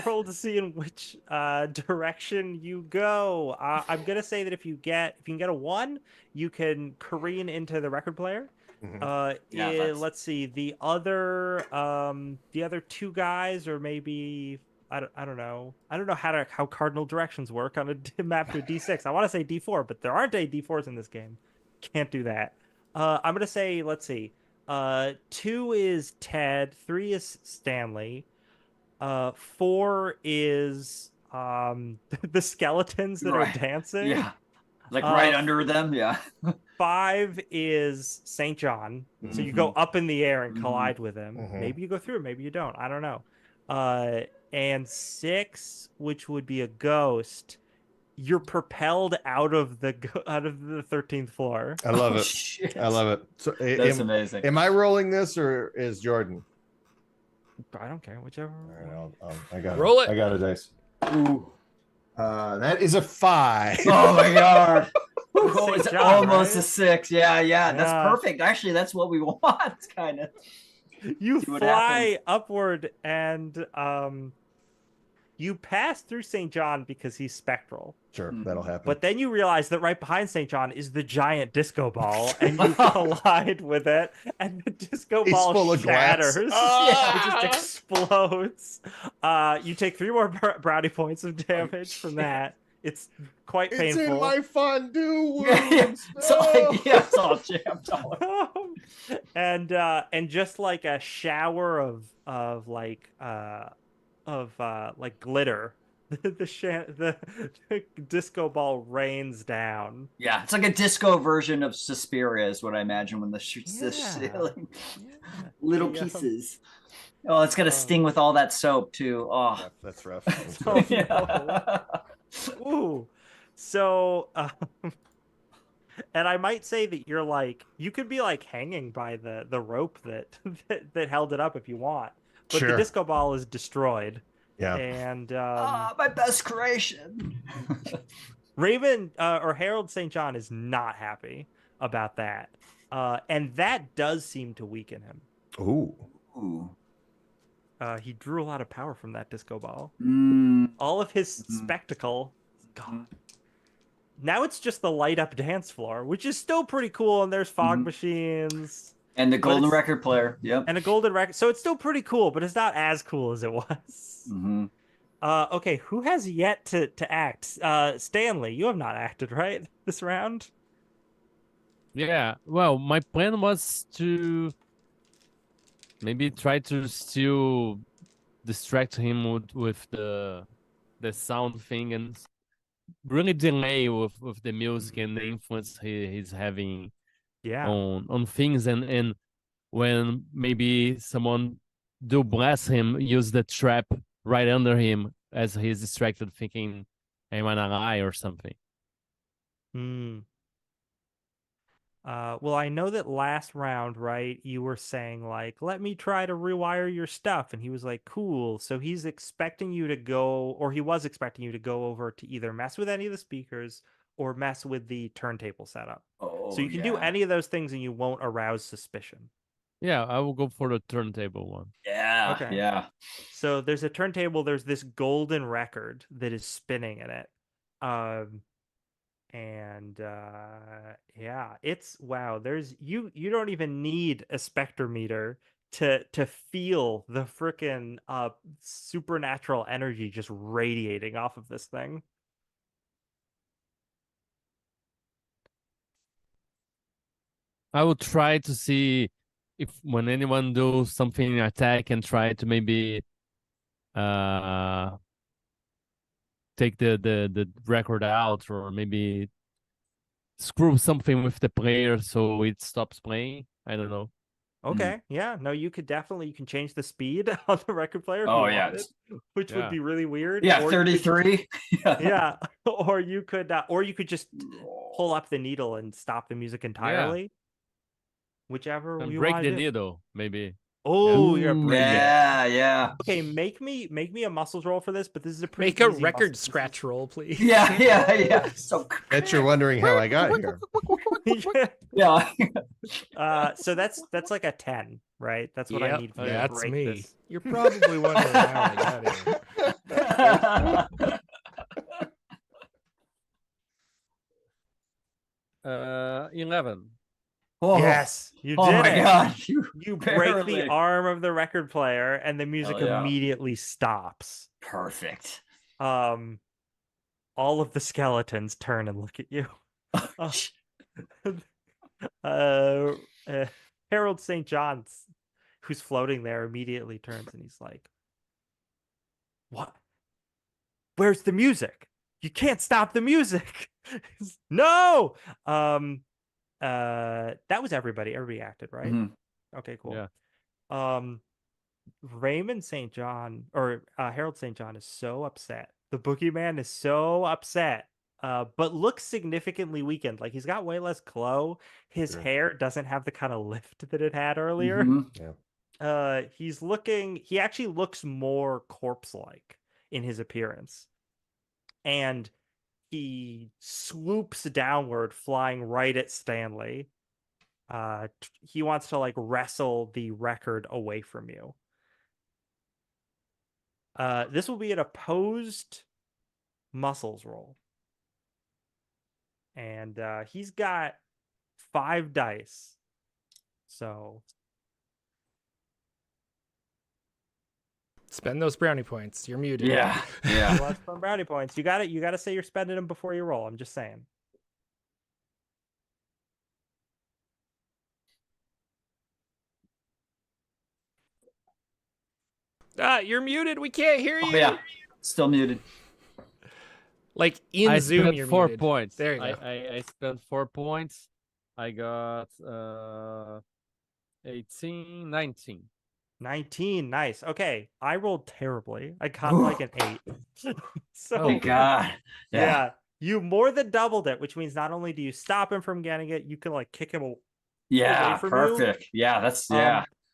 roll to see in which direction you go. I'm gonna say that if you can get a 1, you can careen into the record player. Let's see the other 2 guys, or maybe I don't know how cardinal directions work on a map to a D6. I want to say D4, but there aren't any D4s in this game. Can't do that. I'm gonna say, let's see, 2 is Ted, 3 is Stanley, 4 is the skeletons that are dancing. Yeah. Like right under them. Yeah. 5 is St. John. So you go up in the air and collide with him. Maybe you go through, maybe you don't. I don't know. And 6, which would be a ghost, you're propelled out of the 13th floor. I love it. Shit. I love it. So, That's amazing. am I rolling this or is Jordan? I don't care, whichever. All right, I got Roll it. I got a dice. Ooh. That is a 5. Oh my God. Oh, it's St. John, almost right? a 6. Yeah. Yeah. That's perfect. Actually, that's what we want, kind of. You See what fly upward and you pass through St. John because he's spectral. Sure, that'll happen. But then you realize that right behind St. John is the giant disco ball, and you collide with it, and the disco He's ball full of glass. shatters. Ah! It just explodes. You take 3 more brownie points of damage from that. It's quite it's painful. in my fondue wounds. Yeah. So, No! it's all jammed on. and just like a shower of like glitter, the disco ball rains down. Yeah, it's like a disco version of Suspiria is what I imagine when the shoots the ceiling. Little pieces. Oh, it's gonna sting with all that soap too. Oh, That's rough. Oh, yeah. Ooh. So, and I might say that you could be like hanging by the rope that held it up if you want. but the disco ball is destroyed. Yeah. And my best creation. Raven or Harold St. John is not happy about that. And that does seem to weaken him. Ooh. He drew a lot of power from that disco ball. Mm. All of his spectacle is gone. Now it's just the light up dance floor, which is still pretty cool. And there's fog machines. And the golden record player. Yep. And a golden record. So it's still pretty cool, but it's not as cool as it was. Okay, who has yet to act? Stanley, you have not acted, right? This round? Yeah. Well, my plan was to maybe try to still distract him with the sound thing and really delay with the music and the influence he's having on things, and when maybe someone do blast him, use the trap right under him as he's distracted thinking am I an ally or something. Well, I know that last round, right, you were saying, like, let me try to rewire your stuff. And he was like, cool. So he's expecting you to go, or he was expecting you to go over to either mess with any of the speakers or mess with the turntable setup. So you can do any of those things and you won't arouse suspicion. Yeah, I will go for the turntable one. Yeah. Okay. Yeah. So there's a turntable, there's this golden record that is spinning in it. Yeah, it's wow, there's you don't even need a spectrometer to feel the freaking supernatural energy just radiating off of this thing. I will try to see if when anyone do something attack and try to maybe take the record out, or maybe screw something with the player so it stops playing. I don't know. Okay, yeah, no, you can change the speed on the record player if Oh, you yeah. wanted, which would be really weird. Yeah, Or 33. yeah, or you could just pull up the needle and stop the music entirely. Whichever And you break want the to do. needle, maybe. Oh, you're gonna break it. Yeah. Okay, make me a muscles roll for this, but this is a pretty Make a easy record muscle- scratch roll, please. Yeah. So Bet you're wondering how I got here. yeah. So that's like a 10, right? That's what I Yep, need for you to that's break me. this. You're probably wondering how I got here. 11. Oh, Yes, you did oh my it. God. You break the barely. arm of the record player, and the music immediately stops. Perfect. All of the skeletons turn and look at you. Harold St. John's, who's floating there, immediately turns and he's like, "What? Where's the music? You can't stop the music." No. That was everybody. Everybody acted, right? Okay, cool. Yeah. Raymond St. John or Harold St. John is so upset. The boogeyman is so upset. But looks significantly weakened. Like, he's got way less glow. His hair doesn't have the kind of lift that it had earlier. Yeah. He actually looks more corpse-like in his appearance. And he swoops downward, flying right at Stanley. He wants to, like, wrestle the record away from you. This will be an opposed muscles roll. And he's got 5 dice. So Spend those brownie points. You're muted. Yeah. let's spend brownie points. You gotta say you're spending them before you roll. I'm just saying. You're muted. We can't hear you. Oh, yeah. Still muted. Like in I Zoom, spent you're 4 muted. points. There you go. I spent 4 points. I got 18, 19. 19, nice. Okay, I rolled terribly. I got like an 8. So Thank God. yeah, you more than doubled it, which means not only do you stop him from getting it, you can like kick him away Yeah. from Perfect. you. Yeah. That's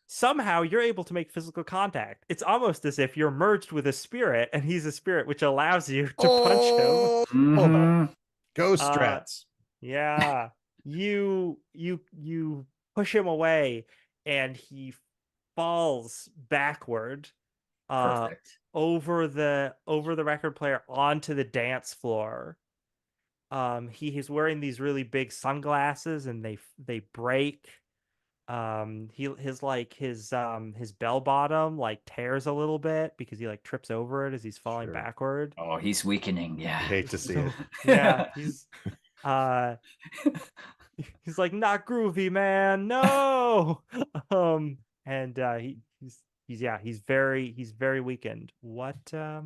somehow you're able to make physical contact. It's almost as if you're merged with a spirit, and he's a spirit, which allows you to punch him. Mhm. Ghost Uh, strats. Yeah, you push him away, and he falls backward, Perfect. over the record player onto the dance floor. He's wearing these really big sunglasses, and they break. His bell bottom like tears a little bit because he like trips over it as he's falling Sure. backward. Oh, he's weakening. I Yeah. hate to see So, it. yeah, uh he's like, not groovy, man, no. And he's very weakened. What A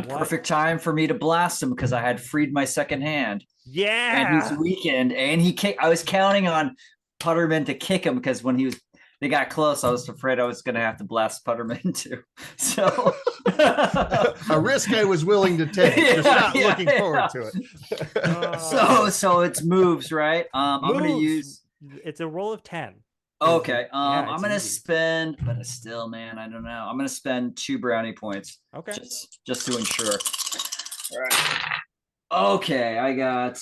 perfect time for me to blast him because I had freed my second hand. And he's Yeah, weakened. And I was counting on Putterman to kick him because when they got close, I was afraid I was going to have to blast Putterman too. So A risk I was willing to take, just not looking forward to it. so it's moves, right? I'm going to moves. use. It's a roll of 10. Okay. Yeah, I'm it's going to easy. spend, but still, man, I don't know. I'm going to spend 2 brownie points. Okay. Just to ensure. All right. Okay, I got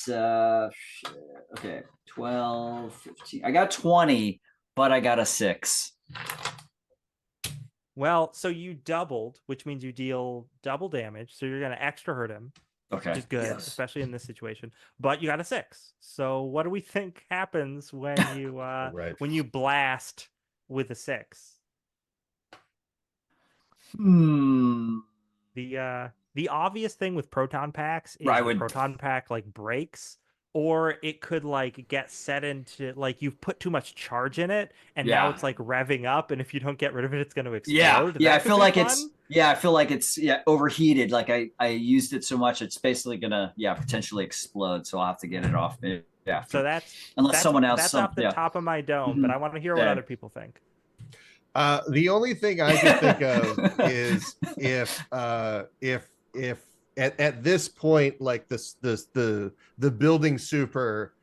12, 15. I got 20, but I got a 6. Well, so you doubled, which means you deal double damage. So you're going to extra hurt him, Okay. which is good, Yes. especially in this situation. But you got a 6. So what do we think happens when you Right. when you blast with a 6? The obvious thing with proton packs is Right, the proton pack like breaks, or it could like get set into like you've put too much charge in it, and now Yeah. it's like revving up, and if you don't get rid of it, it's going to Yeah. explode. Yeah. That could be fun. I feel like it's overheated. Like I used it so much, it's basically gonna potentially explode. So I'll have to get it off. Yeah. So that's someone else. That's off the top of my dome, but I want to hear what Same. other people think. The only thing I can think of is if at this point, like the building super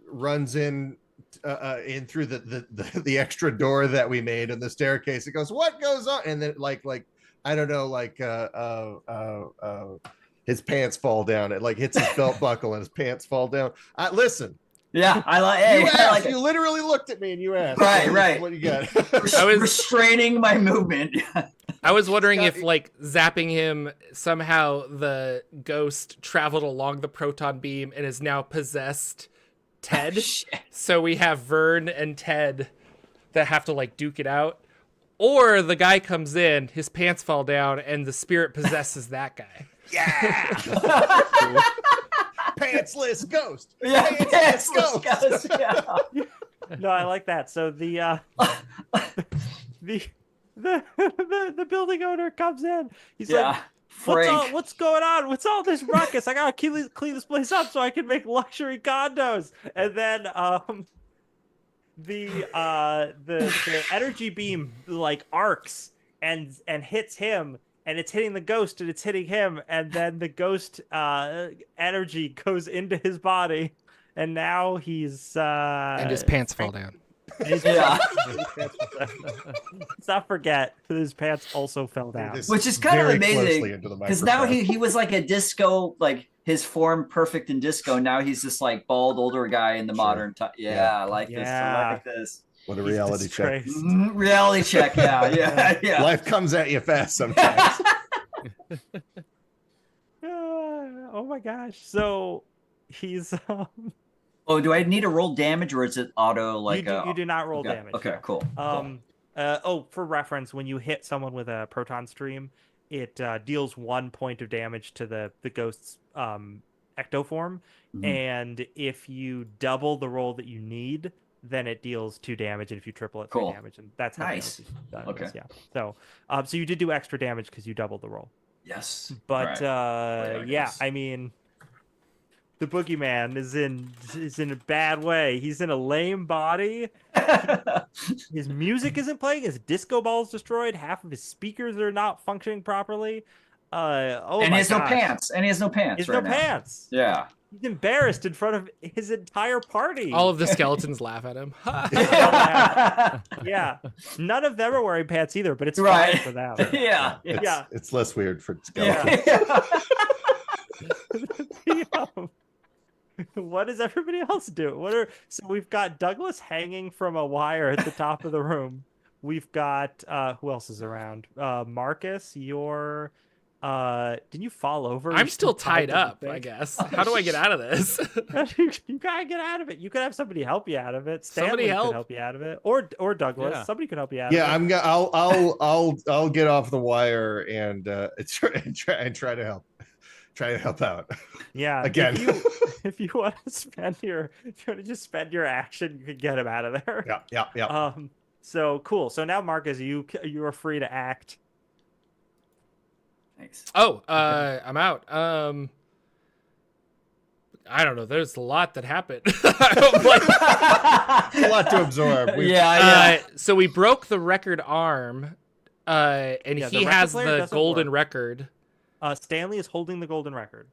runs in through the extra door that we made in the staircase. It goes, what goes on? And then like I don't know, like his pants fall down. It like hits his belt buckle and his pants fall down. Listen. Yeah, I like. You Hey, asked. I like You literally looked at me and you asked. Right. What you got? I was- restraining my movement. I was wondering Scott, if, like, zapping him, somehow the ghost traveled along the proton beam and is now possessed Ted. So we have Vern and Ted that have to, like, duke it out. Or the guy comes in, his pants fall down, and the spirit possesses that guy. Yeah. Pantsless ghost. Yeah, Pantsless ghost. Yeah. No, I like that. So the building owner comes in. He's like, what's going on? What's all this ruckus? I gotta clean this place up so I can make luxury condos. And then the energy beam like arcs and hits him, and it's hitting the ghost, and it's hitting him, and then the ghost energy goes into his body, and now he's And his pants fall down. Yeah. Let's not forget that his pants also fell down. Which is kind of Very amazing closely into the because now microphone. he was like a disco, like his form perfect in disco. Now he's this like bald older guy in the modern time. Yeah, I like this. I like this. What a He's reality check. disgraced. Reality check. Yeah. Life comes at you fast sometimes. Oh my gosh. So he's Oh, do I need to roll damage or is it auto? Like you do not roll okay. damage. Okay, no. cool. For reference, when you hit someone with a proton stream, it deals 1 point of damage to the ghost's ectoform, and if you double the roll that you need, then it deals 2 damage, and if you triple it, 3 damage, and that's how nice. damage is done. Okay. Yeah. So you did do extra damage because you doubled the roll. Yes. But Right. yeah, I mean, the boogeyman is in a bad way. He's in a lame body. His music isn't playing. His disco ball's destroyed. Half of his speakers are not functioning properly. And he has no pants. He has no pants. Yeah. He's embarrassed in front of his entire party. All of the skeletons laugh at him. Yeah. None of them are wearing pants either, but it's Right. fine for them. Yeah. It's less weird for skeletons. What does everybody else do? So we've got Douglas hanging from a wire at the top of the room. We've got who else is around? Marcus, you're didn't you fall over? I'm You're still tied to the up, thing? I guess. How do I get out of this? You gotta get out of it. You could have somebody help you out of it. Somebody Stanley help. could help you out of it, or Douglas. Yeah. Somebody could help you out. Yeah, of it. I'll get off the wire and try to help. Try to help out. Yeah. Again. If you want to just spend your action, you can get him out of there. Yeah. So cool. So now, Marcus, you are free to act. Thanks. Oh, I'm out. I don't know. There's a lot that happened. It's a lot to absorb. So we broke the record arm, and Yeah, he the has record player the doesn't golden work. record. Stanley is holding the golden record.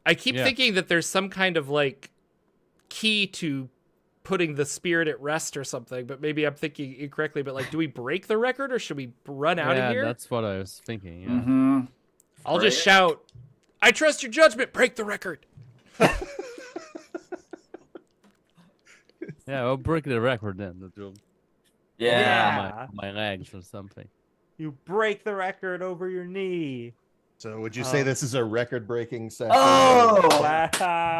I keep Yeah. thinking that there's some kind of like key to putting the spirit at rest or something, but maybe I'm thinking incorrectly. But like, do we break the record or should we run out of here? That's what I was thinking. Yeah. Mm-hmm. I'll just shout, "I trust your judgment. Break the record." Yeah, I'll break the record then. That will Yeah. my legs or something. You break the record over your knee. So would you say this is a record-breaking session? Oh. Wow.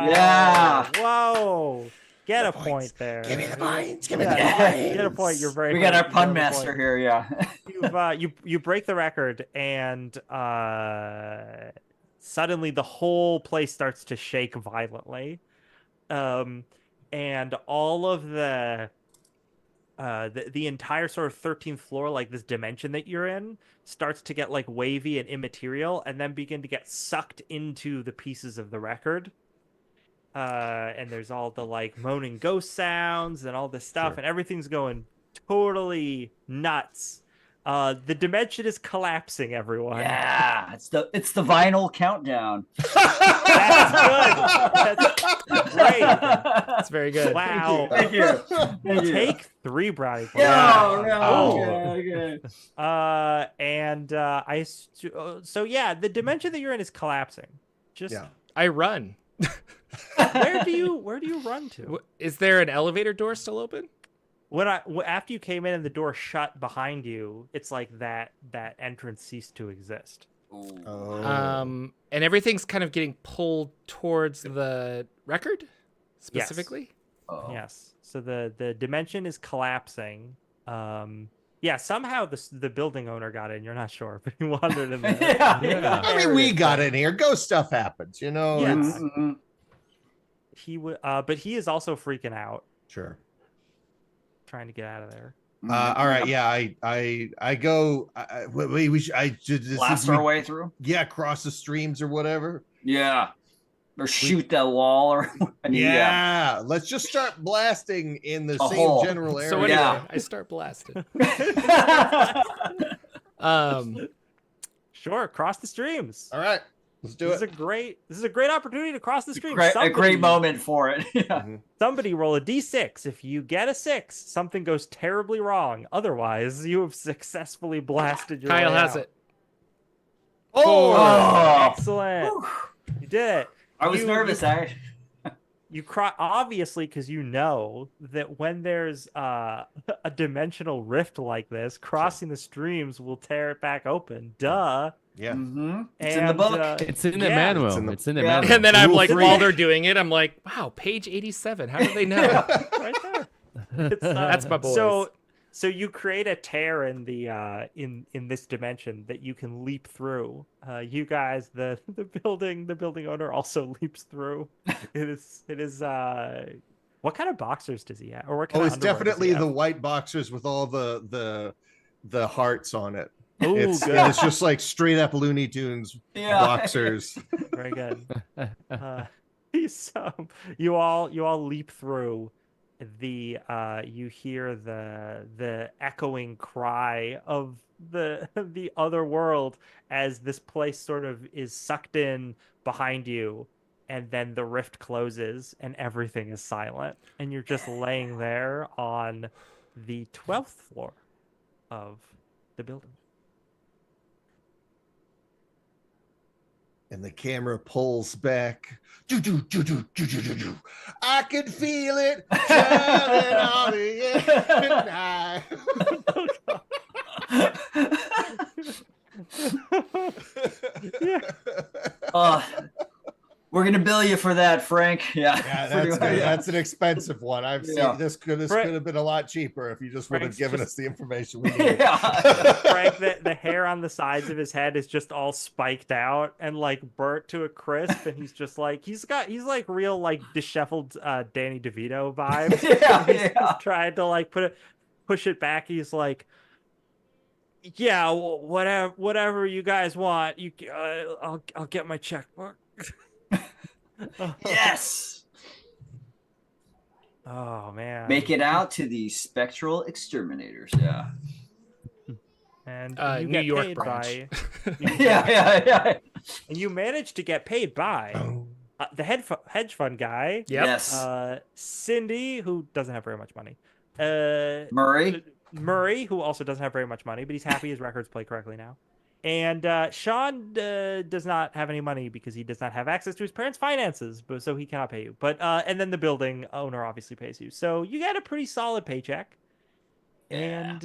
Yeah. Whoa. Get a points. point there. Give me the points. Give me Yeah, the get a points. point. You're very. We got our right. You pun deserve a master point. here. Yeah. You break the record, and suddenly the whole place starts to shake violently, and all of the entire sort of 13th floor, like this dimension that you're in, starts to get like wavy and immaterial, and then begin to get sucked into the pieces of the record. And there's all the like moaning ghost sounds and all this stuff, Sure. and everything's going totally nuts. The dimension is collapsing, everyone. Yeah. It's the vinyl countdown. That's great. That's very good. Wow. Thank you. Thank you. Take 3 brownie points. Yeah. Oh. Okay. So yeah, the dimension that you're in is collapsing. Just Yeah. I run. where do you run to? Is there an elevator door still open? After you came in and the door shut behind you, it's like that entrance ceased to exist. Oh. And everything's kind of getting pulled towards the record specifically. Oh. Yes. So the dimension is collapsing. Yeah, somehow the building owner got in. You're not sure, but he wandered in there. Yeah. I mean, we got in here. Ghost stuff happens, you know. Yeah. It's- Mhm. But he is also freaking out, Sure. trying to get out of there. All right. Yeah. I go. We should Blast our way through. Yeah. Cross the streams or whatever. Yeah. Or shoot that wall or Yeah. Let's just start blasting in the A same hole. general area. So anyway, Yeah. I start blasting. Sure, cross the streams. All right. Let's do This it. is a great opportunity to cross the streams. a great moment for it. Yeah. Somebody roll a d6. If you get a 6, something goes terribly wrong. Otherwise, you have successfully blasted your Kyle way has out. it. Oh. Excellent. You did it. I was nervous. You obviously, because you know that when there's a dimensional rift like this, crossing the streams will tear it back open. Duh. Yeah. It's in the book. It's in the Yeah. manual. It's in the- Yeah. manual. And then I'm Rule like, 3. while they're doing it, I'm like, wow, page 87. How did they know? Right there. It's, That's my boys. So you create a tear in the in this dimension that you can leap through. You guys, the building owner also leaps through. It is what kind of boxers does he have? Or what kind Oh, of it's underwear does he definitely the have? white boxers with all the hearts on it. Oh, It's, good. it's just like straight up Looney Tunes Yeah. boxers. Very good. So you all leap through. You hear the echoing cry of the other world as this place sort of is sucked in behind you, and then the rift closes and everything is silent, and you're just laying there on the 12th floor of the building. And the camera pulls back. I can feel it traveling on the Oh, we're gonna bill you for that, Frank. Yeah, that's an expensive one. I've seen this could have been a lot cheaper if you just would have given us the information we needed. Frank, the hair on the sides of his head is just all spiked out and like burnt to a crisp, and he's just like he's like real like disheveled Danny DeVito vibes. He's trying to like push it back. He's like, yeah, whatever you guys want, I'll get my checkbook. Yes. Oh man. Make it out to the Spectral Exterminators. Yeah. And you New get York paid branch. Yeah. And you managed to get paid by the hedge fund guy. Yep. Yes. Cindy, who doesn't have very much money. Murray, who also doesn't have very much money, but he's happy his records play correctly now. And Sean does not have any money because he does not have access to his parents' finances, so he cannot pay you. But and then the building owner obviously pays you, so you get a pretty solid paycheck. And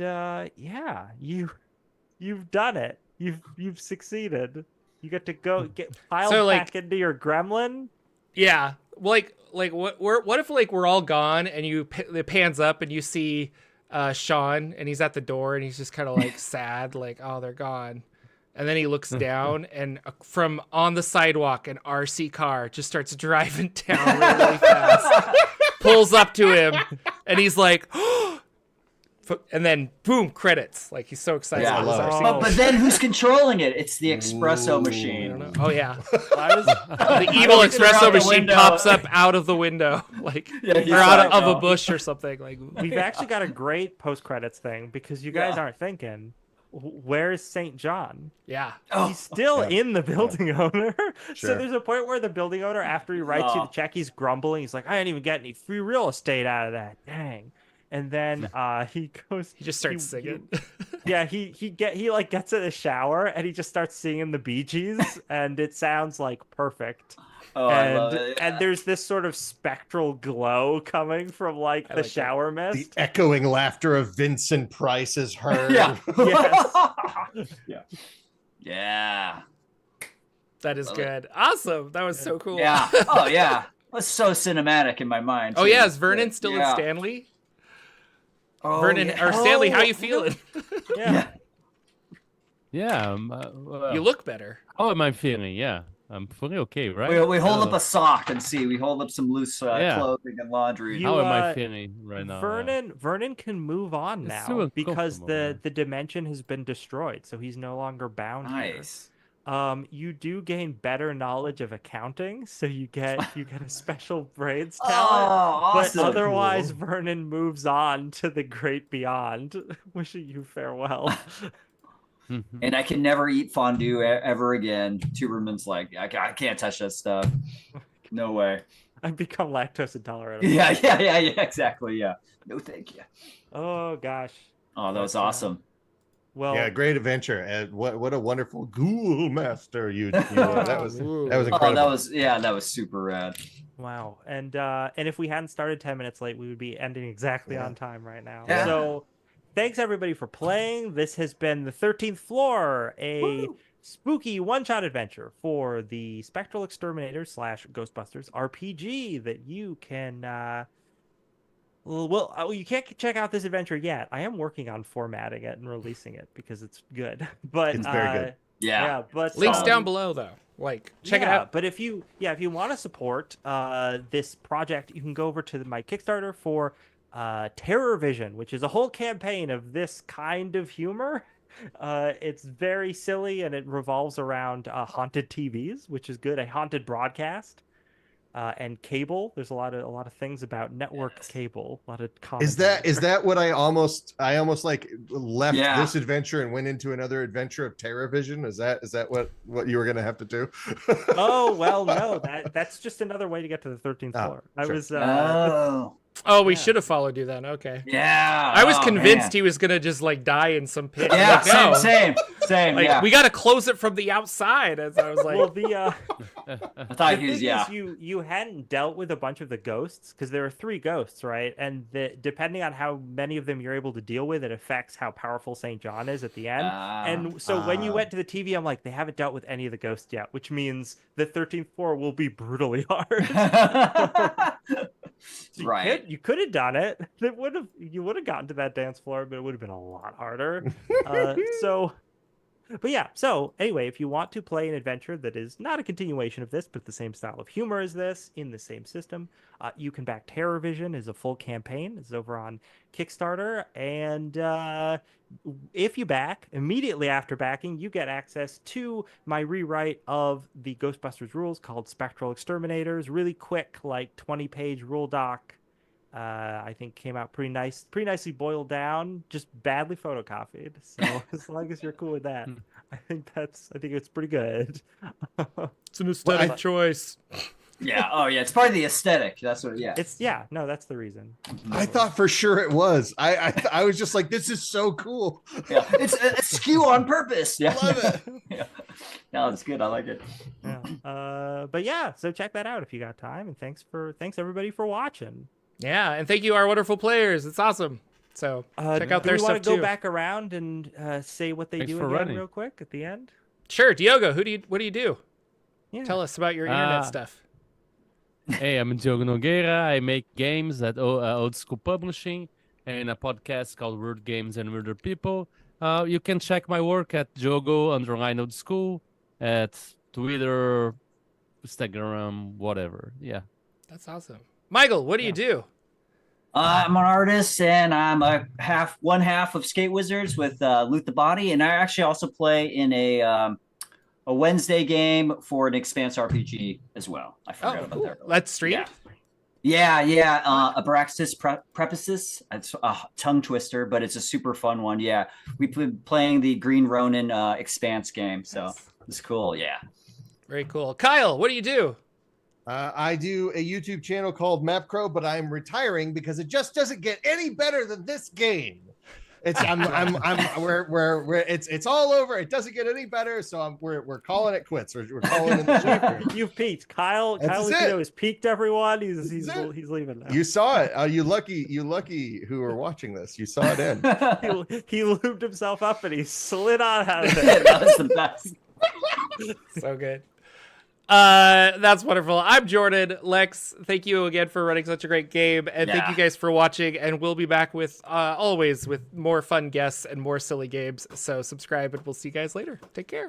you've done it. You've succeeded. You get to go piled back into your gremlin. Yeah, like what if like we're all gone and it pans up and you see Sean and he's at the door and he's just kind of like sad, like, oh, they're gone. And then he looks down and from on the sidewalk, an RC car just starts driving down really fast, pulls up to him, and he's like, and then boom, credits. Like he's so excited. Yeah, but then who's controlling it? It's the espresso machine. Oh yeah, the evil espresso machine pops up out of the window, like or out of a bush or something. Like we've actually got a great post-credits thing because you guys aren't thinking, where's St. John? Yeah. He's still in the building owner. Sure. So there's a point where the building owner, after he writes you the check, he's grumbling. He's like, I didn't even get any free real estate out of that. Dang. And then he just starts singing. He like gets in the shower and he just starts singing the Bee Gees and it sounds like perfect. Oh, I love it. And there's this sort of spectral glow coming from like the shower mist. The echoing laughter of Vincent Price is heard. Yeah. That is good. Awesome. That was so cool. Yeah. Oh yeah. That's so cinematic in my mind. Oh yeah, is Vernon still in Stanley? Oh, Vernon or Stanley, how you feeling? Yeah. You look better. How am I feeling? Yeah. I'm feeling okay, right? We hold up a sock and see. We hold up some loose clothing and laundry. How am I feeling right now? Vernon can move on now because the dimension has been destroyed, so he's no longer bound here. You do gain better knowledge of accounting, so you get a special braids talent. Awesome. But otherwise, Vernon moves on to the great beyond. Wishing you farewell. And I can never eat fondue ever again. Tuberman's like, I can't touch that stuff. No way. I've become lactose intolerant. Yeah, exactly. Yeah. No, thank you. Oh gosh. Oh, that was awesome. Well, yeah, great adventure, and what a wonderful ghoul master you were. That was incredible. Oh, that was super rad. Wow. And if we hadn't started 10 minutes late, we would be ending exactly on time right now. Yeah. So thanks everybody for playing. This has been the 13th Floor, a spooky one-shot adventure for the Spectral Exterminators / Ghostbusters RPG that you can you can't check out this adventure yet. I am working on formatting it and releasing it because it's good. But it's very good. Yeah, but links down below though. Like check it out. But if you want to support this project, you can go over to my Kickstarter for Terror Vision, which is a whole campaign of this kind of humor. It's very silly and it revolves around haunted TVs, which is good. A haunted broadcast. and cable. There's a lot of things about network cable. A lot of Is that what I almost like left Yeah. this adventure and went into another adventure of TerraVision? Is that what you were gonna have to do? Oh well, no, that's just another way to get to the 13th floor. I sure. was Oh, we Yeah. should have followed you then. Okay. Yeah. I was oh, convinced man. he was gonna just like die in some pit. Yeah, Like, no. same. Like yeah. we gotta close it from the outside. As I was like, well the I thought the he was, thing yeah. is you hadn't dealt with a bunch of the ghosts because there are 3 ghosts, right? And depending on how many of them you're able to deal with, it affects how powerful St. John is at the end. And so when you went to the TV, I'm like, they haven't dealt with any of the ghosts yet, which means the 13th floor will be brutally hard. So Right. you could have done it. You would have gotten to that dance floor, but it would have been a lot harder. But yeah, so anyway, if you want to play an adventure that is not a continuation of this, but the same style of humor as this, in the same system, you can back TerraVision as a full campaign. It's over on Kickstarter. And if you back, immediately after backing, you get access to my rewrite of the Ghostbusters rules called Spectral Exterminators. Really quick, like 20-page rule doc. I think came out pretty nicely boiled down, just badly photocopied. So as long as you're cool with that, I think it's pretty good. it's an aesthetic choice. Yeah. Oh, yeah. It's part of the aesthetic. That's what. Yeah. That's the reason. I thought for sure it was. I was just like, this is so cool. Yeah. It's a skew on purpose. Yeah. Love it. Yeah. No, that's good. I like it. Yeah. But yeah, so check that out if you got time, and thanks everybody for watching. Yeah, and thank you, our wonderful players. It's awesome. So check out their stuff too. Do we want to go back around and say what they Thanks do for again running. real quick at the end? Sure, Diogo. What do you do? Yeah. Tell us about your internet stuff. Hey, I'm Diogo Nogueira. I make games at Old School Publishing and a podcast called Weird Games and Weirder People. You can check my work at Diogo_Old School at Twitter, Instagram, whatever. Yeah. That's awesome. Michael, what do you do? I'm an artist, and I'm one half of Skate Wizards with Loot the Body, and I actually also play in a Wednesday game for an Expanse RPG as well. I forgot about that. Let's stream. Yeah. Abraxas Prepicis. It's a tongue twister, but it's a super fun one. Yeah, we've been playing the Green Ronin Expanse game, so it's cool. Yeah. Very cool. Kyle, what do you do? I do a YouTube channel called MapCrow, but I'm retiring because it just doesn't get any better than this game. It's it's all over. It doesn't get any better, so we're calling it quits. We're calling it the chapter. You've peaked. Kyle Lucino has peaked, everyone. He's leaving now. You saw it. You lucky who are watching this. You saw it in. he lubed himself up and he slid on out of That it. was the best. So good. That's wonderful. I'm Jordan. Lex, thank you again for running such a great game, and thank you guys for watching, and we'll be back with always with more fun guests and more silly games. So subscribe, and we'll see you guys later. Take care.